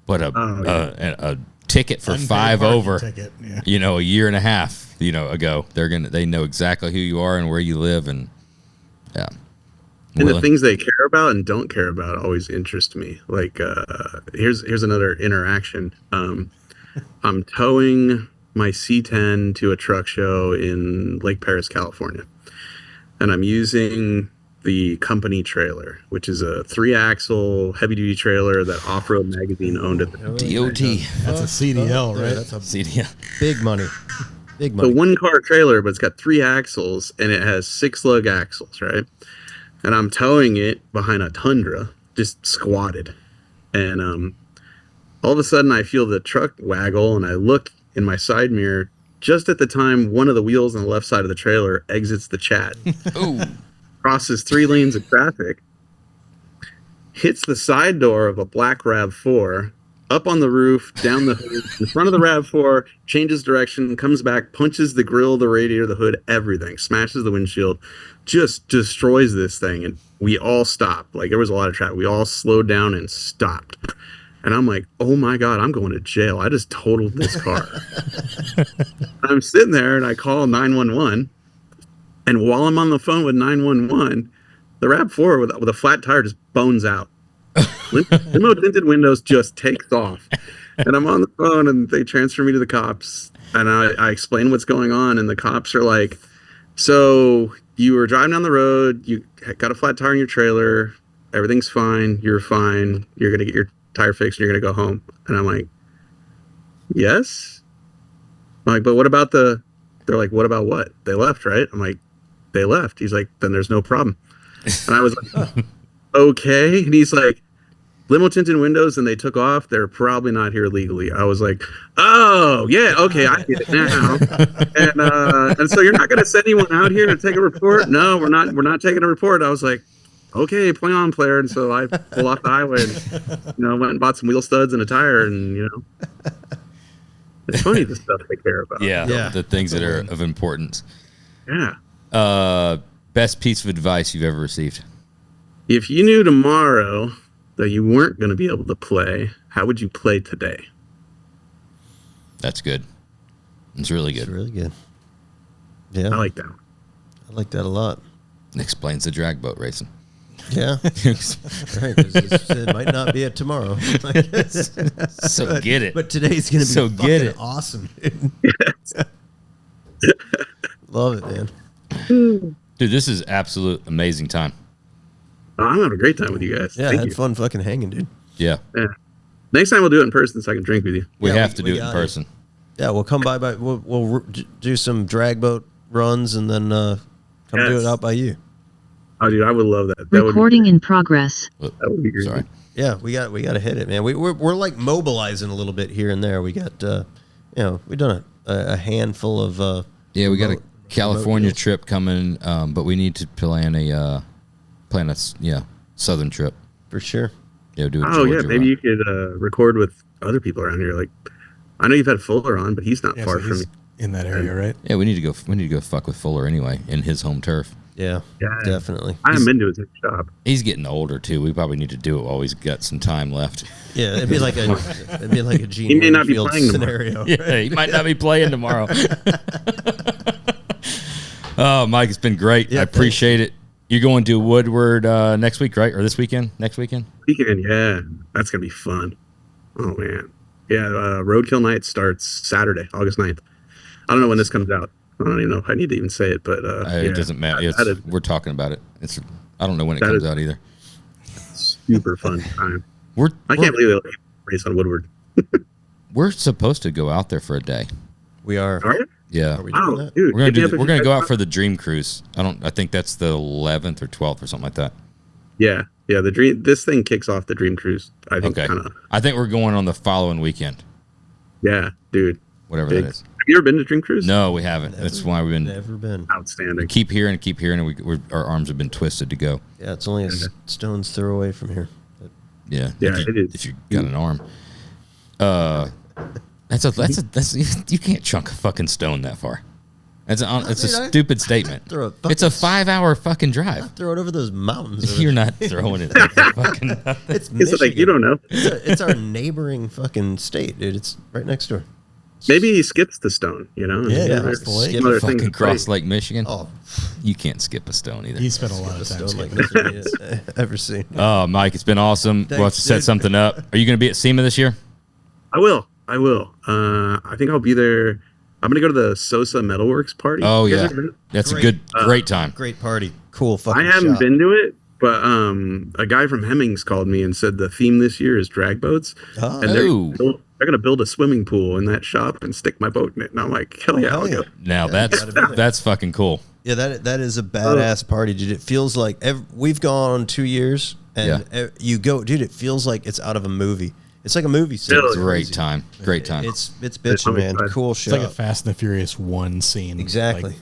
But a ticket for 5 over, ticket, a year and a half, ago, they know exactly who you are and where you live, and And the things they care about and don't care about always interest me. Like, here's another interaction. I'm towing my C10 to a truck show in Lake Paris, California. And I'm using the company trailer, which is a 3-axle heavy-duty trailer that Off-Road Magazine owned at the time. DOT. That's a CDL, right? That's a CDL. big money. Big The money. 1-car trailer, but it's got 3 axles, and it has 6-lug axles, right? And I'm towing it behind a Tundra, just squatted. And all of a sudden, I feel the truck waggle, and I look in my side mirror. Just at the time, one of the wheels on the left side of the trailer exits the chat, crosses 3 lanes of traffic, hits the side door of a black RAV4, up on the roof, down the hood, in front of the RAV4, changes direction, comes back, punches the grill, the radiator, the hood, everything, smashes the windshield, just destroys this thing. And we all stopped. Like, there was a lot of traffic. We all slowed down and stopped. And I'm like, oh my God, I'm going to jail. I just totaled this car. I'm sitting there and I call 911. And while I'm on the phone with 911, the RAV4 with a flat tire just bones out. Limo tinted windows just takes off. And I'm on the phone and they transfer me to the cops. And I explain what's going on. And the cops are like, so you were driving down the road. You got a flat tire in your trailer. Everything's fine. You're fine. You're going to get your tire fixed and you're going to go home. And I'm like, yes. I'm like, but what about they're like, what about what? They left, right? I'm like, they left. He's like, then there's no problem. And I was like, okay. And he's like, limo tinted windows and they took off. They're probably not here legally. I was like, oh yeah, okay, I get it now. And so you're not gonna send anyone out here to take a report? No, we're not taking a report. I was like, okay, play on, player. And so I pull off the highway and went and bought some wheel studs and a tire, and it's funny the stuff they care about. Yeah. The things that are of importance. Yeah. Best piece of advice you've ever received? If you knew tomorrow that you weren't going to be able to play, how would you play today? That's good. It's really good. It's really good. Yeah. I like that. I like that a lot. Explains the drag boat racing. Yeah. Right. It might not be it tomorrow. So get it. But today's going to be So fucking get it. awesome. Love it, man. Dude, this is absolute amazing time. I'm having a great time with you guys. Yeah, I Thank had you. fun fucking hanging, dude. Yeah. Next time we'll do it in person so I can drink with you. We Yeah, have to we do it in got person. Yeah, we'll come by. We'll do some drag boat runs and then come do it out by you. Oh, dude, I would love that. That Recording in progress. That would be great. Sorry. Yeah, we got to hit it, man. We're like mobilizing a little bit here and there. We got we've done a handful of Yeah, we got a California trip coming, but we need to plan a southern trip. for sure. Yeah, do a Oh Georgia yeah, maybe run. you could record with other people around here. Like, I know you've had Fuller on, but he's not Yeah, far so from he's me. in that area, right? Yeah, we need to go fuck with Fuller anyway in his home turf. Yeah, Yeah. definitely. I haven't been to his new shop. He's getting older too. We probably need to do it while he's got some time left. Yeah, it'd be like a Gene He may not be Field playing tomorrow. scenario. Yeah, he might not be playing tomorrow. Oh, Mike, it's been great. Yeah, I appreciate it. You're going to Woodward next week, right? Or this weekend? Next weekend? Weekend, yeah, that's gonna be fun. Oh man, yeah. Roadkill night starts Saturday, August 9th. I don't know when this comes out. I don't even know if I need to even say it, but It doesn't matter. We're talking about it. I don't know when it comes out either. Super fun time. I can't believe they let me race on Woodward. We're supposed to go out there for a day. We are. Are you? Yeah. Are we doing Oh, that? dude, We're hit me up if gonna you go guys out for the Dream Cruise. I think that's the 11th or 12th or something like that. Yeah. This thing kicks off the Dream Cruise. I think. Okay. Kinda, I think we're going on the following weekend. yeah, dude. Whatever Big. that is. Have you ever been to Dream Cruise? No, we haven't. That's why we've been Never been. Outstanding. keep hearing, and our arms have been twisted to go. Yeah, it's only a stone's throw away from here. But Yeah. Yeah, if it is. If you got an arm. That's you can't chunk a fucking stone that far. It's a stupid statement. It's a 5-hour fucking drive. throw it over those mountains. You're not throwing it like fucking It's It's Michigan. like you don't know. It's our neighboring fucking state, dude. It's right next door. Maybe he skips the stone. You know. Yeah, There's the lake. some other fucking things cross to Lake Michigan. Oh, You can't skip a stone either. He spent a lot a of time. stone like skipping. this I've ever seen. Oh, Mike, it's been awesome. We'll have to set dude. something up. Are you going to be at SEMA this year? I will. I think I'll be there. I'm gonna go to the Sosa Metalworks party. Oh You guys yeah, ever been? that's Great. a great time. Great party. Cool fucking I haven't shop. been to it, but a guy from Hemmings called me and said the theme this year is drag boats, Oh. and Ooh. they're gonna build a swimming pool in that shop and stick my boat in it. And I'm like, hell yeah, hell I'll yeah. go. Now gotta be there. that's fucking cool. Yeah, that is a badass party, dude. It feels like we've gone 2 years, and you go, dude. It feels like it's out of a movie. It's like a movie scene. Really? It's Great crazy. time. Great time. It's bitching, man. Cool It's show. like a Fast and the Furious 1 scene. Exactly.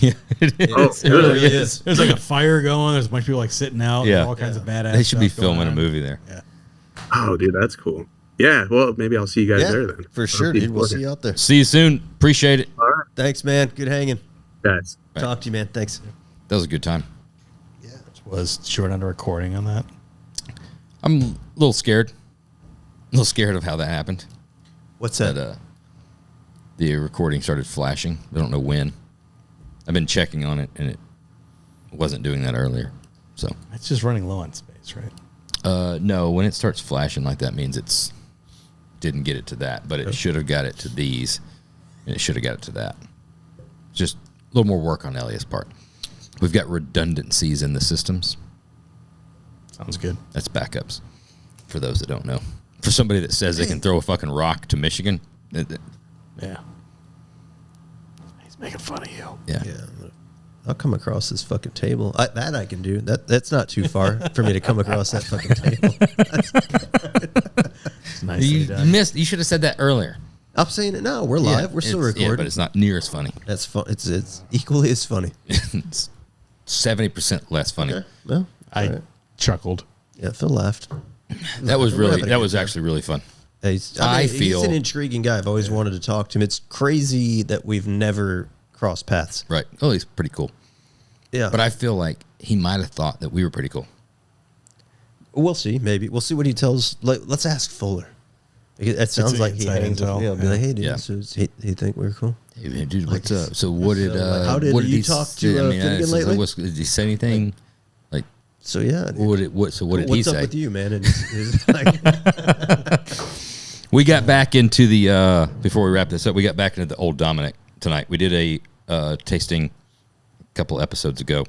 Yeah, it is. Oh, It really good. is. There's like a fire going. There's a bunch of people like sitting out. Yeah. And all kinds of badass. They should be stuff going filming a on. movie there. Yeah. Oh, dude, that's cool. Yeah, well, maybe I'll see you guys Yeah, there then. for sure, dude. We'll see you out there. See you soon. Appreciate it. All right, Thanks, man. Good hanging. guys. Talk to you, man. Thanks. That was a good time. Yeah. Was short on a recording on that. I'm a little scared. A little scared of how that happened. What's that? That the recording started flashing. I don't know when. I've been checking on it, and it wasn't doing that earlier. So It's just running low on space, right? no, when it starts flashing like that means it's didn't get it to that, but it should have got it to these, and it should have got it to that. Just a little more work on Elliot's part. We've got redundancies in the systems. Sounds good. That's backups for those that don't know. For somebody that says they can throw a fucking rock to Michigan. Yeah. He's making fun of you. Yeah. I'll come across this fucking table. That I can do. That's not too far for me to come across that fucking table. You missed. You should have said that earlier. I'm saying it now. We're live. We're still recording. Yeah, but it's not near as funny. That's fun. It's equally as funny. It's 70% less funny. Okay. Well, I chuckled. Yeah, Phil laughed. That was actually really fun. He's an intriguing guy. I've always wanted to talk to him. It's crazy that we've never crossed paths. Right. Oh, he's pretty cool. Yeah. But I feel like he might have thought that we were pretty cool. We'll see. Maybe we'll see what he tells. Let's ask Fuller. It sounds like he hangs up. Yeah, be like, hey, dude, so he think we're cool? Hey, man, dude, what's up? So what did? How did you talk to Finnegan lately? Did he say anything? Like, so yeah. What did he say? What's up with you, man? And it's like, we got back into the before we wrap this up. We got back into the Old Dominic tonight. We did a tasting a couple episodes ago.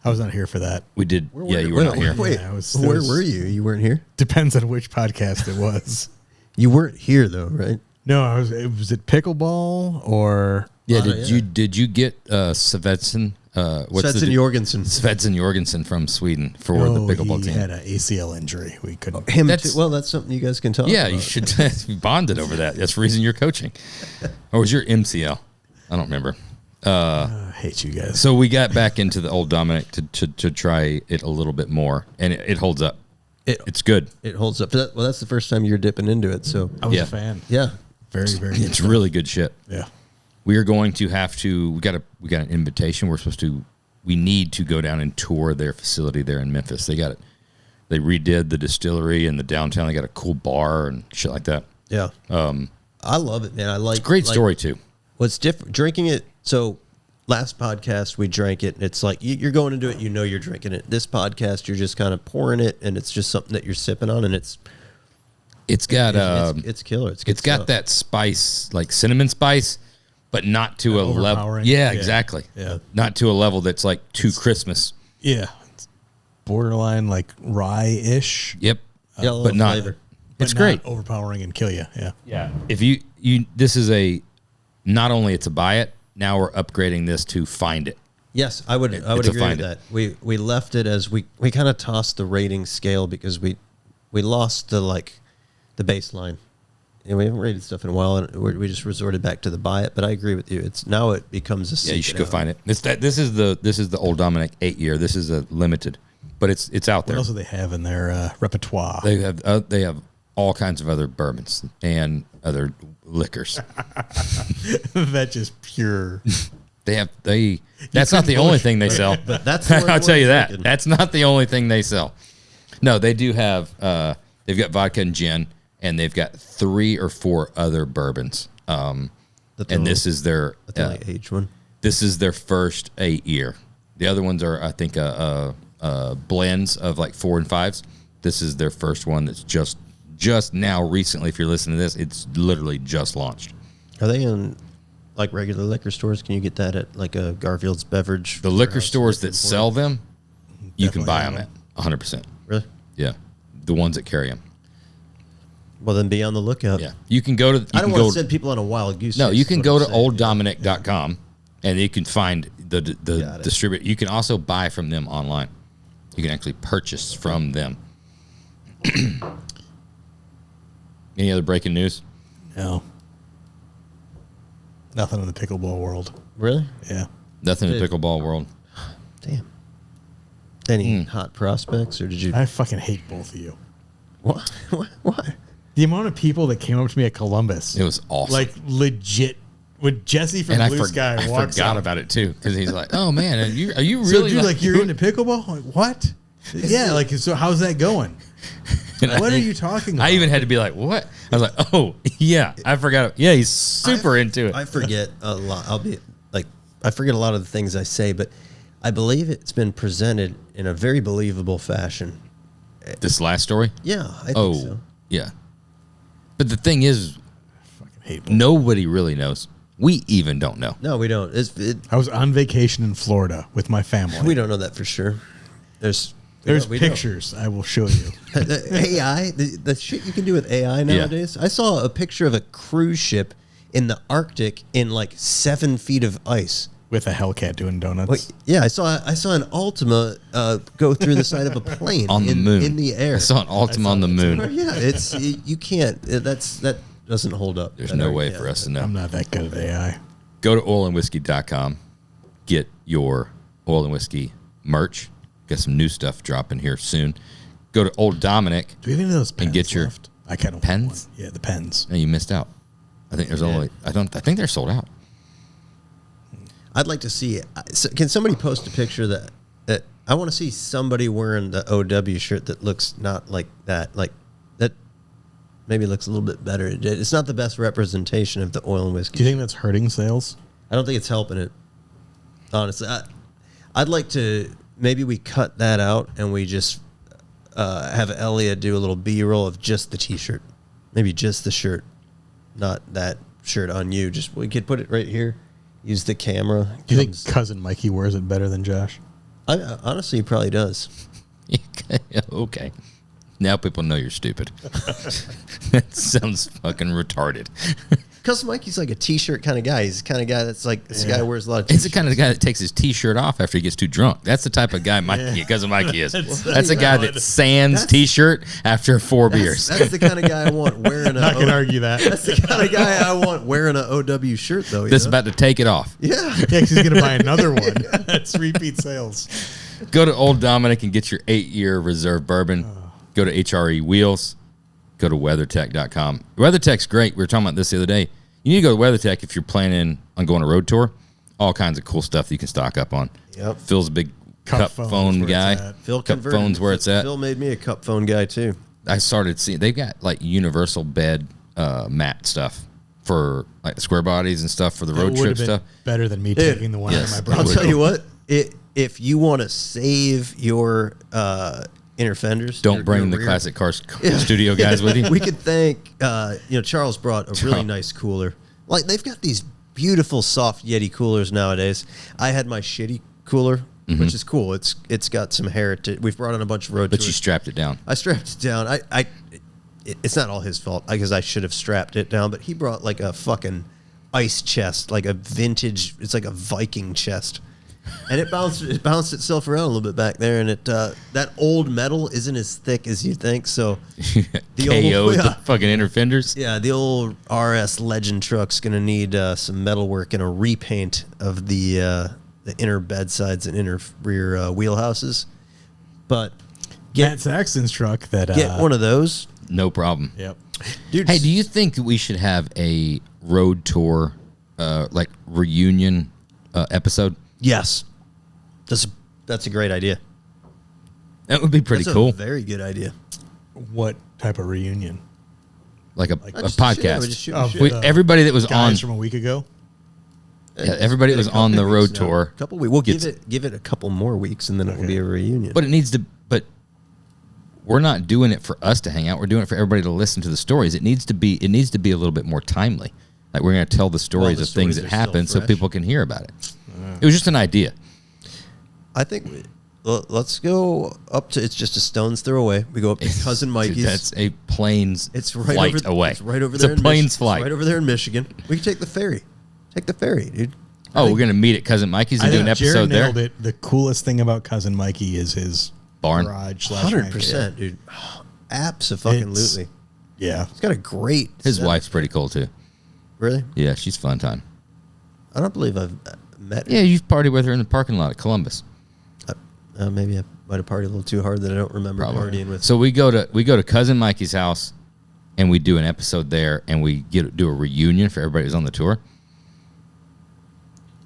I was not here for that. We did. You were not here. Wait, yeah, where were you? You weren't here? Depends on which podcast it was. You weren't here though, right? No, was it pickleball or? Yeah. Did you get Svensson? Svensson Jorgensen. Svensson Jorgensen from Sweden for the pickleball team. He had an ACL injury. We couldn't. Him too. Well, that's something you guys can talk about. Yeah, you should be bonded over that. That's the reason you're coaching. Or was your MCL? I don't remember. I hate you guys. So we got back into the Old Dominic to try it a little bit more, and it holds up. It's good. It holds up. Well, that's the first time you're dipping into it. So I was a fan. Yeah, very, very. It's really good shit. Yeah. We are going to have to. We got an invitation. We need to go down and tour their facility there in Memphis. They got it. They redid the distillery and the downtown. They got a cool bar and shit like that. Yeah. I love it, man. I like. It's a great story too. What's different? Drinking it. So last podcast we drank it. And it's like you're going into it. You know you're drinking it. This podcast you're just kind of pouring it, and it's just something that you're sipping on, and it's got it's killer. It's got that spice, like cinnamon spice, but not to a level. Yeah, exactly. Yeah, not to a level that's like too Christmas. Yeah, it's borderline like rye-ish. Yep, but not. Flavor. It's great. Not overpowering and kill you. Yeah, yeah. If you this is a. Not only it's a buy it, now we're upgrading this to find it. Yes, I would agree with that. We left it as we kind of tossed the rating scale because we lost the baseline. And we haven't rated stuff in a while, and we just resorted back to the buy it. But I agree with you. It becomes a you should go find it. This is the Old Dominic 8-year. This is a limited, but it's out there. What else do they have in their repertoire? They have all kinds of other bourbons and other liquors. That's just pure. That's not the only thing they sell. But that's I'll tell you that. Thinking. That's not the only thing they sell. No, they do have. They've got vodka and gin, and they've got 3 or 4 other bourbons. And this is their age one. This is their first 8-year. The other ones are, I think, blends of like 4 and 5s. This is their first one that's just now recently. If you're listening to this, it's literally just launched. Are they in like regular liquor stores? Can you get that at like a Garfield's Beverage? The liquor stores that sell them, you can buy them at 100%. Really? Yeah, the ones that carry them. Well, then be on the lookout. Yeah, you can go to. I don't want to send people on a wild goose chase. No, you can go to olddominic.com and you can find the distributor. You can also buy from them online. You can actually purchase from them. Any other breaking news? No. Nothing in the pickleball world. Really? Yeah. Nothing in the pickleball world. Damn. Any hot prospects, or did you? I fucking hate both of you. What? Why? The amount of people that came up to me at Columbus. It was awesome. Like legit. When Jesse from Blue Sky walks I forgot about it too, because he's like, "Oh man, are you really?" So, dude, like you're into pickleball? I'm like, what? Yeah, like so. How's that going? What are you talking about? I even had to be like, what? I was like, oh, yeah, I forgot. Yeah, he's super into it. I forget a lot. I forget a lot of the things I say, but I believe it's been presented in a very believable fashion. This last story? Yeah, I think so. Yeah. But the thing is, I fucking hate nobody really knows. We even don't know. No, we don't. I was on vacation in Florida with my family. We don't know that for sure. There's There's pictures I will show you. AI, the shit you can do with AI nowadays. Yeah. I saw a picture of a cruise ship in the Arctic in like 7 feet of ice. With a Hellcat doing donuts. Well, yeah, I saw an Altima go through the side of a plane on the moon in the air. I saw an Altima on the moon. Yeah, you can't. That doesn't hold up. There's no way for us to know. I'm not that good at AI. Go to oilandwhiskey.com. Get your Oil and Whiskey merch. Got some new stuff dropping here soon. Go to Old Dominic. Do we have any of those pens and get your left? I kind of pens. Yeah, the pens. No, you missed out. I think there's only. I think they're sold out. I'd like to see. Can somebody post a picture that I want to see somebody wearing the OW shirt that looks not like that, like that maybe looks a little bit better. It's not the best representation of the Oil and Whiskey. Do you think that's hurting sales? I don't think it's helping it. Honestly, I'd like to. Maybe we cut that out and we just have Elliot do a little B-roll of just the T-shirt, maybe just the shirt, not that shirt on you. Just we could put it right here. Use the camera. Do you think Cousin Mikey wears it better than Josh? Honestly, he probably does. Okay. Now people know you're stupid. That sounds fucking retarded. Cousin Mikey's like a T-shirt kind of guy. He's the kind of guy that's like, this guy wears a lot of T-shirts. He's the kind of guy that takes his T-shirt off after he gets too drunk. That's the type of guy Cousin Mikey is. That's a guy that sans T-shirt after 4 beers. That's the kind of guy I want wearing a... I can argue that. That's the kind of guy I want wearing an OW shirt, though. That's about to take it off. Yeah. Yeah, because he's going to buy another one. That's repeat sales. Go to Old Dominic and get your 8-year reserve bourbon. Go to HRE Wheels. Go to WeatherTech.com. WeatherTech's great. We were talking about this the other day. You need to go to WeatherTech if you're planning on going a road tour. All kinds of cool stuff that you can stock up on. Yep. Phil's a big cup phone guy. Phil cup phone's where it's at. Phil made me a cup phone guy, too. I started seeing, they've got like universal bed mat stuff for like the square bodies and stuff for the road trip stuff. Better than me taking the one on my brother. I'll tell you what, if you want to save your inner fenders, don't bring the rear classic car studio guys with you. We could thank Charles brought a really nice cooler. Like they've got these beautiful soft Yeti coolers nowadays. I had my shitty cooler, which is cool. It's got some heritage. We've brought on a bunch of road tours. But you strapped it down. I strapped it down. It's not all his fault because I should have strapped it down. But he brought like a fucking ice chest, like a vintage. It's like a Viking chest. And it bounced itself around a little bit back there, and that old metal isn't as thick as you think. So the fucking inner fenders. Yeah, the old RS Legend truck's gonna need some metal work and a repaint of the inner bedsides and inner rear wheelhouses. But Matt Saxton's truck get one of those. No problem. Yep. Dude, hey, do you think we should have a road tour like reunion episode? Yes, that's a great idea. That would be pretty cool. A very good idea. What type of reunion? Like a podcast. Everybody that was guys on from a week ago. Yeah, everybody that was on the road tour. Couple weeks. We'll give it a couple more weeks, and then it will be a reunion. But it needs to. But we're not doing it for us to hang out. We're doing it for everybody to listen to the stories. It needs to be a little bit more timely. Like we're going to tell the stories of things that happened, so people can hear about it. It was just an idea. I think let's go up to. It's just a stone's throw away. We go up to Cousin Mikey's. Dude, that's a plane's flight away. It's right over it's there. It's a plane's flight. It's right over there in Michigan. We can take the ferry. Take the ferry, dude. We're gonna meet at Cousin Mikey's and do an episode Jared nailed it. The coolest thing about Cousin Mikey is his barn. Garage. 100%, dude. Absolutely. Yeah, it's got a great. His wife's pretty cool too. Really? Yeah, she's fun time. I don't believe I've met her. Yeah, you've partied with her in the parking lot at Columbus. Maybe I might have partied a little too hard that I don't remember partying with. So we go to Cousin Mikey's house, and we do an episode there, and we do a reunion for everybody who's on the tour.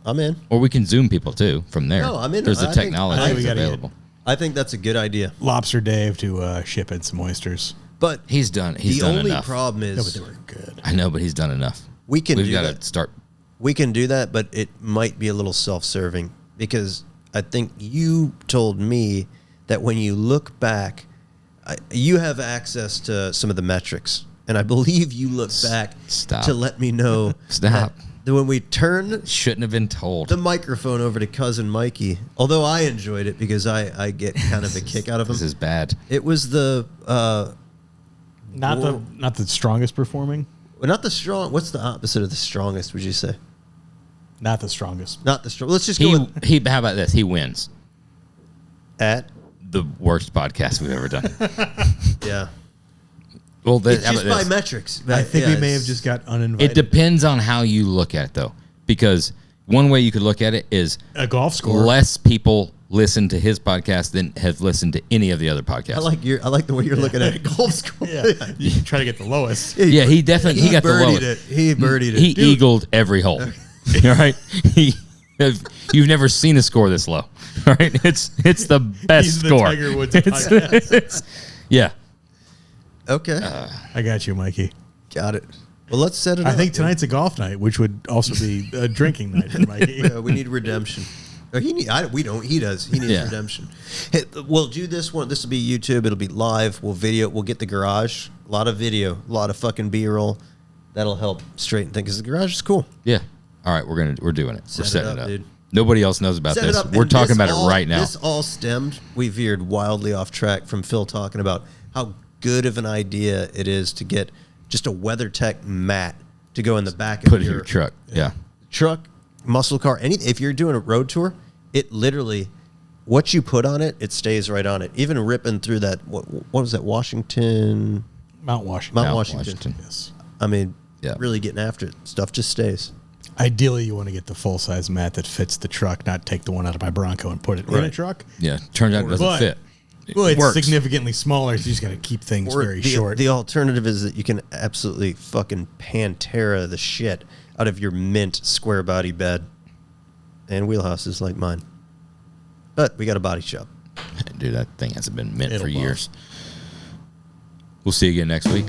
I'm in. Or we can Zoom people too from there. No, I'm in. There's the technology available. I think that's a good idea. Lobster Dave to ship in some oysters. But he's done enough. The only problem is, no, but they were good. I know, but he's done enough. We've got to start. We can do that, but it might be a little self-serving because I think you told me that when you look back, you have access to some of the metrics, and I believe you look back to let me know. Stop. when we turn Shouldn't have been told. the microphone over to cousin Mikey, although I enjoyed it because I get kind of a kick out of him. This is bad. It was the not the strongest performing. not the strong. What's the opposite of the strongest? Would you say? Not the strongest. Not the strong. Let's just go with He. How about this? He wins at. the worst podcast we've ever done. Yeah. Well, It's just by metrics. I think we may have just got uninvited. It depends on how you look at it, though, because one way you could look at it is a golf score. less people listen to his podcast than have listened to any of the other podcasts. I like the way you're looking at it. Golf score. Yeah, you try to get the lowest. Yeah, he definitely he got the lowest. He birdied it. He eagled every hole. All right, you've never seen a score this low. All right, it's the best He's the score. Tiger Woods podcast. Yeah. Okay. I got you, Mikey. Got it. Well, let's set it up. I think tonight's a golf night, which would also be a drinking night for Mikey. We need redemption. We don't. He does. He needs redemption. Hey, we'll do this one. This will be YouTube. It'll be live. We'll video. We'll get the garage. A lot of video. A lot of fucking B-roll. That'll help straighten things. Because the garage is cool. Yeah. All right, we're doing it. We're setting it up. Dude. Nobody else knows about Set this. it up. We're And talking this about all- it right now. This all stemmed. We veered wildly off track from Phil talking about how good of an idea it is to get just a WeatherTech mat to go in the back Put of it in your truck. Yeah. truck, muscle car, anything. If you're doing a road tour, it literally, what you put on it, it stays right on it. Even ripping through that, what was that, Washington? Mount Washington. Mount Washington. Yes. I mean, Yeah. really getting after it. Stuff just stays. Ideally, you want to get the full-size mat that fits the truck, not take the one out of my Bronco and put it in a truck. Yeah. Turns out it doesn't But- fit. Well, it's works. significantly smaller, so you just got to keep things very short. The alternative is that you can absolutely fucking Pantera the shit out of your mint square body bed and wheelhouses like mine. But we got a body shop. Dude, that thing hasn't been meant It'll for blow. years. We'll see you again next week.